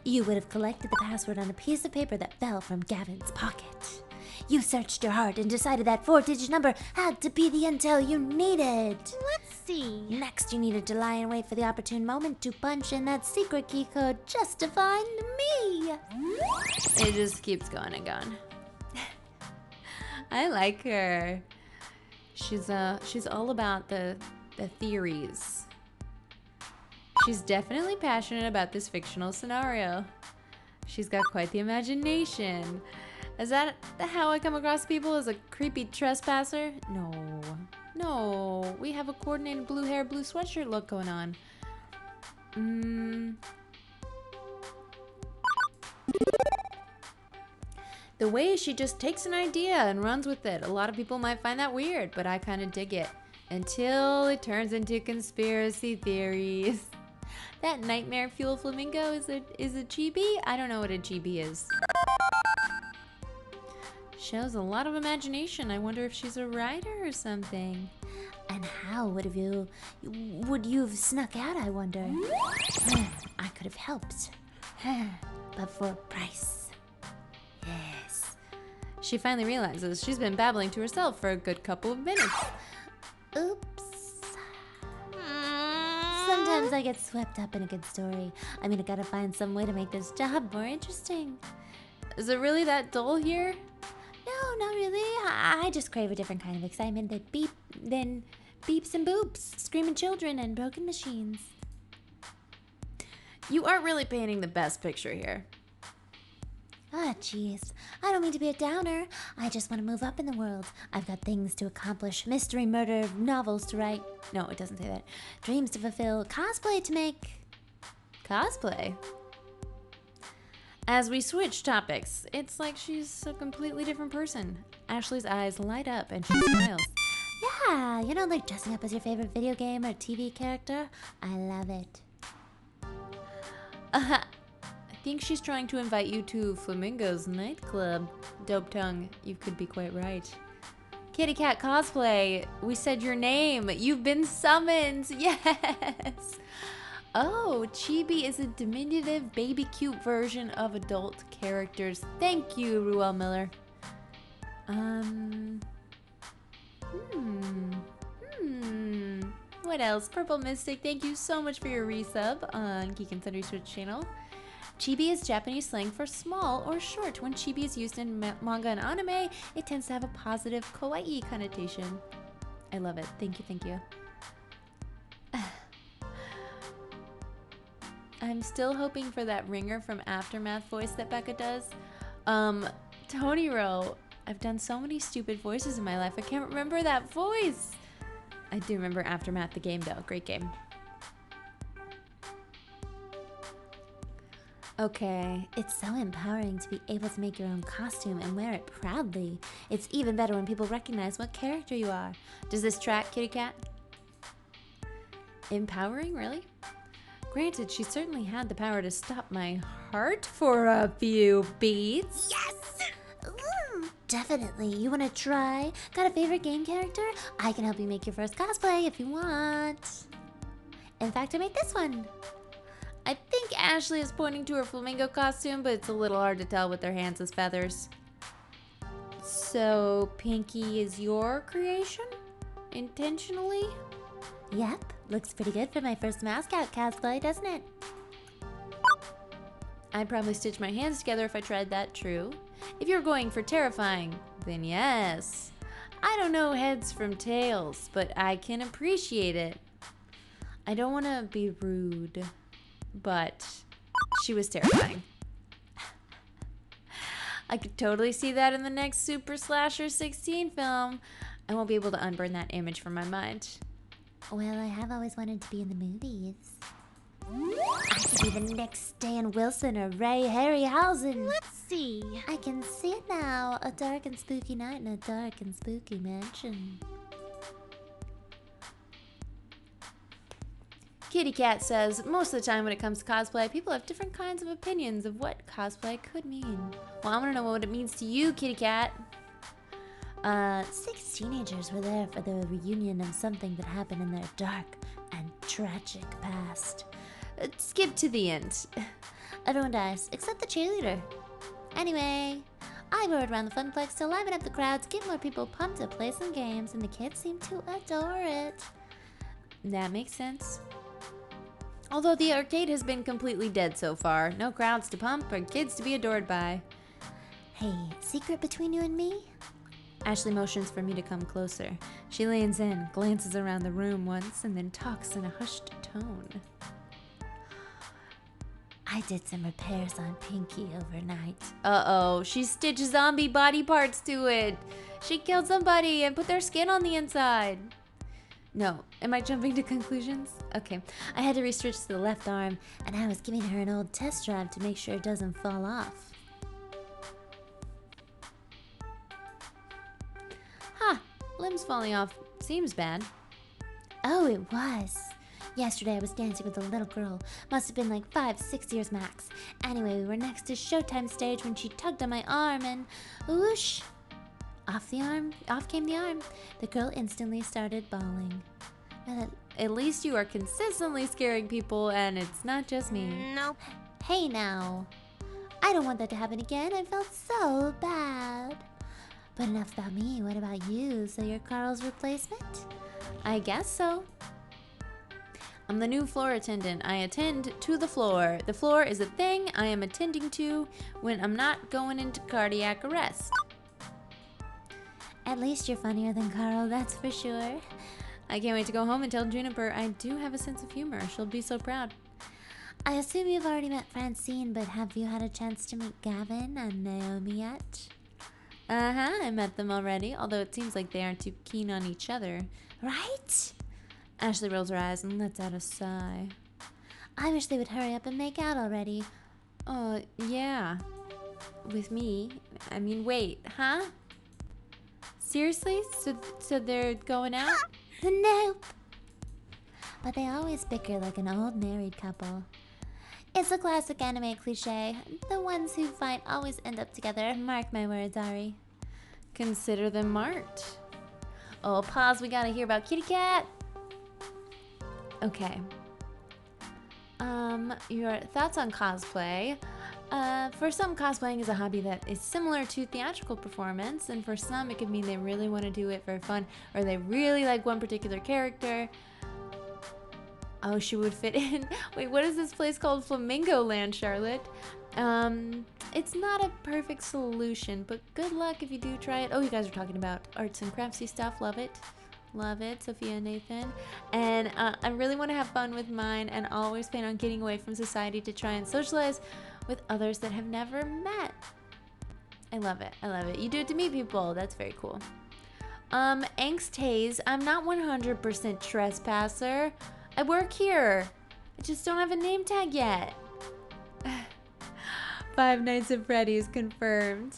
You would have collected the password on a piece of paper that fell from Gavin's pocket. You searched your heart and decided that 4-digit number had to be the intel you needed. Let's see. Next, you needed to lie and wait for the opportune moment to punch in that secret key code just to find me. It just keeps going and going. I like her. She's all about the theories. She's definitely passionate about this fictional scenario. She's got quite the imagination. Is that how I come across people, as a creepy trespasser? No, we have a coordinated blue hair, blue sweatshirt look going on. The way she just takes an idea and runs with it. A lot of people might find that weird, but I kind of dig it. Until it turns into conspiracy theories. That nightmare fuel flamingo is a chibi? I don't know what a chibi is. Shows a lot of imagination. I wonder if she's a writer or something. And how would you have snuck out, I wonder? I could have helped. But for a price. Yes. She finally realizes she's been babbling to herself for a good couple of minutes. Oops. Sometimes I get swept up in a good story. I mean, I gotta find some way to make this job more interesting. Is it really that dull here? No, not really. I just crave a different kind of excitement than beeps and boops, screaming children, and broken machines. You aren't really painting the best picture here. Ah, jeez. I don't mean to be a downer. I just want to move up in the world. I've got things to accomplish, mystery murder novels to write. No, it doesn't say that. Dreams to fulfill, cosplay to make. Cosplay? As we switch topics, it's like she's a completely different person. Ashley's eyes light up and she smiles. Yeah, you know, like dressing up as your favorite video game or TV character. I love it. I think she's trying to invite you to Flamingo's nightclub. Dope tongue, you could be quite right. Kitty Cat Cosplay, we said your name. You've been summoned. Yes. Oh, Chibi is a diminutive, baby cute version of adult characters. Thank you, Ruel Miller. What else? Purple Mystic, thank you so much for your resub on Geek and Sundry Switch channel. Chibi is Japanese slang for small or short. When chibi is used in manga and anime, it tends to have a positive kawaii connotation. I love it. Thank you, thank you. I'm still hoping for that ringer from Aftermath voice that Becca does. Tony Rowe. I've done so many stupid voices in my life. I can't remember that voice. I do remember Aftermath, the game though. Great game. Okay. It's so empowering to be able to make your own costume and wear it proudly. It's even better when people recognize what character you are. Does this track, Kitty Cat? Empowering, really? Granted, she certainly had the power to stop my heart for a few beats. Yes! Definitely. You want to try? Got a favorite game character? I can help you make your first cosplay if you want. In fact, I made this one. I think Ashley is pointing to her flamingo costume, but it's a little hard to tell with their hands as feathers. So, Pinky is your creation? Intentionally? Yep. Looks pretty good for my first mascot cosplay, doesn't it? I'd probably stitch my hands together if I tried that, true. If you're going for terrifying, then yes. I don't know heads from tails, but I can appreciate it. I don't want to be rude, but she was terrifying. I could totally see that in the next Super Slasher 16 film. I won't be able to unburn that image from my mind. Well, I have always wanted to be in the movies. I could be the next Dan Wilson or Ray Harryhausen. Let's see. I can see it now. A dark and spooky night in a dark and spooky mansion. Kitty Cat says, most of the time when it comes to cosplay, people have different kinds of opinions of what cosplay could mean. Well, I want to know what it means to you, Kitty Cat. 6 teenagers were there for the reunion of something that happened in their dark and tragic past. Skip to the end. Everyone dies, except the cheerleader. Anyway, I rode around the Funplex to liven up the crowd to get more people pumped to play some games, and the kids seem to adore it. That makes sense. Although the arcade has been completely dead so far. No crowds to pump or kids to be adored by. Hey, secret between you and me? Ashley motions for me to come closer. She leans in, glances around the room once, and then talks in a hushed tone. I did some repairs on Pinky overnight. Uh-oh, she stitched zombie body parts to it. She killed somebody and put their skin on the inside. No, am I jumping to conclusions? Okay, I had to restitch to the left arm, and I was giving her an old test drive to make sure it doesn't fall off. huh, limbs falling off seems bad. Oh, it was. Yesterday I was dancing with a little girl. Must have been like 5, 6 years max. Anyway, we were next to Showtime stage when she tugged on my arm and whoosh! Off came the arm. The girl instantly started bawling. Well, at least you are consistently scaring people and it's not just me. Nope. Hey now. I don't want that to happen again. I felt so bad. But enough about me. What about you? So you're Carl's replacement? I guess so. I'm the new floor attendant. I attend to the floor. The floor is a thing I am attending to when I'm not going into cardiac arrest. At least you're funnier than Carl, that's for sure. I can't wait to go home and tell Juniper I do have a sense of humor. She'll be so proud. I assume you've already met Francine, but have you had a chance to meet Gavin and Naomi yet? Uh-huh, I met them already, although it seems like they aren't too keen on each other. Right? Ashley rolls her eyes and lets out a sigh. I wish they would hurry up and make out already. Yeah. With me? I mean, wait, huh? Seriously? So they're going out? Nope. But they always bicker like an old married couple. It's a classic anime cliche. The ones who fight always end up together. Mark my words, Ari. Consider them marked. Oh, pause. We gotta hear about Kitty Cat. Okay. Your thoughts on cosplay. For some, cosplaying is a hobby that is similar to theatrical performance, and for some, it could mean they really want to do it for fun, or they really like one particular character. Oh, she would fit in. Wait, what is this place called? Flamingo Land, Charlotte. It's not a perfect solution, but good luck if you do try it. Oh, you guys are talking about arts and craftsy stuff. Love it. Love it, Sophia and Nathan. And I really want to have fun with mine and always plan on getting away from society to try and socialize with others that have never met. I love it. I love it. You do it to meet people. That's very cool. Angst Haze. I'm not 100% trespasser. I work here. I just don't have a name tag yet. Five Nights at Freddy's confirmed.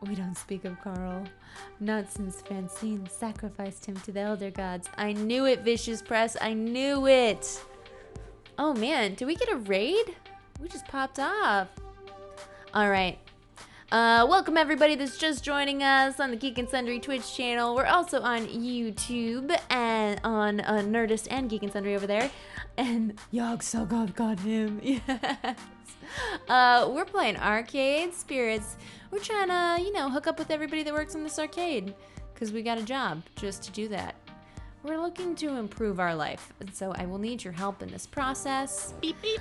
We don't speak of Carl. Not since Francine sacrificed him to the elder gods. I knew it, Vicious Press. I knew it. Oh man, did we get a raid? We just popped off. All right. Welcome everybody that's just joining us on the Geek and Sundry Twitch channel. We're also on YouTube and on Nerdist and Geek and Sundry over there. And Yogg Sogod got him. Yes. We're playing Arcade Spirits. We're trying to, you know, hook up with everybody that works in this arcade because we got a job just to do that. We're looking to improve our life, and so I will need your help in this process. Beep, beep.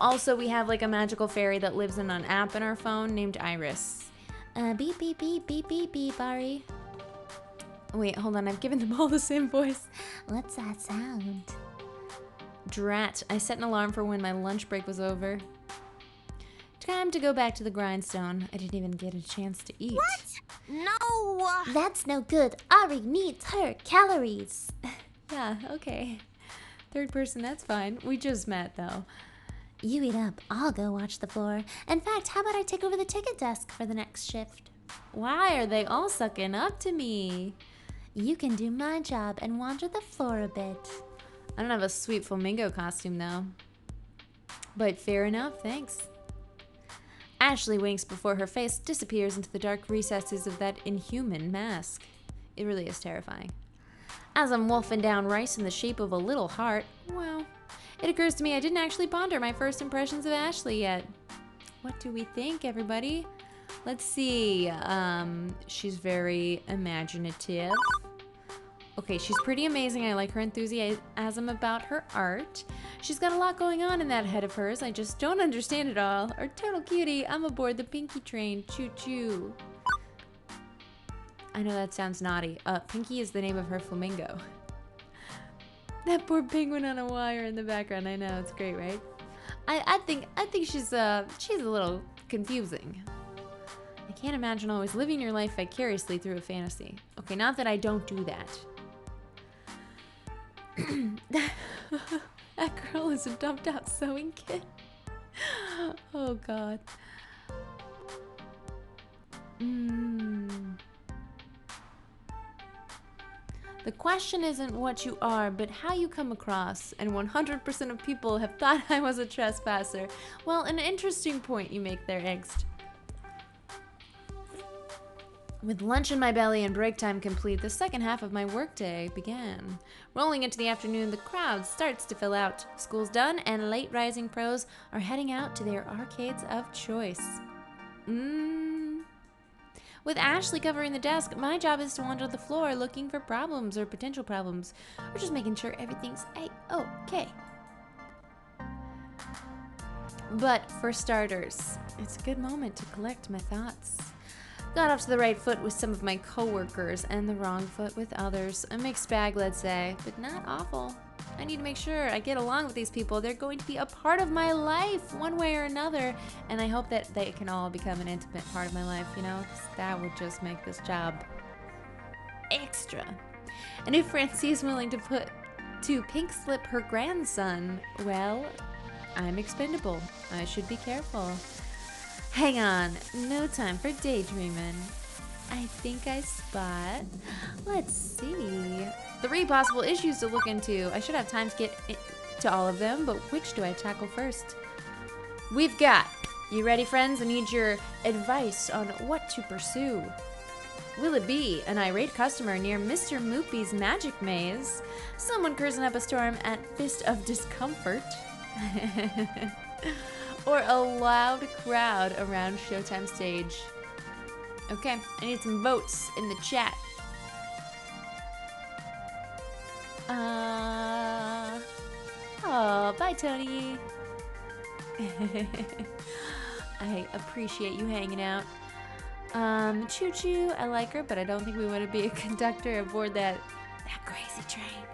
Also we have like a magical fairy that lives in an app in our phone named Iris. Beep, beep, beep, beep, beep, beep, Ari. Wait, hold on, I've given them all the same voice. What's that sound? Drat, I set an alarm for when my lunch break was over. Time to go back to the grindstone. I didn't even get a chance to eat. What? No! That's no good. Ari needs her calories. Yeah, okay. Third person, that's fine. We just met, though. You eat up. I'll go watch the floor. In fact, how about I take over the ticket desk for the next shift? Why are they all sucking up to me? You can do my job and wander the floor a bit. I don't have a sweet flamingo costume, though. But fair enough, thanks. Ashley winks before her face disappears into the dark recesses of that inhuman mask. It really is terrifying. As I'm wolfing down rice in the shape of a little heart, wow, it occurs to me I didn't actually ponder my first impressions of Ashley yet. What do we think, everybody? Let's see. She's very imaginative. Okay, she's pretty amazing. I like her enthusiasm about her art. She's got a lot going on in that head of hers. I just don't understand it all. Or total cutie, I'm aboard the Pinky train. Choo choo. I know that sounds naughty. Pinky is the name of her flamingo. That poor penguin on a wire in the background. I know, it's great, right? I think she's a little confusing. I can't imagine always living your life vicariously through a fantasy. Okay, not that I don't do that. That girl is a dumped out sewing kit. Oh god. The question isn't what you are, but how you come across, and 100% of people have thought I was a trespasser. Well, an interesting point you make there, Angst. With lunch in my belly and break time complete, the second half of my workday began. Rolling into the afternoon, the crowd starts to fill out. School's done, and late rising pros are heading out to their arcades of choice. With Ashley covering the desk, my job is to wander the floor looking for problems or potential problems, or just making sure everything's A-okay. But for starters, it's a good moment to collect my thoughts. Got off to the right foot with some of my coworkers and the wrong foot with others. A mixed bag, let's say, but not awful. I need to make sure I get along with these people. They're going to be a part of my life one way or another, and I hope that they can all become an intimate part of my life, you know? 'Cause that would just make this job extra. And if Francine's willing to pink slip her grandson, well, I'm expendable. I should be careful. Hang on, no time for daydreaming. I think I spot. Let's see. 3 possible issues to look into. I should have time to get to all of them, but which do I tackle first? We've got. You ready, friends? I need your advice on what to pursue. Will it be an irate customer near Mr. Moopy's magic maze? Someone cursing up a storm at Fist of Discomfort? Or a loud crowd around Showtime stage? Okay, I need some votes in the chat. Oh, bye, Tony. I appreciate you hanging out. Choo Choo, I like her, but I don't think we want to be a conductor aboard that crazy train.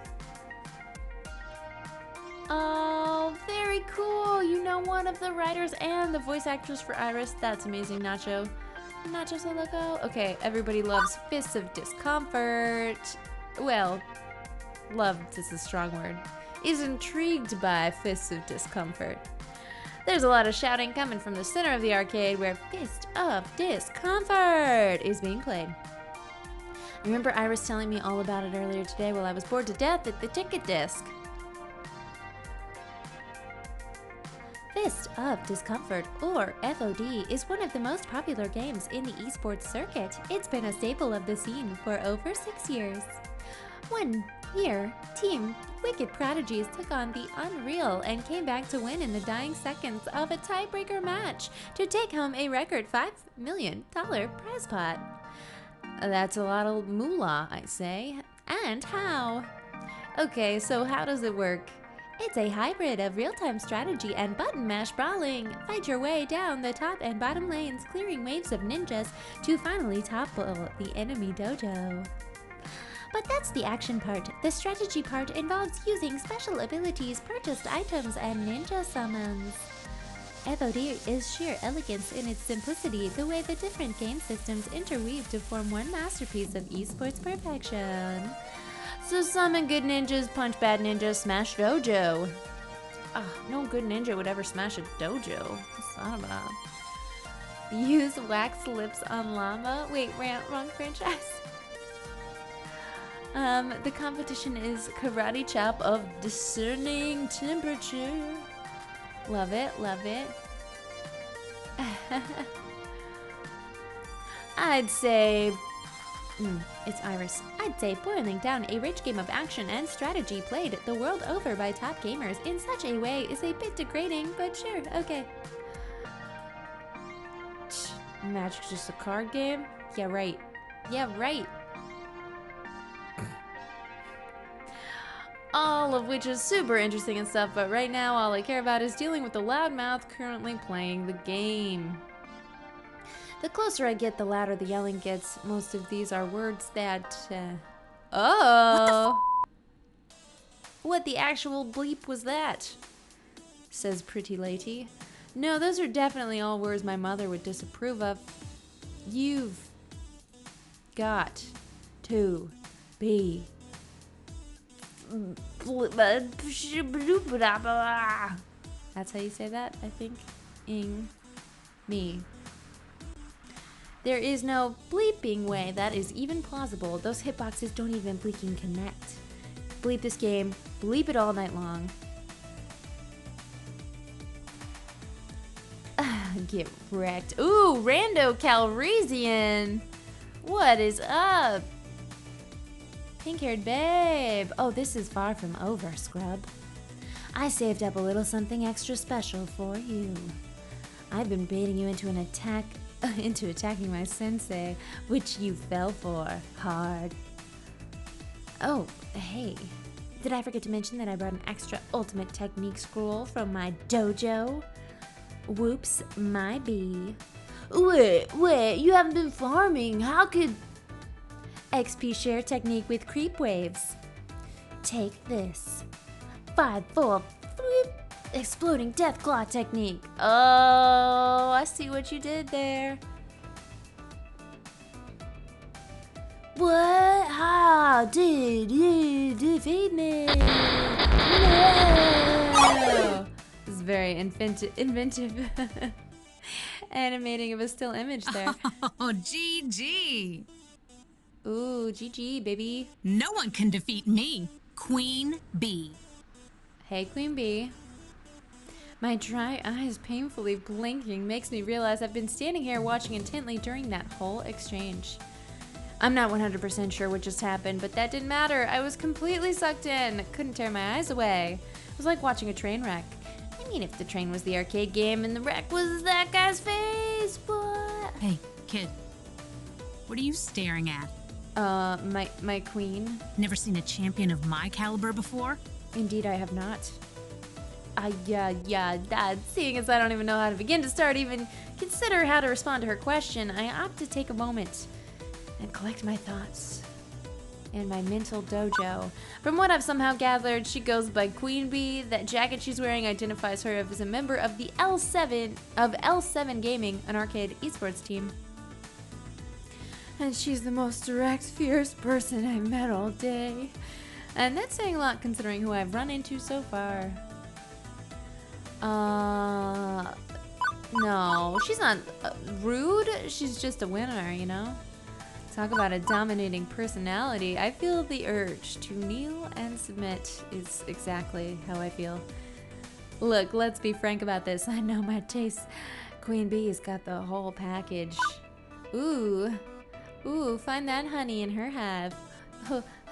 Oh, very cool. You know one of the writers and the voice actress for Iris. That's amazing, Nacho. Nacho so loco. Okay, everybody loves Fists of Discomfort. Well, loved is a strong word. Is intrigued by Fists of Discomfort. There's a lot of shouting coming from the center of the arcade where Fist of Discomfort is being played. I remember Iris telling me all about it earlier today while I was bored to death at the ticket desk. Fist of Discomfort, or FOD, is one of the most popular games in the esports circuit. It's been a staple of the scene for over 6 years. One year, Team Wicked Prodigies took on the Unreal and came back to win in the dying seconds of a tiebreaker match to take home a record $5 million prize pot. That's a lot of moolah, I say. And how? Okay, so how does it work? It's a hybrid of real-time strategy and button mash brawling. Fight your way down the top and bottom lanes, clearing waves of ninjas to finally topple the enemy dojo. But that's the action part. The strategy part involves using special abilities, purchased items, and ninja summons. FOD is sheer elegance in its simplicity, the way the different game systems interweave to form one masterpiece of esports perfection. So summon good ninjas, punch bad ninjas, smash dojo. No good ninja would ever smash a dojo. What's that about? Use wax lips on llama? Wait, wrong franchise. The competition is karate chop of discerning temperature. Love it, love it. I'd say... it's Iris. I'd say boiling down a rich game of action and strategy played the world over by top gamers in such a way is a bit degrading, but sure, okay. Magic's just a card game? Yeah, right. Yeah, right. all of which is super interesting and stuff, but right now all I care about is dealing with the loudmouth currently playing the game. The closer I get, the louder the yelling gets. Most of these are words that, oh! What the actual bleep was that? Says Pretty Lady. No, those are definitely all words my mother would disapprove of. You've got to be. That's how you say that, I think. Me. There is no bleeping way that is even plausible. Those hitboxes don't even bleeping connect. Bleep this game. Bleep it all night long. Get wrecked. Ooh, Rando Calrissian. What is up? Pink-haired babe. Oh, this is far from over, scrub. I saved up a little something extra special for you. I've been baiting you into attacking my sensei, which you fell for hard. Oh, hey. Did I forget to mention that I brought an extra ultimate technique scroll from my dojo? Whoops, my bee. Wait, you haven't been farming. How could... XP share technique with creep waves. Take this. 5-4 exploding death claw technique. Oh, I see what you did there. What? How did you defeat me? No. This is very inventive animating of a still image there. Oh, GG. Ooh, GG, baby. No one can defeat me, Queen Bee. Hey, Queen Bee. My dry eyes painfully blinking makes me realize I've been standing here watching intently during that whole exchange. I'm not 100% sure what just happened, but that didn't matter. I was completely sucked in. Couldn't tear my eyes away. It was like watching a train wreck. I mean, if the train was the arcade game and the wreck was that guy's face, but... Hey, kid. What are you staring at? My queen. Never seen a champion of my caliber before? Indeed, I have not. Dad, seeing as I don't even know how to begin to start even consider how to respond to her question, I opt to take a moment and collect my thoughts and my mental dojo. From what I've somehow gathered, she goes by Queen Bee. That jacket she's wearing identifies her as a member of the L7 Gaming, an arcade esports team. And she's the most direct, fierce person I've met all day. And that's saying a lot considering who I've run into so far. No, she's not rude. She's just a winner, you know? Talk about a dominating personality. I feel the urge to kneel and submit is exactly how I feel. Look, let's be frank about this. I know my taste. Queen Bee's got the whole package. Ooh, find that honey in her hive.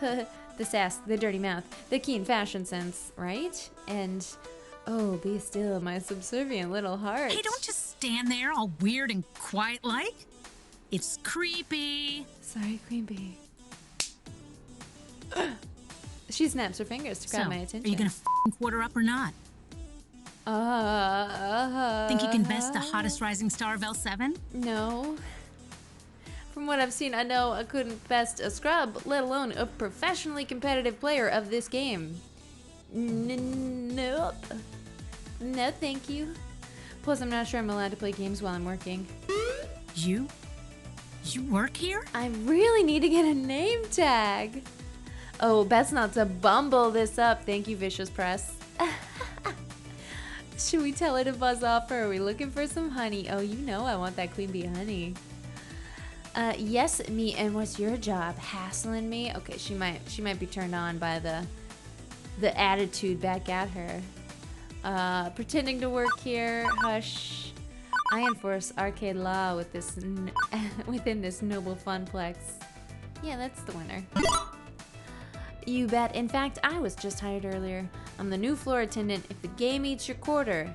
The sass, the dirty mouth, the keen fashion sense, right? And, oh, be still, my subservient little heart. Hey, don't just stand there all weird and quiet-like. It's creepy. Sorry, Queen Bee. She snaps her fingers to grab my attention. Are you gonna quarter up or not? Think you can best the hottest rising star of L7? No. From what I've seen, I know I couldn't best a scrub, let alone a professionally competitive player of this game. Nope. No, thank you. Plus, I'm not sure I'm allowed to play games while I'm working. You work here? I really need to get a name tag. Oh, best not to bumble this up. Thank you, Vicious Press. Should we tell her to buzz off, or are we looking for some honey? Oh, you know I want that Queen Bee honey. Yes, me. And what's your job? Hassling me? Okay, she might be turned on by the attitude back at her. Pretending to work here. Hush. I enforce arcade law with this within this noble funplex. Yeah, that's the winner. You bet. In fact, I was just hired earlier. I'm the new floor attendant. If the game eats your quarter,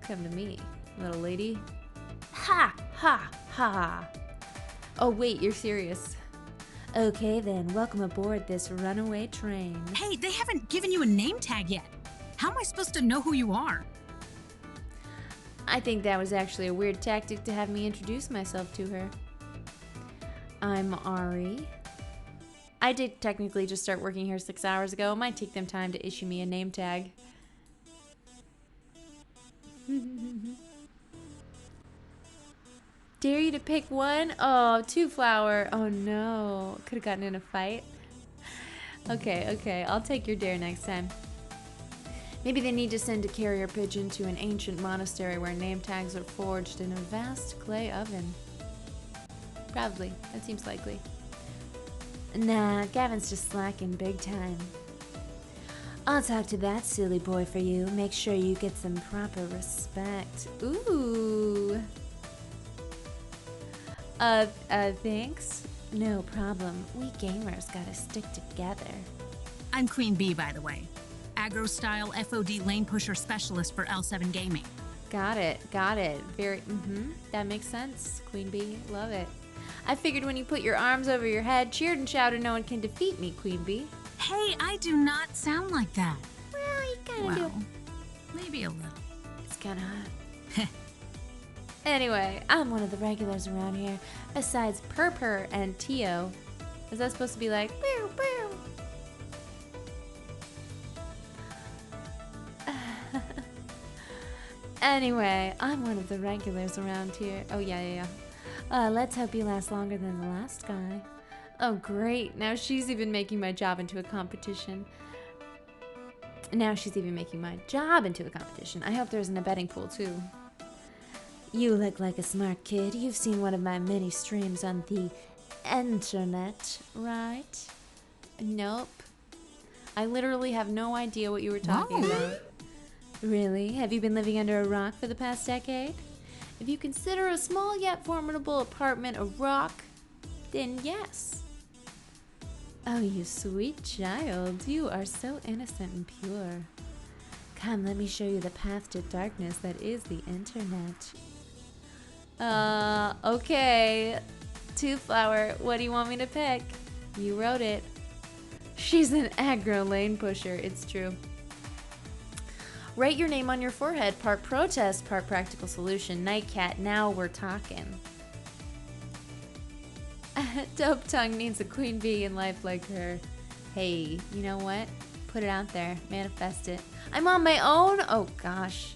come to me, little lady. Ha! Ha! Ha! Oh wait, you're serious. Okay then, welcome aboard this runaway train. Hey, they haven't given you a name tag yet. How am I supposed to know who you are? I think that was actually a weird tactic to have me introduce myself to her. I'm Ari. I did technically just start working here 6 hours ago. It might take them time to issue me a name tag. Dare you to pick one? Oh, 2 flower. Oh no. Could have gotten in a fight. Okay. I'll take your dare next time. Maybe they need to send a carrier pigeon to an ancient monastery where name tags are forged in a vast clay oven. Probably. That seems likely. Nah, Gavin's just slacking big time. I'll talk to that silly boy for you. Make sure you get some proper respect. Ooh. Thanks. No problem. We gamers gotta stick together. I'm Queen Bee, by the way. Aggro-style FOD lane pusher specialist for L7 Gaming. Got it. Very, that makes sense, Queen Bee. Love it. I figured when you put your arms over your head, cheered and shouted, no one can defeat me, Queen Bee. Hey, I do not sound like that. Well, you kinda Well, do. maybe a little. It's kinda hot. Anyway, I'm one of the regulars around here, besides Purr and Tio. Is that supposed to be like, boo, boo? Anyway, I'm one of the regulars around here. Oh, yeah. Let's hope you last longer than the last guy. Oh, great. Now she's even making my job into a competition. I hope there's an betting pool, too. You look like a smart kid. You've seen one of my many streams on the internet, right? Nope. I literally have no idea what you were talking about. Really? Have you been living under a rock for the past decade? If you consider a small yet formidable apartment a rock, then yes. Oh, you sweet child. You are so innocent and pure. Come, let me show you the path to darkness that is the internet. Okay. 2 flower, what do you want me to pick? You wrote it. She's an aggro lane pusher, it's true. Write your name on your forehead, part protest, part practical solution. Nightcat, now we're talking. Dope Tongue needs a queen bee in life like her. Hey, you know what? Put it out there. Manifest it. I'm on my own? Oh, gosh.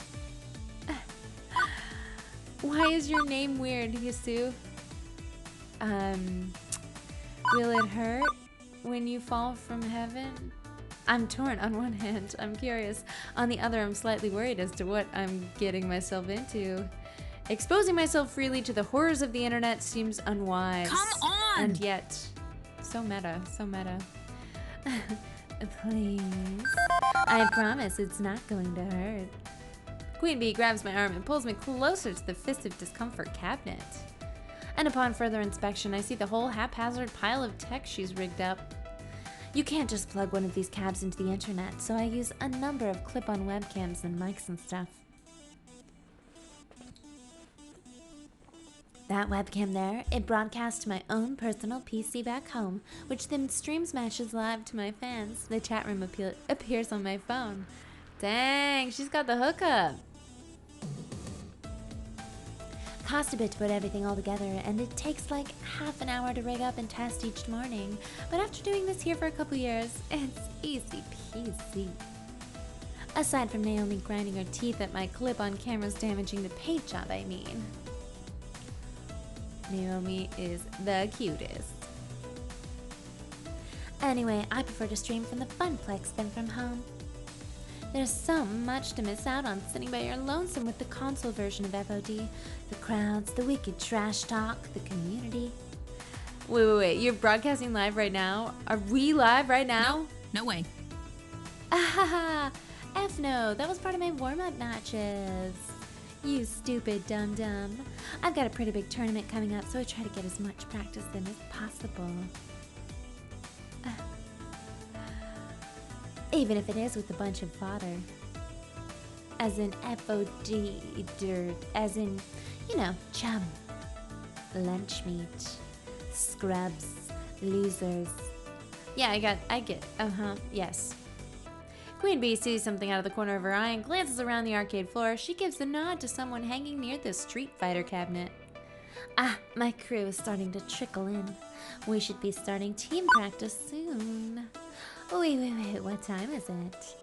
Why is your name weird, Yasu? Will it hurt when you fall from heaven? I'm torn. On one hand, I'm curious. On the other, I'm slightly worried as to what I'm getting myself into. Exposing myself freely to the horrors of the internet seems unwise. Come on! And yet, so meta. Please. I promise it's not going to hurt. Queen Bee grabs my arm and pulls me closer to the Fist of Discomfort cabinet. And upon further inspection, I see the whole haphazard pile of tech she's rigged up. You can't just plug one of these cabs into the internet, so I use a number of clip-on webcams and mics and stuff. That webcam there, it broadcasts to my own personal PC back home, which then stream smashes live to my fans. The chat room appears on my phone. Dang, she's got the hookup. Cost a bit to put everything all together, and it takes like half an hour to rig up and test each morning. But after doing this here for a couple years, it's easy peasy. Aside from Naomi grinding her teeth at my clip-on cameras damaging the paint job, I mean. Naomi is the cutest. Anyway, I prefer to stream from the Funplex than from home. There's so much to miss out on sitting by your lonesome with the console version of FOD. The crowds, the wicked trash talk, the community. Wait, you're broadcasting live right now? Are we live right now? No way. Ahaha! F no, that was part of my warm-up matches. You stupid dum-dum. I've got a pretty big tournament coming up, so I try to get as much practice in as possible. Even if it is with a bunch of fodder. As in FOD, dirt, as in, you know, chum. Lunch meat, scrubs, Losers. Yeah, I get. Yes. Queen Bee sees something out of the corner of her eye and glances around the arcade floor. She gives a nod to someone hanging near the Street Fighter cabinet. Ah, my crew is starting to trickle in. We should be starting team practice soon. Wait, what time is it?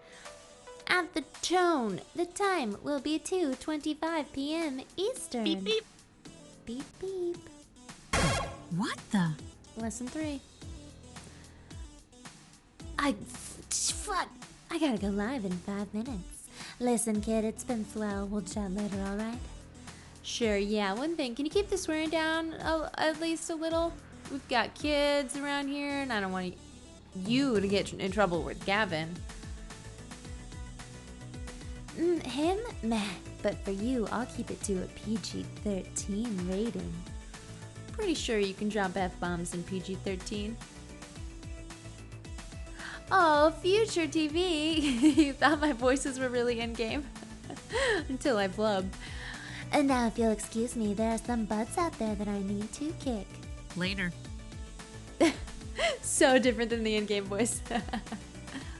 At the tone, the time will be 2:25 p.m. Eastern. Beep beep. Beep beep. What the? Lesson 3. Fuck! I gotta go live in 5 minutes. Listen, kid, it's been swell. We'll chat later, alright? Sure, yeah. One thing, can you keep the swearing down at least a little? We've got kids around here, and I don't want you to get in trouble with Gavin. Him? Meh. But for you, I'll keep it to a PG-13 rating. Pretty sure you can drop F-bombs in PG-13. Oh, future TV! You thought my voices were really in-game? Until I blubbed. And now, if you'll excuse me, there are some butts out there that I need to kick. Later. So different than the in-game voice.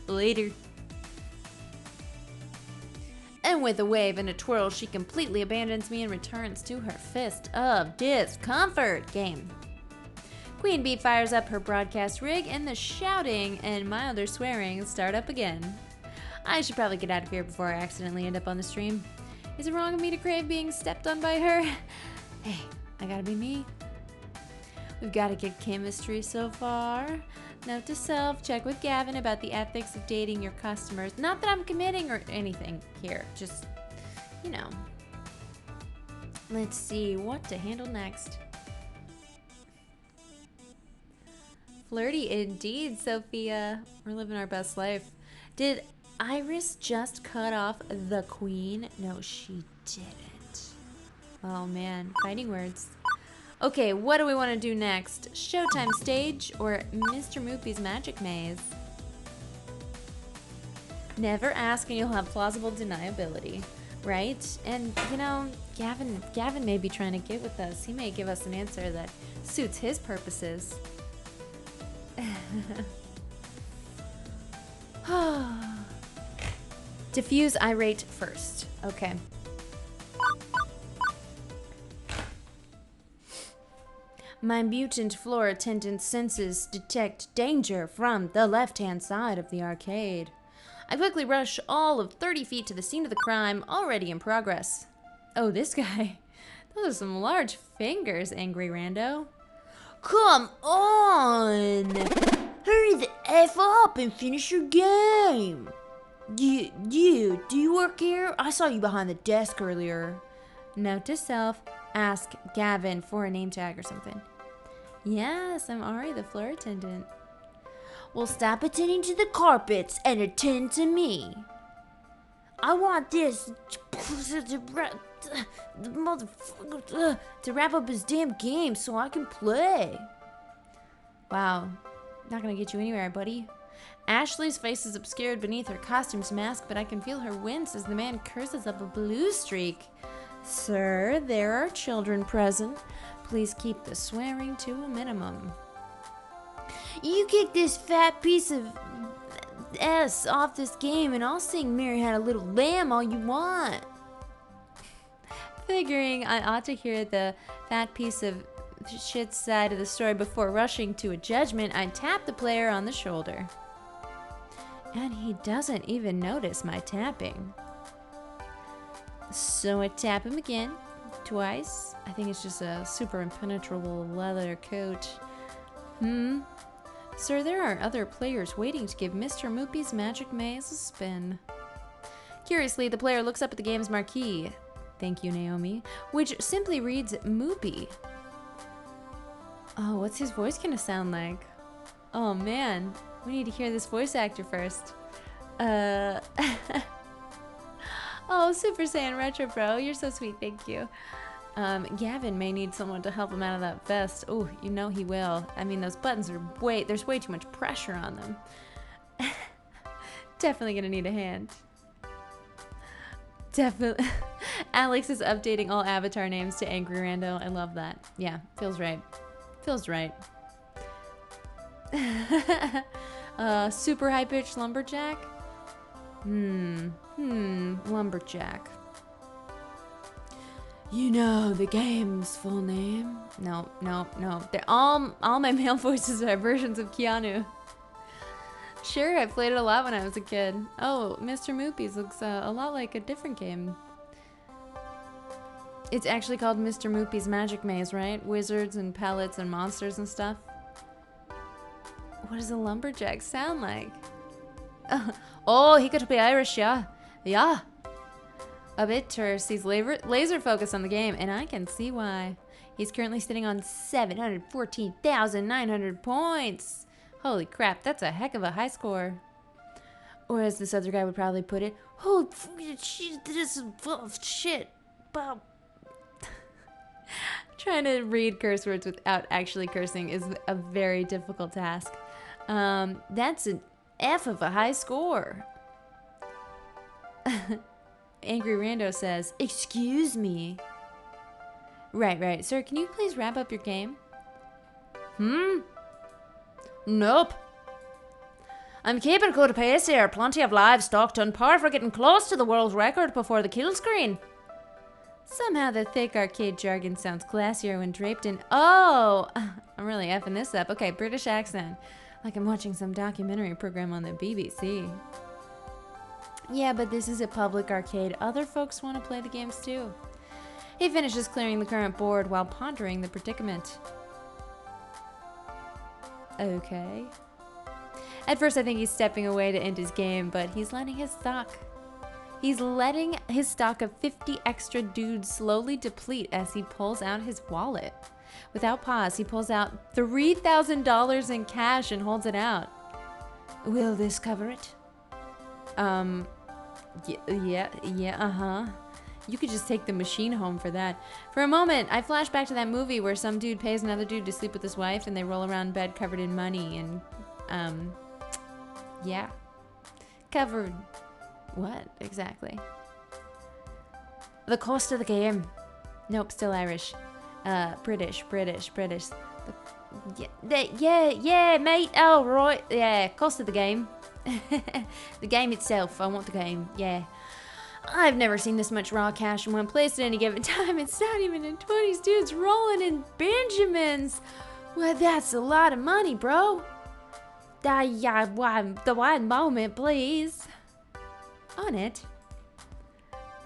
Later. And with a wave and a twirl, she completely abandons me and returns to her fist of discomfort game. Queen Bee fires up her broadcast rig, and the shouting and milder swearing start up again. I should probably get out of here before I accidentally end up on the stream. Is it wrong of me to crave being stepped on by her? Hey, I gotta be me. We've got a good chemistry so far. Note to self, check with Gavin about the ethics of dating your customers. Not that I'm committing or anything here, just, you know. Let's see what to handle next. Flirty indeed, Sophia. We're living our best life. Did Iris just cut off the queen? No, she didn't. Oh man, fighting words. Okay, what do we want to do next? Showtime stage or Mr. Moopy's magic maze? Never ask and you'll have plausible deniability, right? And you know, Gavin may be trying to get with us. He may give us an answer that suits his purposes. Diffuse irate first. Okay. My mutant floor attendant senses detect danger from the left-hand side of the arcade. I quickly rush all of 30 feet to the scene of the crime, already in progress. Oh, this guy. Those are some large fingers, angry rando. Come on! Hurry the F up and finish your game! Do you work here? I saw you behind the desk earlier. Note to self, ask Gavin for a name tag or something. Yes, I'm Ari, the floor attendant. Well, stop attending to the carpets and attend to me. I want this to wrap up his damn game so I can play. Wow, not gonna get you anywhere, buddy. Ashley's face is obscured beneath her costume's mask, but I can feel her wince as the man curses up a blue streak. Sir, there are children present. Please keep the swearing to a minimum. You kick this fat piece of S off this game and I'll sing Mary Had a Little Lamb all you want. Figuring I ought to hear the fat piece of shit side of the story before rushing to a judgment, I tap the player on the shoulder. And he doesn't even notice my tapping. So I tap him again, twice. I think it's just a super impenetrable leather coat. Sir, there are other players waiting to give Mr. Moopy's magic maze a spin. Curiously, the player looks up at the game's marquee. Thank you, Naomi. Which simply reads Moopy. Oh, what's his voice gonna sound like? Oh man, we need to hear this voice actor first. Oh, Super Saiyan Retro Pro, you're so sweet, thank you. Gavin may need someone to help him out of that vest. Oh, you know he will. I mean, those buttons are there's way too much pressure on them. Definitely gonna need a hand. Definitely. Alex is updating all avatar names to Angry Rando. I love that. Yeah, feels right. Feels right. Super high-pitched lumberjack? Lumberjack. You know the game's full name? No. They're all my male voices are versions of Keanu. Sure, I played it a lot when I was a kid. Oh, Mr. Moopies looks a lot like a different game. It's actually called Mr. Moopies Magic Maze, right? Wizards and pellets and monsters and stuff. What does a lumberjack sound like? Oh, he could be Irish, yeah. Yeah. A bit terse. He's laser focused on the game, and I can see why. He's currently sitting on 714,900 points. Holy crap, that's a heck of a high score. Or as this other guy would probably put it, oh, shit, this is shit. Trying to read curse words without actually cursing is a very difficult task. That's an F of a high score. Angry Rando says, excuse me. Right. Sir, can you please wrap up your game? Nope. I'm keeping good pace here. Plenty of lives stocked on par for getting close to the world record before the kill screen. Somehow the thick arcade jargon sounds classier when draped in... Oh! I'm really effing this up. Okay, British accent. Like I'm watching some documentary program on the BBC. Yeah, but this is a public arcade. Other folks want to play the games too. He finishes clearing the current board while pondering the predicament. Okay. At first I think he's stepping away to end his game, but he's letting his stock of 50 extra dudes slowly deplete as he pulls out his wallet. Without pause, he pulls out $3,000 in cash and holds it out. Will this cover it? Yeah, You could just take the machine home for that. For a moment, I flash back to that movie where some dude pays another dude to sleep with his wife and they roll around in bed covered in money and, yeah. Covered... What, exactly? The cost of the game. Nope, still Irish. British. Yeah, mate. Oh, right. Yeah, cost of the game. The game itself. I want the game. Yeah. I've never seen this much raw cash in one place at any given time. It's not even in 20s dudes rolling in Benjamins. Well, that's a lot of money, bro. The one moment, please. On it.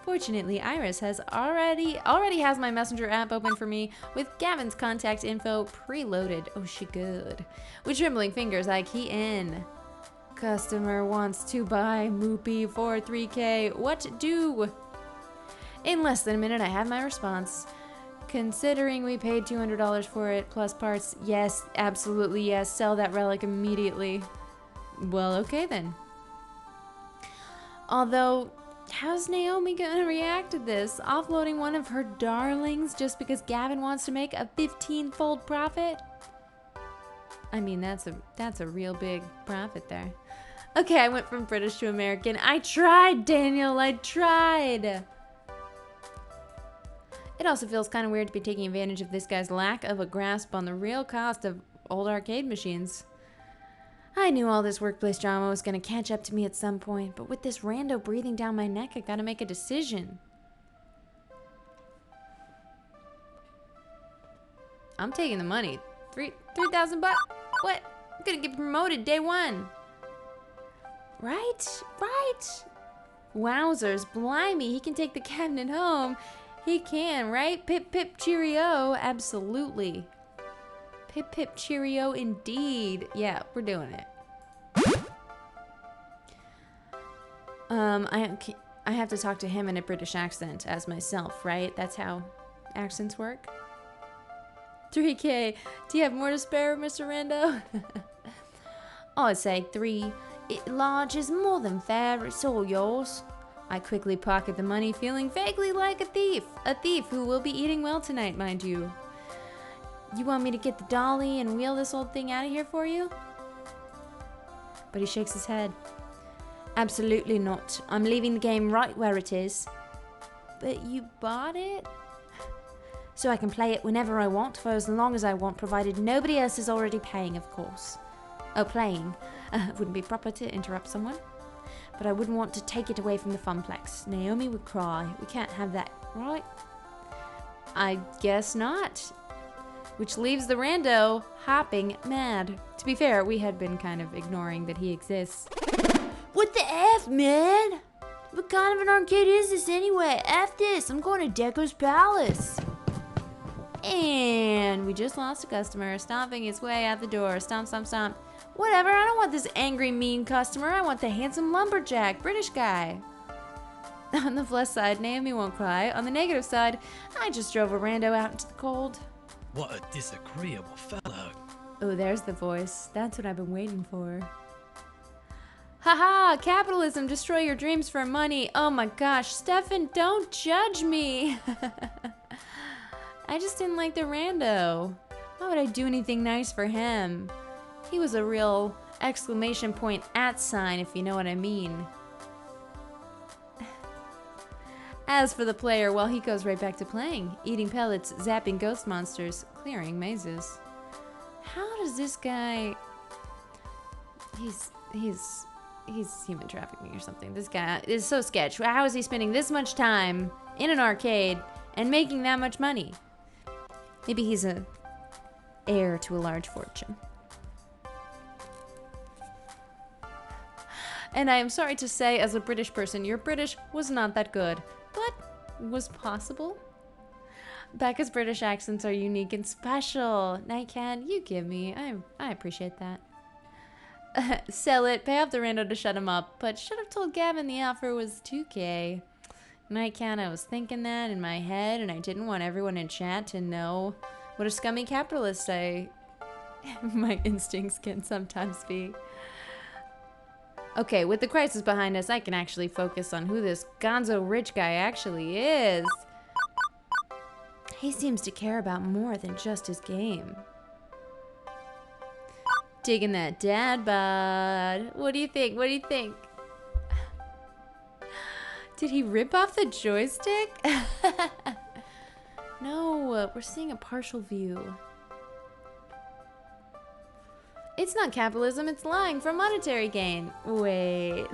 Fortunately, Iris has already has my messenger app open for me with Gavin's contact info preloaded. Oh, she good. With trembling fingers, I key in. Customer wants to buy Moopy for 3K. What to do? In less than a minute, I have my response. Considering we paid $200 for it plus parts, yes, absolutely yes. Sell that relic immediately. Well, okay then. Although, how's Naomi gonna react to this? Offloading one of her darlings just because Gavin wants to make a 15-fold profit? I mean, that's a real big profit there. Okay, I went from British to American. I tried, Daniel, I tried! It also feels kind of weird to be taking advantage of this guy's lack of a grasp on the real cost of old arcade machines. I knew all this workplace drama was going to catch up to me at some point, but with this rando breathing down my neck, I gotta make a decision. I'm taking the money. 3,000 bucks? What? I'm gonna get promoted day one. Right? Wowzers, blimey, he can take the cabinet home. He can, right? Pip pip cheerio, absolutely. Pip pip cheerio indeed. Yeah, we're doing it. I have to talk to him in a British accent as myself, right? That's how accents work. 3K. Do you have more to spare, Mr. Rando? I'd say 3. Large is more than fair. It's all yours. I quickly pocket the money, feeling vaguely like a thief. A thief who will be eating well tonight, mind you. You want me to get the dolly and wheel this old thing out of here for you? But he shakes his head. Absolutely not. I'm leaving the game right where it is. But you bought it? So I can play it whenever I want, for as long as I want, provided nobody else is already paying, of course. Oh, playing. Wouldn't be proper to interrupt someone. But I wouldn't want to take it away from the Funplex. Naomi would cry. We can't have that, right? I guess not. Which leaves the rando hopping mad. To be fair, we had been kind of ignoring that he exists. What the F, man? What kind of an arcade is this anyway? F this, I'm going to Deco's Palace. And we just lost a customer, stomping his way out the door. Stomp, stomp, stomp. Whatever, I don't want this angry, mean customer. I want the handsome lumberjack, British guy. On the plus side, Naomi won't cry. On the negative side, I just drove a rando out into the cold. What a disagreeable fellow. Oh, there's the voice. That's what I've been waiting for. Haha, capitalism, destroy your dreams for money. Oh my gosh, Stefan, don't judge me. I just didn't like the rando. Why would I do anything nice for him? He was a real exclamation point at sign, if you know what I mean. As for the player, well, he goes right back to playing, eating pellets, zapping ghost monsters, clearing mazes. How does this guy... He's human trafficking or something. This guy is so sketch. How is he spending this much time in an arcade and making that much money? Maybe he's a heir to a large fortune. And I am sorry to say, as a British person, your British was not that good, but was possible. Becca's British accents are unique and special. Nightcan, you give me. I appreciate that. Sell it, pay off the rando to shut him up, but should have told Gavin the offer was 2K. Nightcan, I was thinking that in my head, and I didn't want everyone in chat to know what a scummy capitalist my instincts can sometimes be. Okay, with the crisis behind us, I can actually focus on who this gonzo rich guy actually is. He seems to care about more than just his game. Digging that dad bod. What do you think? What do you think? Did he rip off the joystick? No, we're seeing a partial view. It's not capitalism, it's lying for monetary gain. Wait.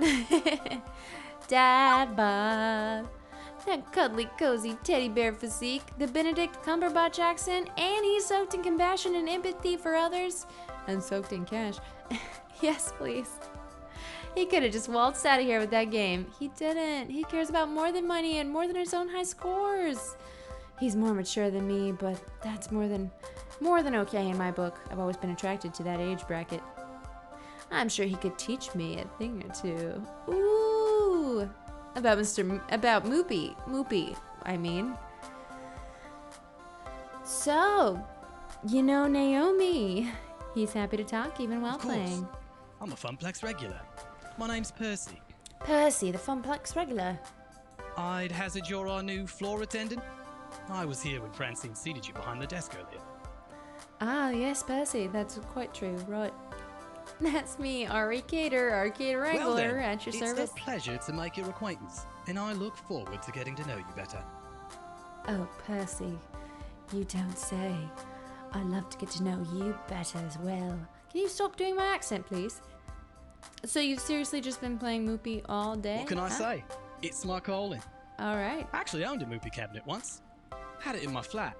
Dad bod. That cuddly, cozy teddy bear physique, the Benedict Cumberbatch accent, and he's soaked in compassion and empathy for others. And soaked in cash. Yes, please. He could have just waltzed out of here with that game. He didn't. He cares about more than money and more than his own high scores. He's more mature than me, but that's more than okay in my book. I've always been attracted to that age bracket. I'm sure he could teach me a thing or two. Ooh, about Moopy, I mean. So, you know Naomi. He's happy to talk even while playing. I'm a Funplex regular. My name's Percy. Percy, the Funplex regular. I'd hazard you're our new floor attendant. I was here when Francine seated you behind the desk earlier. Ah, yes, Percy, that's quite true, right. That's me, arcade wrangler at your service. It's a pleasure to make your acquaintance, and I look forward to getting to know you better. Oh, Percy, you don't say. I'd love to get to know you better as well. Can you stop doing my accent, please? So you've seriously just been playing Moopy all day? What can I say? It's my calling. All right. I actually owned a Moopy cabinet once. Had it in my flat.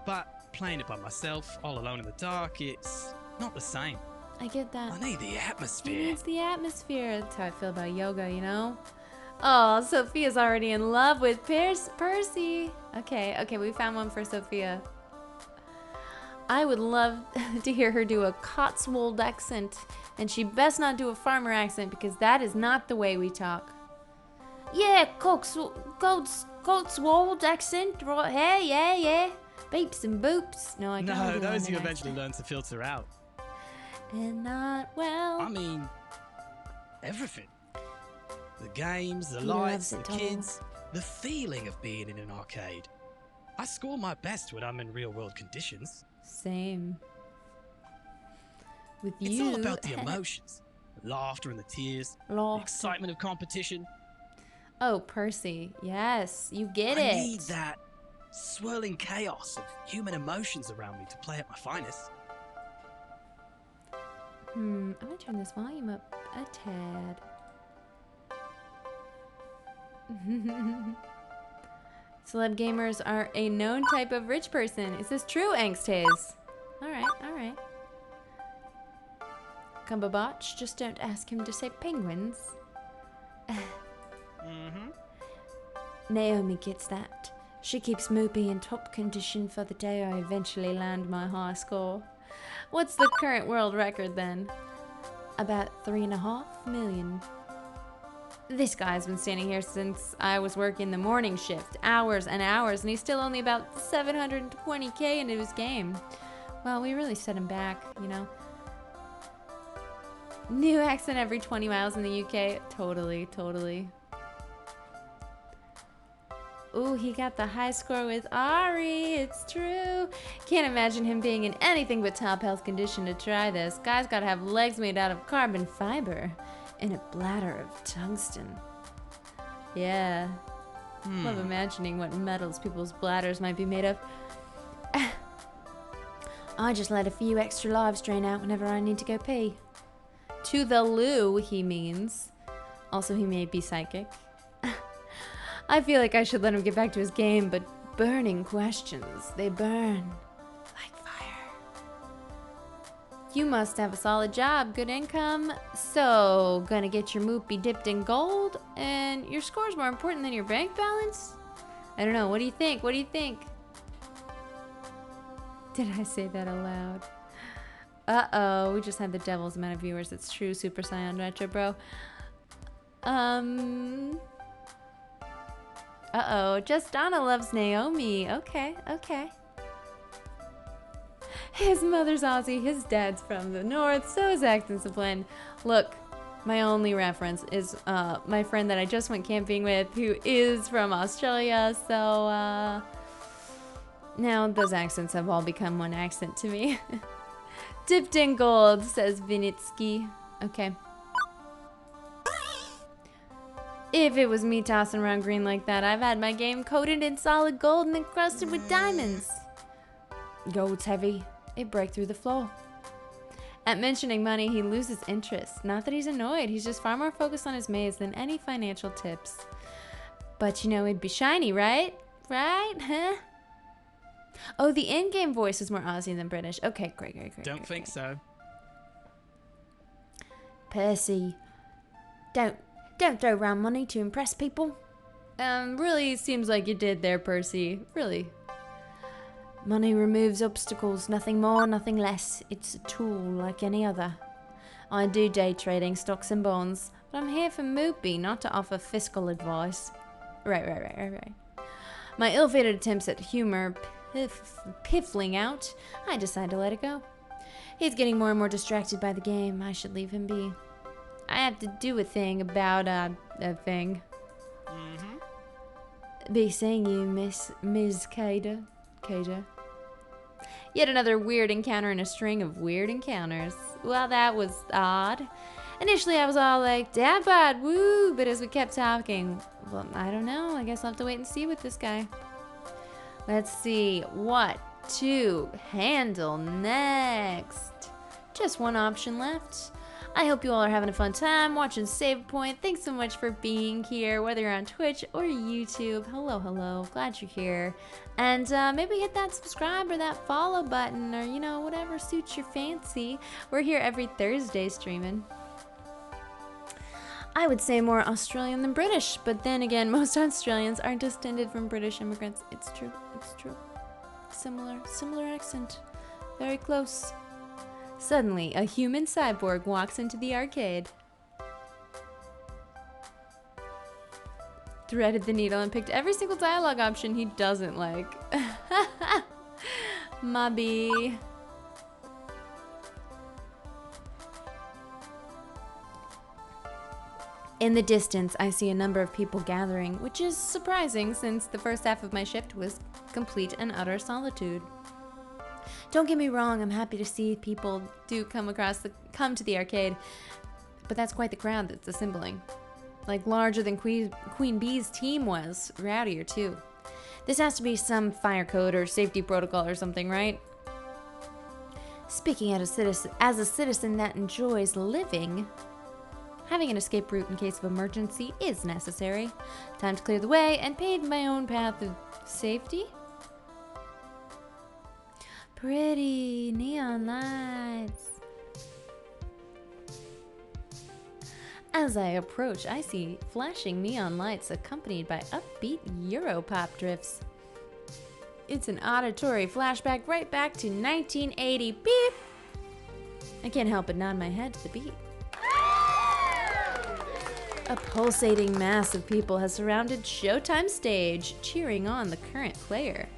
But playing it by myself, all alone in the dark, it's not the same. I get that. I need the atmosphere. He needs the atmosphere. That's how I feel about yoga, you know? Oh, Sophia's already in love with Percy. Okay, we found one for Sophia. I would love to hear her do a Cotswold accent, and she best not do a farmer accent because that is not the way we talk. Yeah, Cotswold accent, right? Hey, yeah. Beeps and boops. No, I can't. No, those you eventually learn to filter out. And not well. I mean, everything. The games, the lights, the kids, the feeling of being in an arcade. I score my best when I'm in real-world conditions. Same. With you. It's all about the emotions. The laughter and the tears. The excitement of competition. Oh, Percy. Yes, you get it. I need that swirling chaos of human emotions around me to play at my finest. I'm gonna turn this volume up a tad. Celeb gamers are a known type of rich person. Is this true, Angsthaze? Alright, alright. Cumberbatch, just don't ask him to say penguins. Naomi gets that. She keeps Moopy in top condition for the day I eventually land my high score. What's the current world record then? About 3.5 million. This guy's been standing here since I was working the morning shift, hours and hours, and he's still only about 720k into his game. Well, we really set him back, you know. New accent every 20 miles in the UK. Totally, totally. Ooh, he got the high score with Ari. It's true. Can't imagine him being in anything but top health condition to try this. Guy's gotta have legs made out of carbon fiber and a bladder of tungsten. Yeah. Love imagining what metals people's bladders might be made of. I just let a few extra lives drain out whenever I need to go pee. To the loo, he means. Also, he may be psychic. I feel like I should let him get back to his game, but burning questions, they burn like fire. You must have a solid job, good income, so gonna get your moopy dipped in gold, and your score's more important than your bank balance? I don't know, what do you think? What do you think? Did I say that aloud? Uh-oh, we just had the devil's amount of viewers. It's true, Super Saiyan Retro Bro. Uh-oh, just Donna loves Naomi. Okay, okay. His mother's Aussie, his dad's from the north, so his accent's a blend. Look, my only reference is my friend that I just went camping with, who is from Australia, so now those accents have all become one accent to me. Dipped in gold, says Vinitsky. Okay. If it was me tossing around green like that, I've had my game coated in solid gold and encrusted with diamonds. Gold's heavy. It break through the floor. At mentioning money, he loses interest. Not that he's annoyed, he's just far more focused on his maze than any financial tips. But you know, it'd be shiny, right? Right? Huh? Oh, the in-game voice is more Aussie than British. Okay, great. Don't think so. Percy, don't throw around money to impress people. Really seems like you did there, Percy. Really. Money removes obstacles, nothing more, nothing less. It's a tool like any other. I do day trading, stocks and bonds, but I'm here for Moopy, not to offer fiscal advice. Right. My ill-fated attempts at humor piffling out, I decide to let it go. He's getting more and more distracted by the game. I should leave him be. I have to do a thing about a thing. Be seeing you, Ms. Kada. Yet another weird encounter in a string of weird encounters. Well, that was odd. Initially, I was all like, "Dad bod, woo!" But as we kept talking, well, I don't know. I guess I'll have to wait and see with this guy. Let's see what to handle next. Just one option left. I hope you all are having a fun time watching Save Point. Thanks so much for being here, whether you're on Twitch or YouTube. Hello. Glad you're here. And maybe hit that subscribe or that follow button, or, you know, whatever suits your fancy. We're here every Thursday streaming. I would say more Australian than British, but then again, most Australians are descended from British immigrants. It's true. Similar accent. Very close. Suddenly, a human cyborg walks into the arcade. Threaded the needle and picked every single dialogue option he doesn't like. Mobby. In the distance, I see a number of people gathering, which is surprising since the first half of my shift was complete and utter solitude. Don't get me wrong, I'm happy to see people do come to the arcade, but that's quite the crowd that's assembling. Like, larger than Queen Bee's team was, rowdier too. This has to be some fire code or safety protocol or something, right? Speaking as a citizen that enjoys living, having an escape route in case of emergency is necessary. Time to clear the way and pave my own path of safety. Pretty neon lights. As I approach, I see flashing neon lights accompanied by upbeat Europop drifts. It's an auditory flashback right back to 1980. Beep! I can't help but nod my head to the beat. A pulsating mass of people has surrounded Showtime stage, cheering on the current player.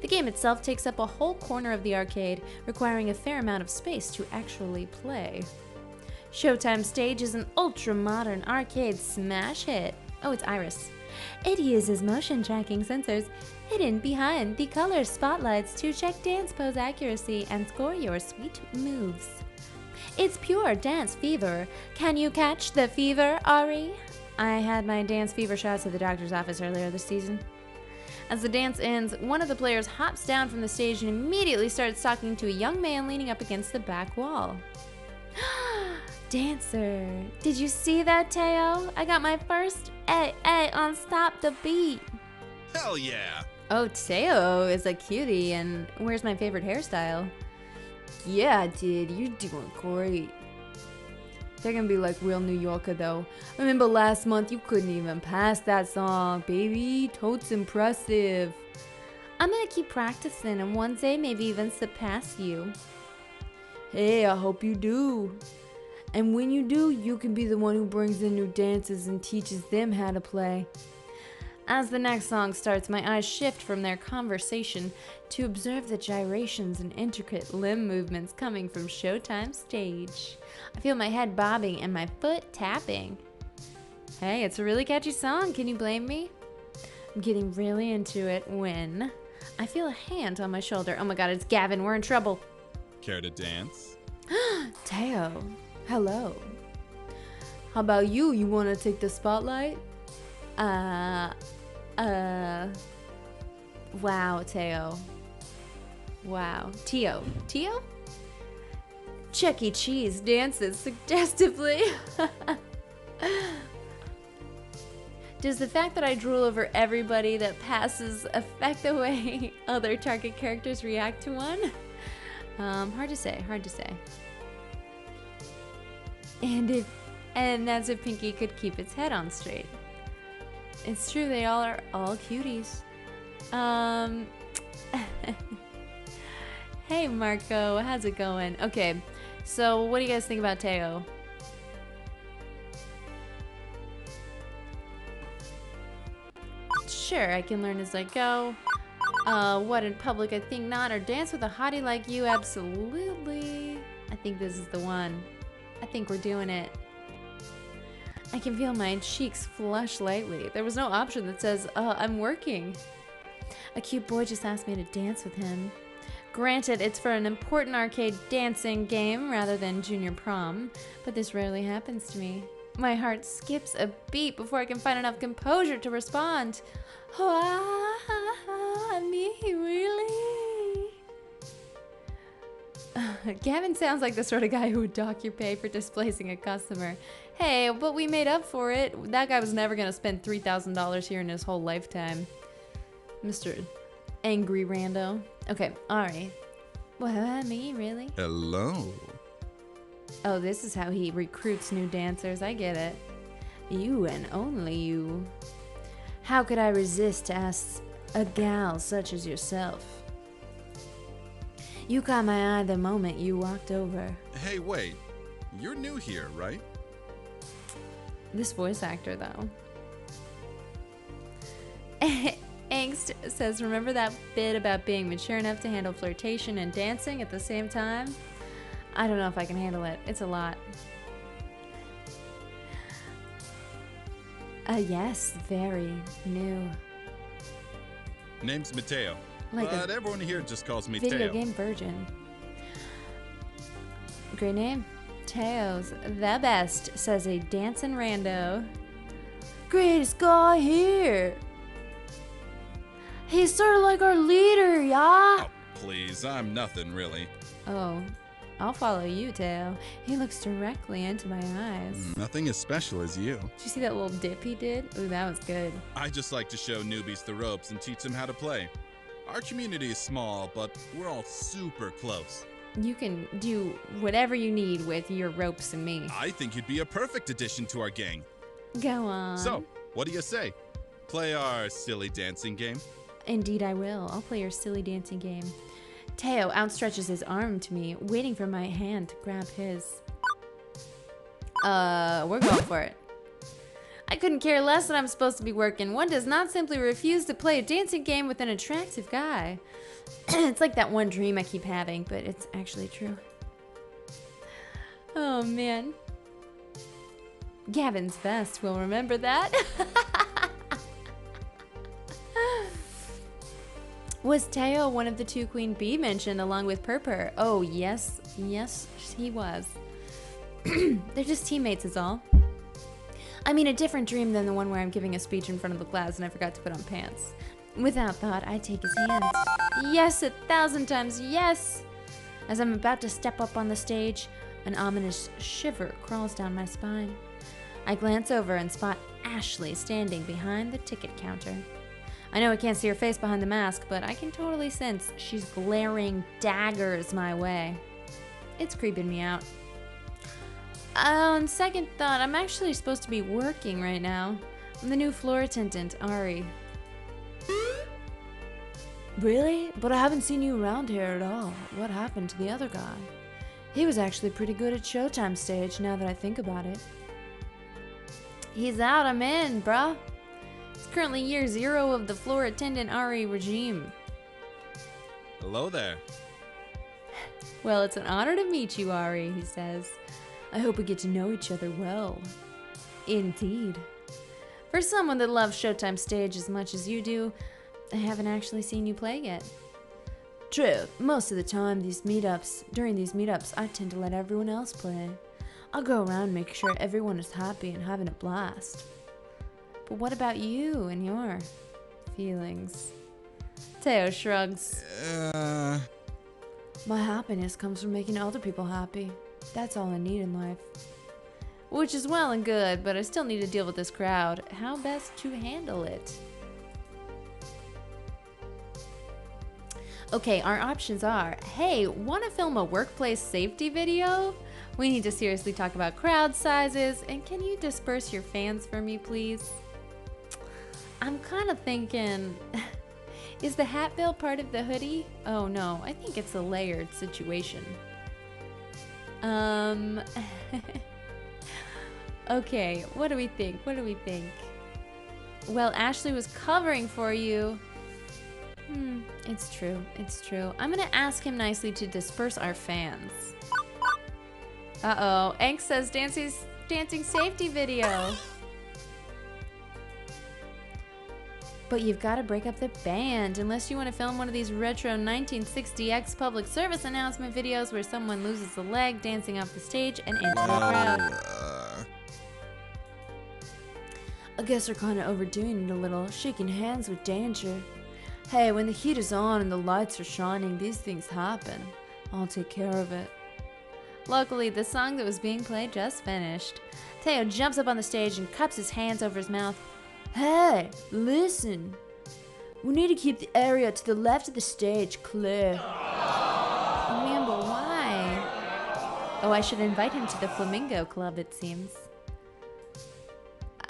The game itself takes up a whole corner of the arcade, requiring a fair amount of space to actually play. Showtime Stage is an ultra-modern arcade smash hit. Oh, it's Iris. It uses motion tracking sensors hidden behind the color spotlights to check dance pose accuracy and score your sweet moves. It's pure dance fever. Can you catch the fever, Ari? I had my dance fever shots at the doctor's office earlier this season. As the dance ends, one of the players hops down from the stage and immediately starts talking to a young man leaning up against the back wall. Dancer. Did you see that, Teo? I got my first A on Stop the Beat. Hell yeah. Oh, Teo is a cutie and wears my favorite hairstyle. Yeah, dude, you're doing great. They're gonna be like real New Yorker though. Remember last month you couldn't even pass that song, baby. Totes impressive. I'm gonna keep practicing and one day maybe even surpass you. Hey, I hope you do. And when you do, you can be the one who brings in new dancers and teaches them how to play. As the next song starts, my eyes shift from their conversation to observe the gyrations and intricate limb movements coming from Showtime Stage. I feel my head bobbing and my foot tapping. Hey, it's a really catchy song, can you blame me? I'm getting really into it when I feel a hand on my shoulder. Oh my god, it's Gavin, we're in trouble. Care to dance? Teo, hello. How about you? You wanna take the spotlight? Wow, Teo. Wow. Teo. Teo? Chuck E. Cheese dances suggestively. Does the fact that I drool over everybody that passes affect the way other target characters react to one? Hard to say, hard to say. And that's if Pinky could keep its head on straight. It's true, they all are all cuties. Hey Marco, how's it going? Okay, so what do you guys think about Teo? Sure, I can learn as I go. What, in public? I think not. Or dance with a hottie like you? Absolutely. I think this is the one. I think we're doing it. I can feel my cheeks flush lightly. There was no option that says, I'm working. A cute boy just asked me to dance with him. Granted, it's for an important arcade dancing game rather than junior prom, but this rarely happens to me. My heart skips a beat before I can find enough composure to respond. Me, really? Gavin sounds like the sort of guy who would dock your pay for displacing a customer. Hey, but we made up for it. That guy was never gonna spend $3,000 here in his whole lifetime. Mr. Angry Rando. Okay, alright. Well, me, really? Hello. Oh, this is how he recruits new dancers. I get it. You and only you. How could I resist to ask a gal such as yourself? You caught my eye the moment you walked over. Hey, wait. You're new here, right? This voice actor, though. Angst says, remember that bit about being mature enough to handle flirtation and dancing at the same time? I don't know if I can handle it. It's a lot. Yes, very new. Name's Mateo, like but everyone here just calls me video Teo. Game virgin. Great name. Teo's the best, says a dancing rando. Greatest guy here. He's sort of like our leader, yeah? Oh, please, I'm nothing really. Oh, I'll follow you, Teo. He looks directly into my eyes. Nothing as special as you. Did you see that little dip he did? Ooh, that was good. I just like to show newbies the ropes and teach them how to play. Our community is small, but we're all super close. You can do whatever you need with your ropes and me. I think you'd be a perfect addition to our gang. Go on. So, what do you say? Play our silly dancing game? Indeed I will. I'll play your silly dancing game. Teo outstretches his arm to me, waiting for my hand to grab his. We're going for it. I couldn't care less that I'm supposed to be working. One does not simply refuse to play a dancing game with an attractive guy. It's like that one dream I keep having, but it's actually true. Oh, man. Gavin's best will remember that. Was Teo one of the two Queen Bee mentioned along with Purpur? Oh, yes. Yes, he was. They're just teammates is all. I mean, a different dream than the one where I'm giving a speech in front of the class and I forgot to put on pants. Without thought, I take his hand. Yes, 1,000 times yes! As I'm about to step up on the stage, an ominous shiver crawls down my spine. I glance over and spot Ashley standing behind the ticket counter. I know I can't see her face behind the mask, but I can totally sense she's glaring daggers my way. It's creeping me out. On second thought, I'm actually supposed to be working right now. I'm the new floor attendant, Ari. Really? But I haven't seen you around here at all. What happened to the other guy? He was actually pretty good at Showtime stage, now that I think about it. He's out, I'm in, bruh. It's currently year 0 of the floor attendant Ari regime. Hello there. Well, it's an honor to meet you, Ari, he says. I hope we get to know each other well. Indeed. For someone that loves Showtime stage as much as you do, I haven't actually seen you play yet. True, most of the time during these meetups, I tend to let everyone else play. I'll go around making sure everyone is happy and having a blast. But what about you and your feelings? Teo shrugs. My happiness comes from making other people happy. That's all I need in life. Which is well and good, but I still need to deal with this crowd. How best to handle it? Okay, our options are, hey, want to film a workplace safety video? We need to seriously talk about crowd sizes, and can you disperse your fans for me, please? I'm kind of thinking, is the hat bill part of the hoodie? Oh no, I think it's a layered situation. Okay, what do we think? What do we think? Well, Ashley was covering for you. It's true. It's true. I'm gonna ask him nicely to disperse our fans. Uh-oh. Angst says dancing safety video. But you've got to break up the band unless you want to film one of these retro 1960X public service announcement videos where someone loses a leg dancing off the stage and into the crowd. I guess they're kind of overdoing it a little, shaking hands with danger. Hey, when the heat is on and the lights are shining, these things happen. I'll take care of it. Luckily, the song that was being played just finished. Teo jumps up on the stage and cups his hands over his mouth. Hey, listen. We need to keep the area to the left of the stage clear. Oh man, but why? Oh, I should invite him to the Flamingo Club, it seems.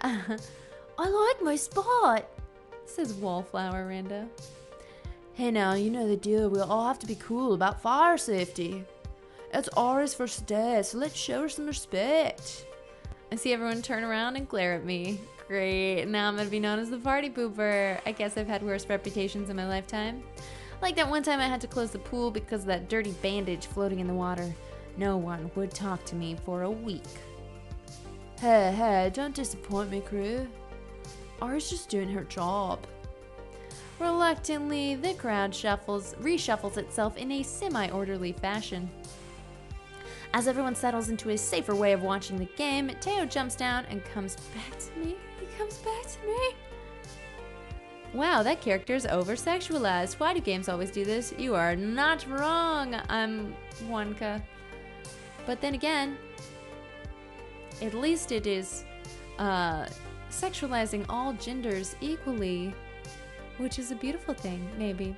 I like my spot, says Wallflower Rando. Hey now, you know the deal. We'll all have to be cool about fire safety. It's Ari's first day, so let's show her some respect. I see everyone turn around and glare at me. Great, now I'm gonna be known as the party pooper. I guess I've had worse reputations in my lifetime. Like that one time I had to close the pool because of that dirty bandage floating in the water. No one would talk to me for a week. Hey, don't disappoint me, crew. Ari's just doing her job. Reluctantly, the crowd reshuffles itself in a semi-orderly fashion. As everyone settles into a safer way of watching the game, Teo jumps down and comes back to me. He comes back to me. Wow, that character's over-sexualized. Why do games always do this? You are not wrong, I'm Wonka. But then again, at least it is sexualizing all genders equally, which is a beautiful thing, maybe.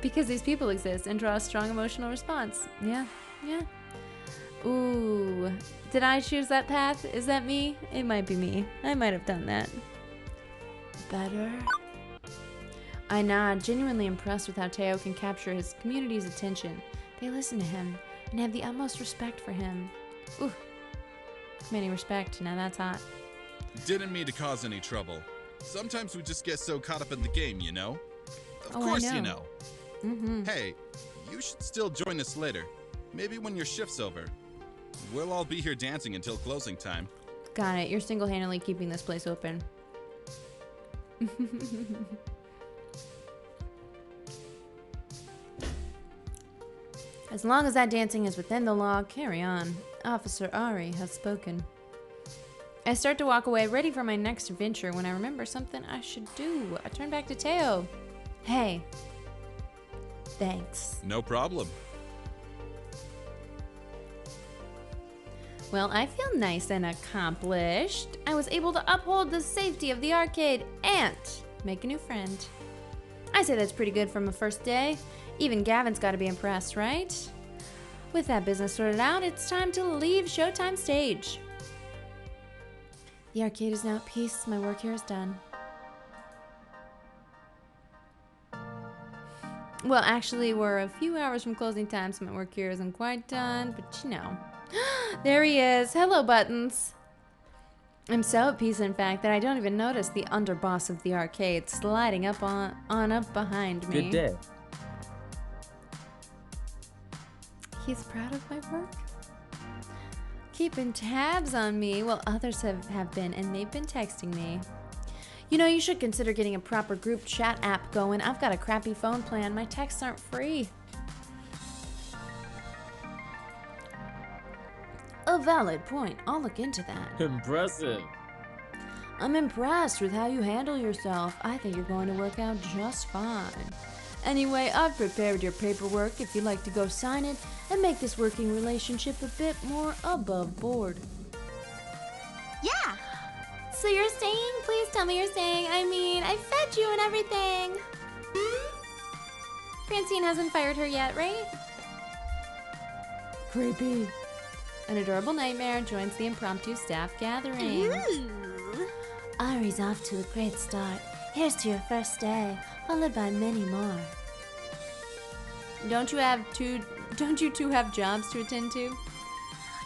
Because these people exist and draw a strong emotional response. Yeah. Ooh, did I choose that path? Is that me? It might be me. I might have done that. Better. I nod, genuinely impressed with how Teo can capture his community's attention. They listen to him and have the utmost respect for him. Ooh, commanding respect. Now that's hot. Didn't mean to cause any trouble. Sometimes we just get so caught up in the game, you know? Of Oh, course I know. you know. Mm-hmm. Hey, you should still join us later. Maybe when your shift's over. We'll all be here dancing until closing time. Got it. You're single-handedly keeping this place open. As long as that dancing is within the law, carry on. Officer Ari has spoken. I start to walk away, ready for my next adventure, when I remember something I should do. I turn back to Teo. Hey. Thanks. No problem. Well, I feel nice and accomplished. I was able to uphold the safety of the arcade and make a new friend. I say that's pretty good from a first day. Even Gavin's got to be impressed, right? With that business sorted out, it's time to leave Showtime stage. The arcade is now at peace. My work here is done. Well, actually, we're a few hours from closing time, so my work here isn't quite done, but you know. There he is. Hello, Buttons. I'm so at peace, in fact, that I don't even notice the underboss of the arcade sliding up on up behind me. Good day. He's proud of my work. Keeping tabs on me while others have been, and they've been texting me. You know, you should consider getting a proper group chat app going. I've got a crappy phone plan. My texts aren't free. A valid point. I'll look into that. Impressive. I'm impressed with how you handle yourself. I think you're going to work out just fine. Anyway, I've prepared your paperwork if you'd like to go sign it and make this working relationship a bit more above board. Yeah. So you're staying? Please tell me you're staying. I mean, I fed you and everything. Francine hasn't fired her yet, right? Creepy. An adorable nightmare joins the impromptu staff gathering. Ooh. Ari's off to a great start. Here's to your first day, followed by many more. Don't you two have jobs to attend to?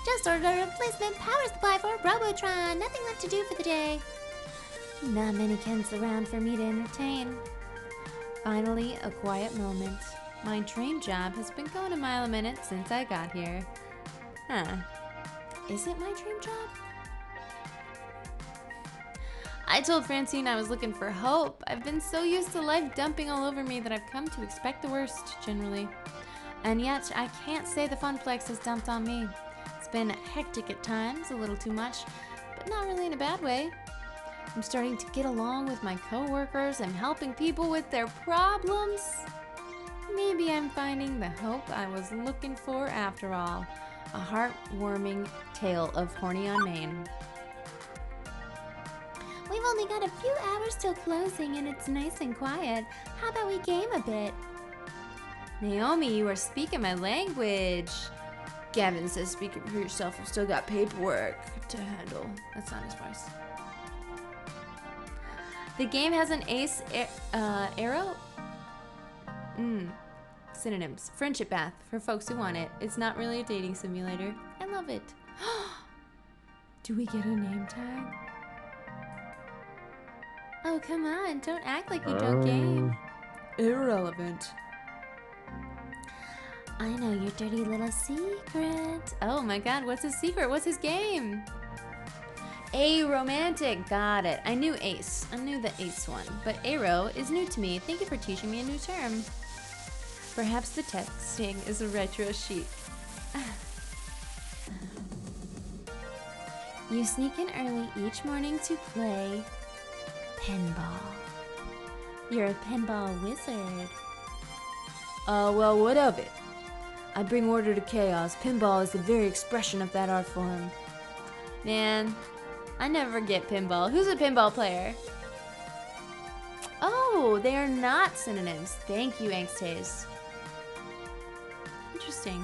Just ordered a replacement power supply for Robotron. Nothing left to do for the day. Not many kids around for me to entertain. Finally, a quiet moment. My dream job has been going a mile a minute since I got here. Huh. Is it my dream job? I told Francine I was looking for hope. I've been so used to life dumping all over me that I've come to expect the worst, generally. And yet, I can't say the Funplex has dumped on me. It's been hectic at times, a little too much, but not really in a bad way. I'm starting to get along with my coworkers. I'm helping people with their problems. Maybe I'm finding the hope I was looking for after all. A heartwarming tale of horny on Maine. We've only got a few hours till closing and it's nice and quiet. How about we game a bit? Naomi, you are speaking my language. Gavin says speaking for yourself. I've still got paperwork to handle. That's not his voice. The game has an ace arrow? Synonyms. Friendship path for folks who want it. It's not really a dating simulator. I love it. Do we get a name tag? Oh, come on. Don't act like you don't game. Irrelevant. I know your dirty little secret. Oh my god, what's his secret? What's his game? A romantic. Got it. I knew ace. I knew the ace one. But arrow is new to me. Thank you for teaching me a new term. Perhaps the texting is a retro chic. You sneak in early each morning to play pinball. You're a pinball wizard. Well, what of it? I bring order to chaos. Pinball is the very expression of that art form. Man, I never get pinball. Who's a pinball player? Oh, they are not synonyms. Thank you, Angst Haze. Interesting.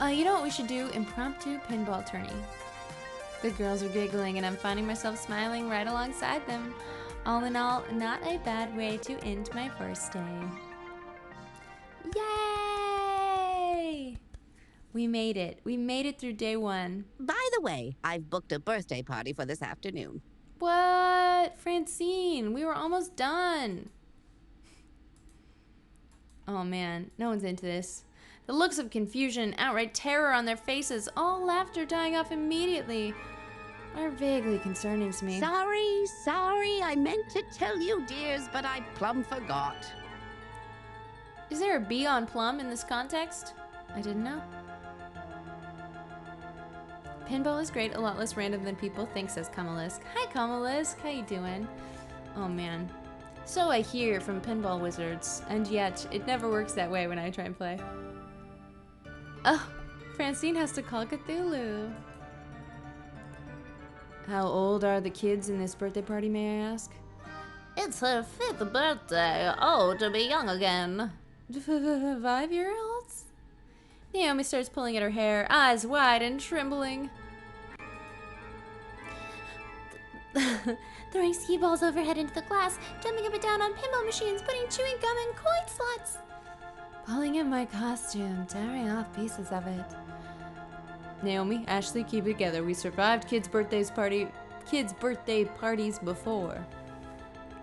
You know what we should do? Impromptu pinball tourney. The girls are giggling and I'm finding myself smiling right alongside them. All in all, not a bad way to end my first day. Yay! We made it. We made it through day 1. By the way, I've booked a birthday party for this afternoon. What? Francine, we were almost done. Oh man, no one's into this. The looks of confusion, outright terror on their faces, all laughter dying off immediately, are vaguely concerning to me. Sorry, I meant to tell you, dears, but I plumb forgot. Is there a B on plum in this context? I didn't know. Pinball is great, a lot less random than people think, says Kamalisk. Hi Kamalisk, how you doing? Oh man. So I hear from pinball wizards, and yet it never works that way when I try and play. Oh, Francine has to call Cthulhu. How old are the kids in this birthday party, may I ask? It's her 5th birthday. Oh, to be young again. 5-year-olds? Naomi starts pulling at her hair, eyes wide and trembling. Throwing ski balls overhead into the glass, jumping up and down on pinball machines, putting chewing gum in coin slots. Pulling at my costume, tearing off pieces of it. Naomi, Ashley, keep it together. We survived kids' birthday parties before.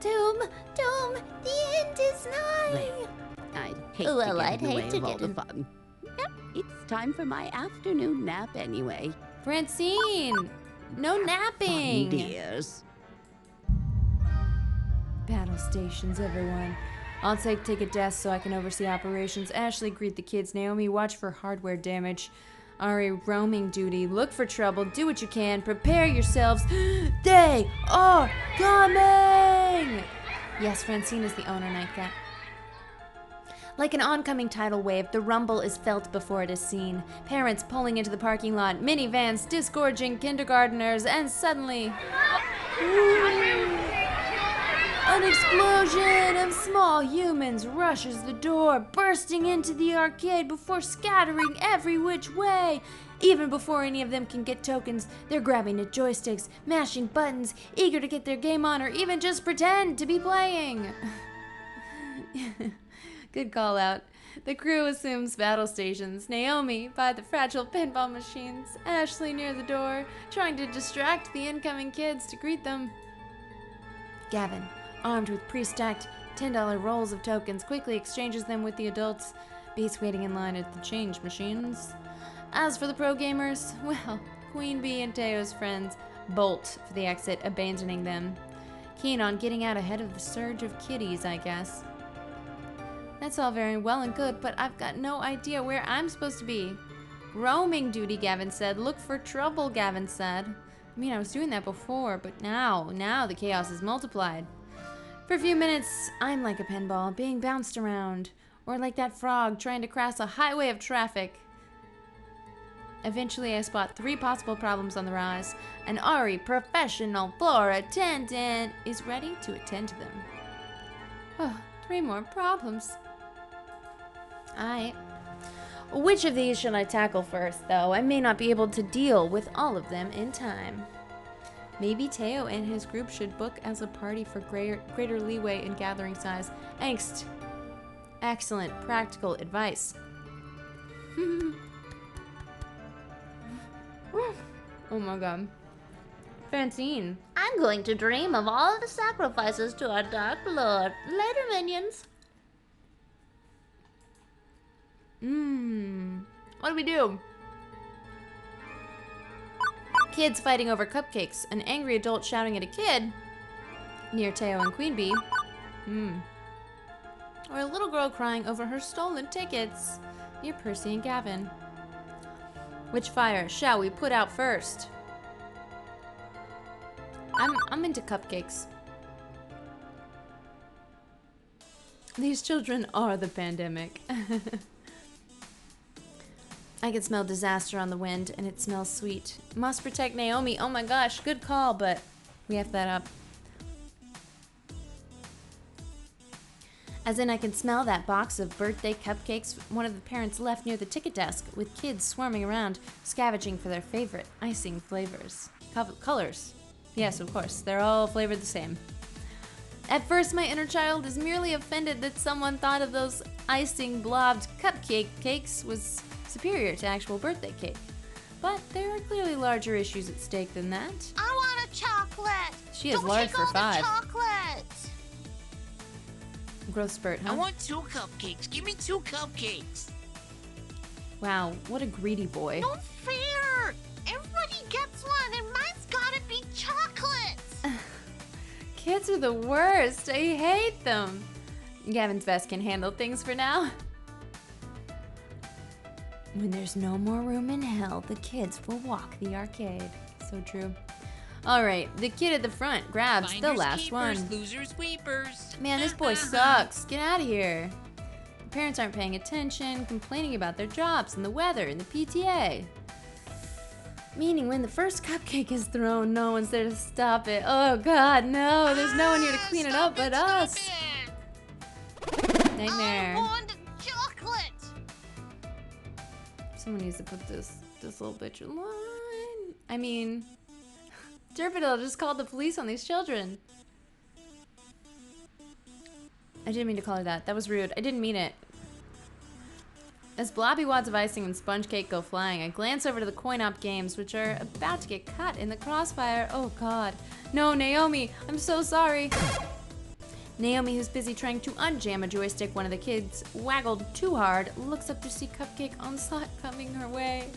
Doom, the end is nigh. I'd hate Well, to I'd get in the hate way to of all get the in- fun. Yep, it's time for my afternoon nap anyway. Francine! No napping! Fun, dears. Battle stations, everyone. I'll take a desk so I can oversee operations. Ashley, greet the kids. Naomi, watch for hardware damage. Ari, roaming duty. Look for trouble. Do what you can. Prepare yourselves. They are coming! Yes, Francine is the owner, Nightcat. Like an oncoming tidal wave, the rumble is felt before it is seen. Parents pulling into the parking lot, minivans disgorging kindergarteners, and suddenly... an explosion of small humans rushes the door, bursting into the arcade before scattering every which way. Even before any of them can get tokens, they're grabbing at joysticks, mashing buttons, eager to get their game on or even just pretend to be playing. Good call out. The crew assumes battle stations. Naomi by the fragile pinball machines. Ashley near the door, trying to distract the incoming kids to greet them. Gavin, armed with pre-stacked $10 rolls of tokens, quickly exchanges them with the adults. Beats waiting in line at the change machines. As for the pro gamers, well, Queen Bee and Teo's friends bolt for the exit, abandoning them. Keen on getting out ahead of the surge of kiddies, I guess. That's all very well and good, but I've got no idea where I'm supposed to be. Roaming duty, Gavin said. Look for trouble, Gavin said. I mean, I was doing that before, but now the chaos is multiplied. For a few minutes, I'm like a pinball, being bounced around. Or like that frog trying to cross a highway of traffic. Eventually, I spot 3 possible problems on the rise. An Ari, professional floor attendant, is ready to attend to them. Oh, 3 more problems. Which of these should I tackle first, though? I may not be able to deal with all of them in time. Maybe Teo and his group should book as a party for greater leeway in gathering size. Angst. Excellent practical advice. Oh my god. Francine. I'm going to dream of all the sacrifices to our dark lord. Later, minions. What do we do? Kids fighting over cupcakes. An angry adult shouting at a kid. Near Teo and Queen Bee. Or a little girl crying over her stolen tickets. Near Percy and Gavin. Which fire shall we put out first? I'm into cupcakes. These children are the pandemic. I can smell disaster on the wind, and it smells sweet. Must protect Naomi. Oh my gosh, good call, but we have that up. As in, I can smell that box of birthday cupcakes one of the parents left near the ticket desk, with kids swarming around, scavenging for their favorite icing flavors. Colors. Yes, of course, they're all flavored the same. At first, my inner child is merely offended that someone thought of those icing blobbed cupcake cakes was superior to actual birthday cake. But there are clearly larger issues at stake than that. I want a chocolate. She is Don't large take for all the 5. chocolate. Growth spurt, huh? I want 2 cupcakes. Give me 2 cupcakes. Wow, what a greedy boy. No fair. Everybody gets one, and mine's gotta be chocolate. Kids are the worst. I hate them. Gavin's vest can handle things for now. When there's no more room in hell, the kids will walk the arcade. So true. All right, the kid at the front grabs the Finders last keepers, one. Losers weepers. Man, this boy sucks. Get out of here. The parents aren't paying attention, complaining about their jobs and the weather and the PTA. Meaning when the first cupcake is thrown, no one's there to stop it. Oh God, no, there's no one here to clean it up but us. Nightmare. I want chocolate. Someone needs to put this little bitch in line. I mean, Derpidel just called the police on these children. I didn't mean to call her that. That was rude. I didn't mean it. As blobby wads of icing and sponge cake go flying, I glance over to the coin-op games, which are about to get cut in the crossfire. Oh God. No, Naomi, I'm so sorry. Naomi, who's busy trying to unjam a joystick one of the kids waggled too hard, looks up to see cupcake onslaught coming her way.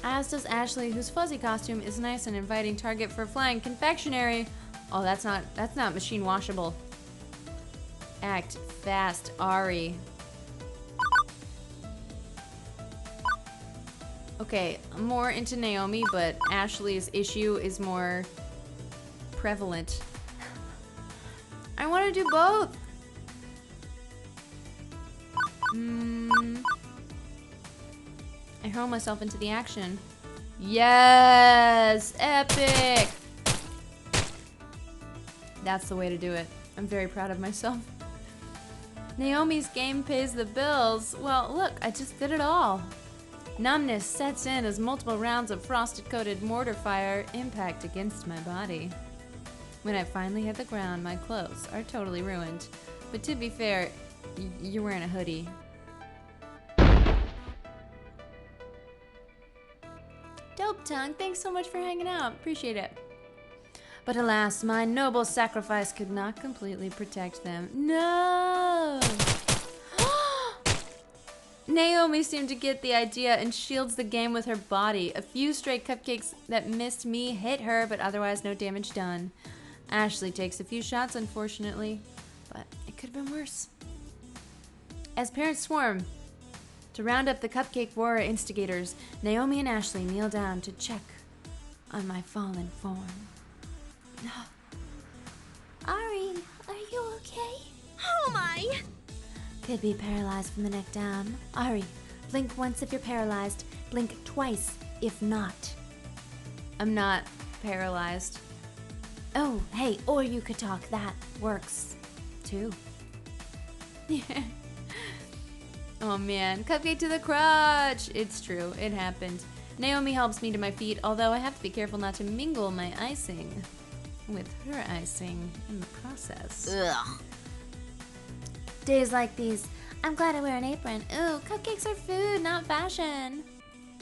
As does Ashley, whose fuzzy costume is nice and inviting target for flying confectionery. Oh, that's not machine washable. Act fast, Ari. Okay, I'm more into Naomi, but Ashley's issue is more prevalent. I want to do both. I hurl myself into the action. Yes! Epic! That's the way to do it. I'm very proud of myself. Naomi's game pays the bills. Well, look, I just did it all. Numbness sets in as multiple rounds of frosted-coated mortar fire impact against my body. When I finally hit the ground, my clothes are totally ruined. But to be fair, you're wearing a hoodie. Dope Tongue, thanks so much for hanging out. Appreciate it. But alas, my noble sacrifice could not completely protect them. No! Naomi seemed to get the idea and shields the game with her body. A few stray cupcakes that missed me hit her, but otherwise no damage done. Ashley takes a few shots, unfortunately, but it could have been worse. As parents swarm to round up the cupcake war instigators, Naomi and Ashley kneel down to check on my fallen form. Ari, are you okay? How am I? Could be paralyzed from the neck down. Ari, blink once if you're paralyzed. Blink twice if not. I'm not paralyzed. Oh, hey, or you could talk. That works, too. Yeah. Oh man, cupcake to the crotch! It's true, it happened. Naomi helps me to my feet, although I have to be careful not to mingle my icing with her icing in the process. Ugh. Days like these, I'm glad I wear an apron. Ooh, cupcakes are food, not fashion.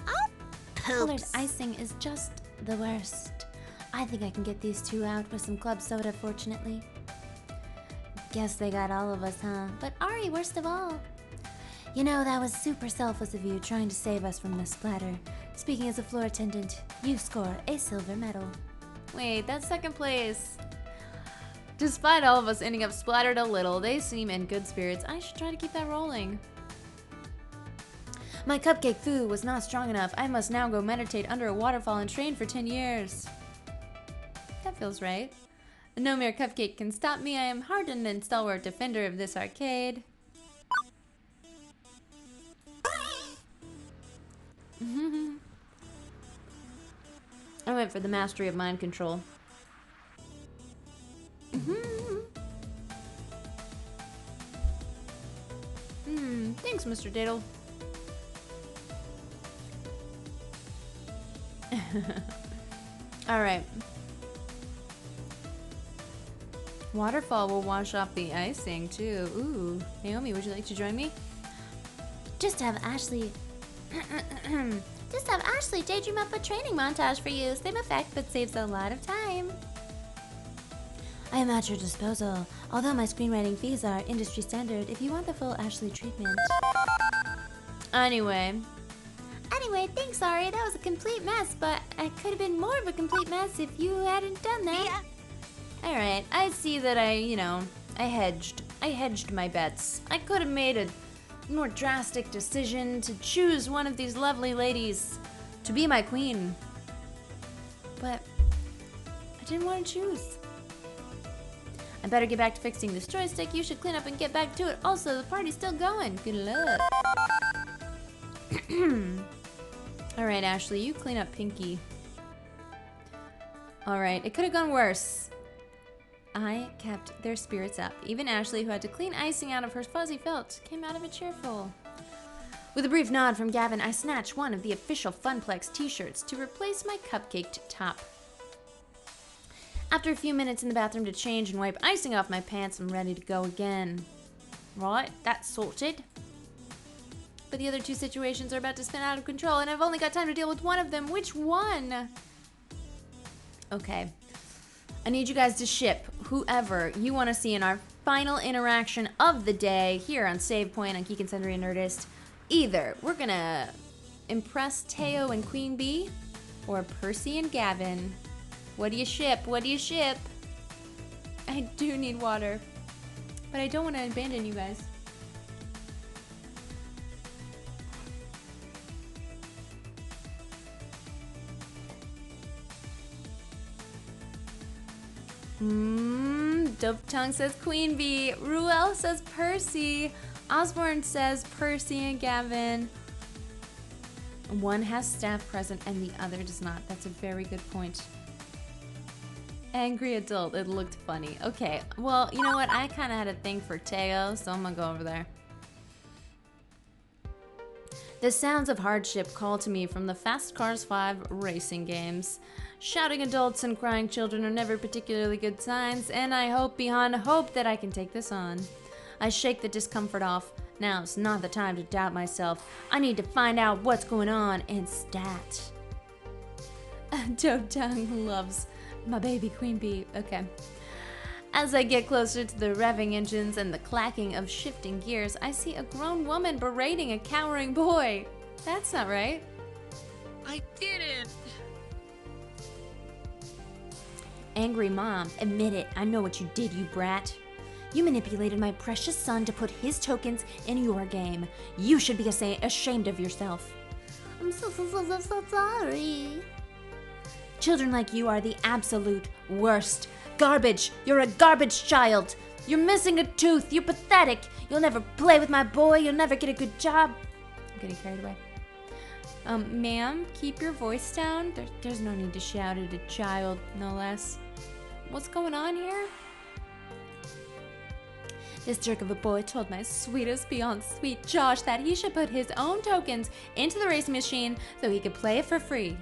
Oh, Colored poops. icing is just the worst. I think I can get these two out with some club soda, fortunately. Guess they got all of us, huh? But Ari, worst of all. You know, that was super selfless of you, trying to save us from the splatter. Speaking as a floor attendant, you score a silver medal. Wait, that's second place. Despite all of us ending up splattered a little, they seem in good spirits. I should try to keep that rolling. My cupcake foo was not strong enough. I must now go meditate under a waterfall and train for 10 years. That feels right. No mere cupcake can stop me. I am hardened and stalwart defender of this arcade. I went for the mastery of mind control. Thanks, Mr. Diddle. Alright. Waterfall will wash off the icing, too. Ooh. Naomi, would you like to join me? Just have Ashley daydream up a training montage for you. Same effect, but saves a lot of time. I am at your disposal, although my screenwriting fees are industry standard if you want the full Ashley treatment. Anyway, thanks, sorry. That was a complete mess, but it could have been more of a complete mess if you hadn't done that. alright. I see that I hedged. I hedged my bets. I could have made a more drastic decision to choose one of these lovely ladies to be my queen. But I didn't want to choose. I better get back to fixing this joystick. You should clean up and get back to it. Also, the party's still going. Good luck. Alright, Ashley, you clean up Pinky. Alright, it could have gone worse. I kept their spirits up. Even Ashley, who had to clean icing out of her fuzzy felt, came out of it cheerful. With a brief nod from Gavin, I snatched one of the official Funplex t-shirts to replace my cupcaked top. After a few minutes in the bathroom to change and wipe icing off my pants, I'm ready to go again. Right, that's sorted. But the other two situations are about to spin out of control, and I've only got time to deal with one of them. Which one? Okay. I need you guys to ship whoever you want to see in our final interaction of the day here on Save Point on Geek and Sundry and Nerdist. Either we're gonna impress Teo and Queen Bee, or Percy and Gavin. What do you ship? What do you ship? I do need water, but I don't want to abandon you guys. Dope Tongue says Queen Bee. Ruel says Percy. Osborne says Percy and Gavin. One has staff present and the other does not. That's a very good point. Angry adult. It looked funny. Okay, well, you know what? I kind of had a thing for Teo, so I'm gonna go over there. The sounds of hardship call to me from the Fast Cars 5 racing games. Shouting adults and crying children are never particularly good signs, and I hope beyond hope that I can take this on. I shake the discomfort off. Now's not the time to doubt myself. I need to find out what's going on and stat. Dope Tongue loves my baby Queen Bee. Okay. As I get closer to the revving engines and the clacking of shifting gears, I see a grown woman berating a cowering boy. That's not right. I didn't. Angry mom, admit it. I know what you did, you brat. You manipulated my precious son to put his tokens in your game. You should be ashamed of yourself. I'm so sorry. Children like you are the absolute worst. Garbage. You're a garbage child. You're missing a tooth. You're pathetic. You'll never play with my boy. You'll never get a good job. I'm getting carried away. Ma'am, keep your voice down. There's no need to shout at a child, no less. What's going on here? This jerk of a boy told my sweetest beyond sweet Josh that he should put his own tokens into the racing machine so he could play it for free.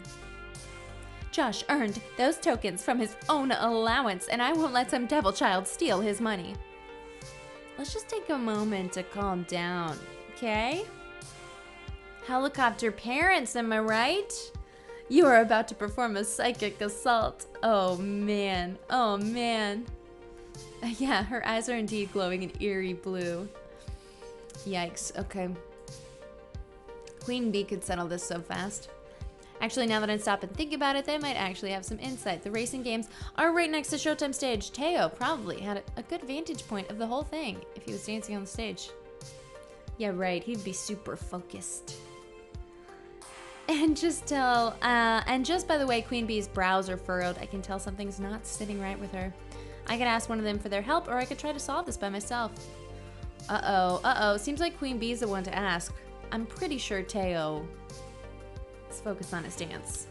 Josh earned those tokens from his own allowance, and I won't let some devil child steal his money. Let's just take a moment to calm down, okay? Helicopter parents, am I right? You are about to perform a psychic assault. Oh man, oh man. Yeah, her eyes are indeed glowing an eerie blue. Yikes, okay. Queen Bee could settle this so fast. Actually, now that I stop and think about it, they might actually have some insight. The racing games are right next to Showtime stage. Teo probably had a good vantage point of the whole thing if he was dancing on the stage. Yeah, right, he'd be super focused. And just by the way Queen Bee's brows are furrowed, I can tell something's not sitting right with her. I could ask one of them for their help, or I could try to solve this by myself. Uh-oh. Seems like Queen Bee's the one to ask. I'm pretty sure Teo is focused on his dance.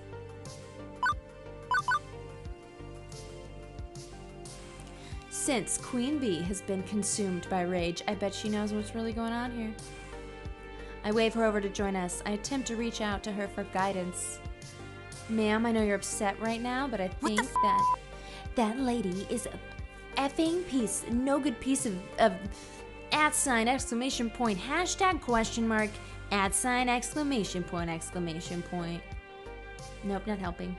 Since Queen Bee has been consumed by rage, I bet she knows what's really going on here. I wave her over to join us. I attempt to reach out to her for guidance. Ma'am, I know you're upset right now, but I think that lady is a effing no good piece of @ exclamation point, hashtag question mark, @ exclamation point. Nope, not helping.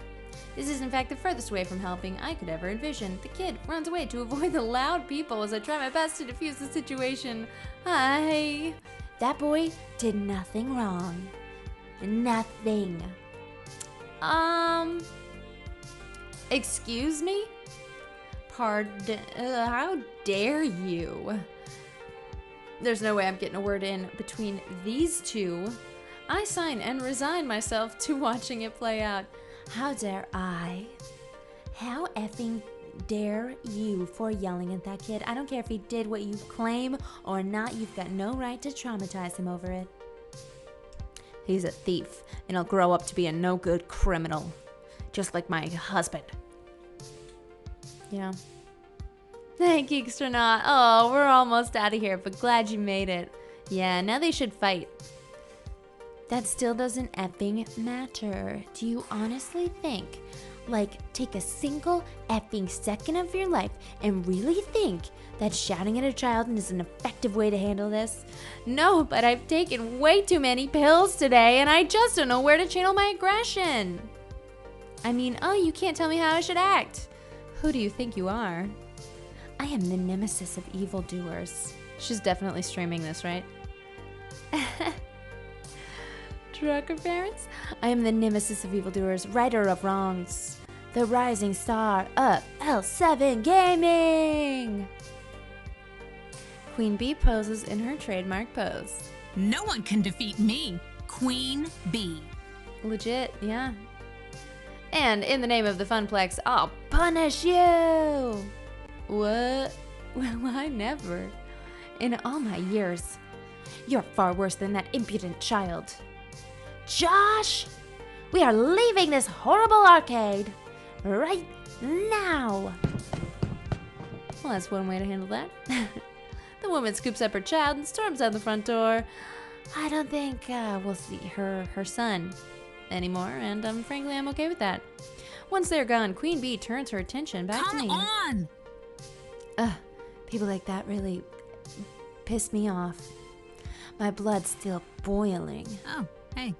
This is in fact the furthest away from helping I could ever envision. The kid runs away to avoid the loud people as I try my best to defuse the situation. Hi. That boy did nothing wrong. Nothing. Excuse me? Pardon, how dare you? There's no way I'm getting a word in between these two. I sign and resign myself to watching it play out. How dare I? How effing dare you for yelling at that kid? I don't care if he did what you claim or not, you've got no right to traumatize him over it. He's a thief, and he'll grow up to be a no-good criminal. Just like my husband. Yeah. Hey, Geekstronaut. Oh, we're almost out of here, but glad you made it. Yeah, now they should fight. That still doesn't effing matter. Do you honestly think, take a single effing second of your life and really think that shouting at a child is an effective way to handle this? No, but I've taken way too many pills today, and I just don't know where to channel my aggression. I mean, you can't tell me how I should act. Who do you think you are? I am the nemesis of evildoers. She's definitely streaming this, right? Trucker parents? I am the nemesis of evildoers, righter of wrongs. The rising star of L7 Gaming! Queen Bee poses in her trademark pose. No one can defeat me, Queen Bee. Legit, yeah. And in the name of the Funplex, I'll punish you! What? Well, I never. In all my years. You're far worse than that impudent child. Josh! We are leaving this horrible arcade right now! Well, that's one way to handle that. The woman scoops up her child and storms out the front door. I don't think we'll see her son anymore, and frankly, I'm okay with that. Once they're gone, Queen Bee turns her attention back to me. Come on! People like that really piss me off. My blood's still boiling. Oh, hey.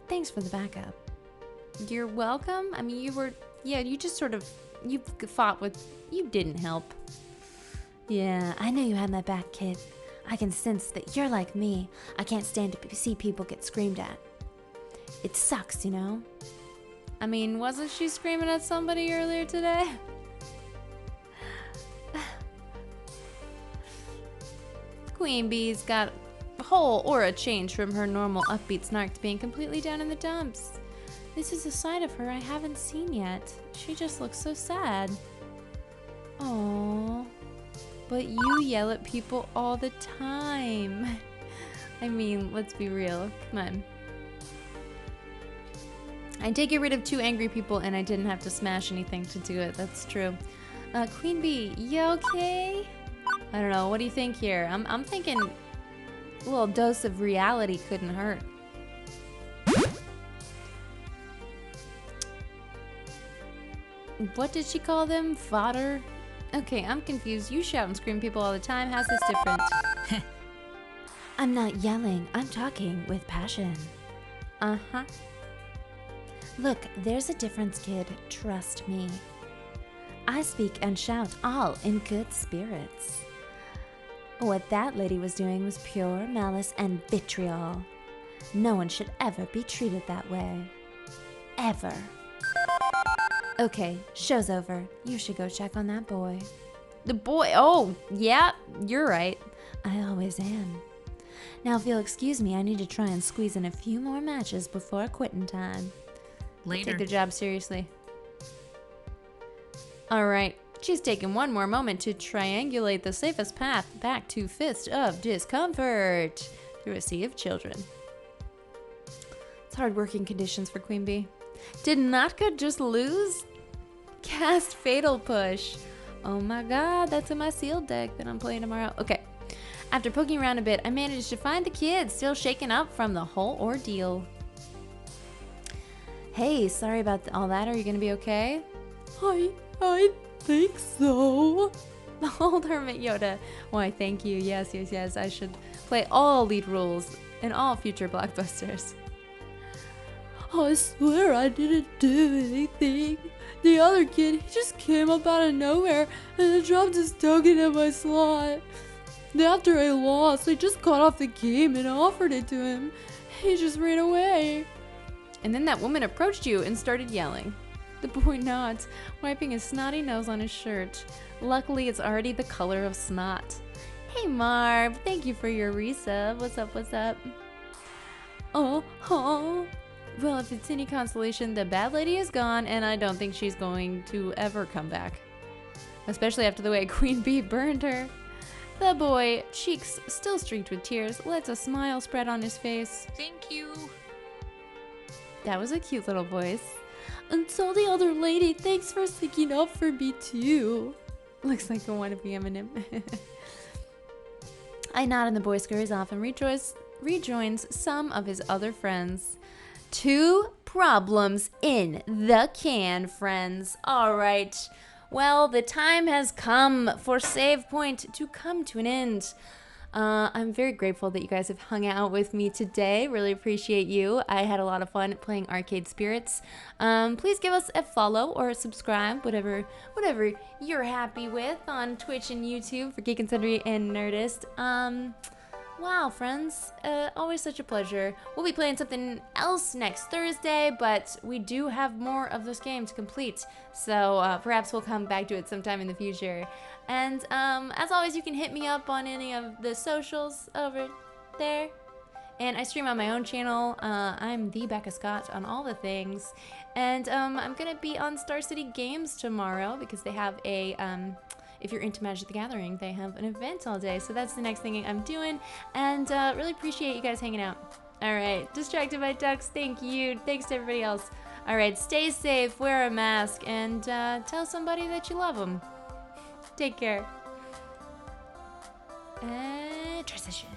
Thanks for the backup. You're welcome? I mean, you just sort of, you fought with, you didn't help. Yeah, I know you had my back, kid. I can sense that you're like me. I can't stand to see people get screamed at. It sucks, you know? I mean, wasn't she screaming at somebody earlier today? Queen Bee's got a whole aura change from her normal upbeat snark to being completely down in the dumps. This is a side of her I haven't seen yet. She just looks so sad. Aww. But you yell at people all the time. I mean, let's be real. Come on. I did get rid of 2 angry people and I didn't have to smash anything to do it. That's true. Queen Bee, you okay? I don't know. What do you think here? I'm thinking a little dose of reality couldn't hurt. What did she call them? Fodder? Okay, I'm confused. You shout and scream people all the time. How's this different? I'm not yelling. I'm talking with passion. Uh-huh. Look, there's a difference, kid. Trust me. I speak and shout all in good spirits. What that lady was doing was pure malice and vitriol. No one should ever be treated that way. Ever. Okay, show's over. You should go check on that boy. The boy? Oh, yeah, you're right. I always am. Now, if you'll excuse me, I need to try and squeeze in a few more matches before quitting time. Later. Take the job seriously. All right, She's taken one more moment to triangulate the safest path back to Fist of Discomfort through a sea of children. It's hard working conditions for Queen Bee. Did Natka just lose? Cast Fatal Push. Oh my god, that's in my sealed deck that I'm playing tomorrow. Okay. After poking around a bit, I managed to find the kids still shaken up from the whole ordeal. Hey, sorry about all that. Are you gonna be okay? I think so. The old Hermit Yoda. Why, thank you. Yes. I should play all lead roles in all future blockbusters. I swear I didn't do anything. The other kid, he just came up out of nowhere and dropped his token in my slot. After I lost, I just got off the game and offered it to him. He just ran away. And then that woman approached you and started yelling. The boy nods, wiping his snotty nose on his shirt. Luckily, it's already the color of snot. Hey Marv, thank you for your resub. What's up? Oh. Well, if it's any consolation, the bad lady is gone, and I don't think she's going to ever come back. Especially after the way Queen Bee burned her. The boy, cheeks still streaked with tears, lets a smile spread on his face. Thank you. That was a cute little voice. And tell the other lady, thanks for sticking up for me too. Looks like a wannabe Eminem. I nod and the boy scurries off and rejoins some of his other friends. 2 problems in the can, friends. All right. Well, the time has come for Save Point to come to an end. I'm very grateful that you guys have hung out with me today. Really appreciate you. I had a lot of fun playing Arcade Spirits. Please give us a follow or a subscribe, whatever you're happy with on Twitch and YouTube for Geek and Sundry and Nerdist. Wow, friends, always such a pleasure. We'll be playing something else next Thursday, but we do have more of this game to complete, so perhaps we'll come back to it sometime in the future. And as always, you can hit me up on any of the socials over there. And I stream on my own channel. I'm the Becca Scott on all the things. And I'm going to be on Star City Games tomorrow because they have a... if you're into Magic the Gathering, they have an event all day. So that's the next thing I'm doing. And really appreciate you guys hanging out. All right. Distracted by Ducks, thank you. Thanks to everybody else. All right. Stay safe, wear a mask, and tell somebody that you love them. Take care. And transition.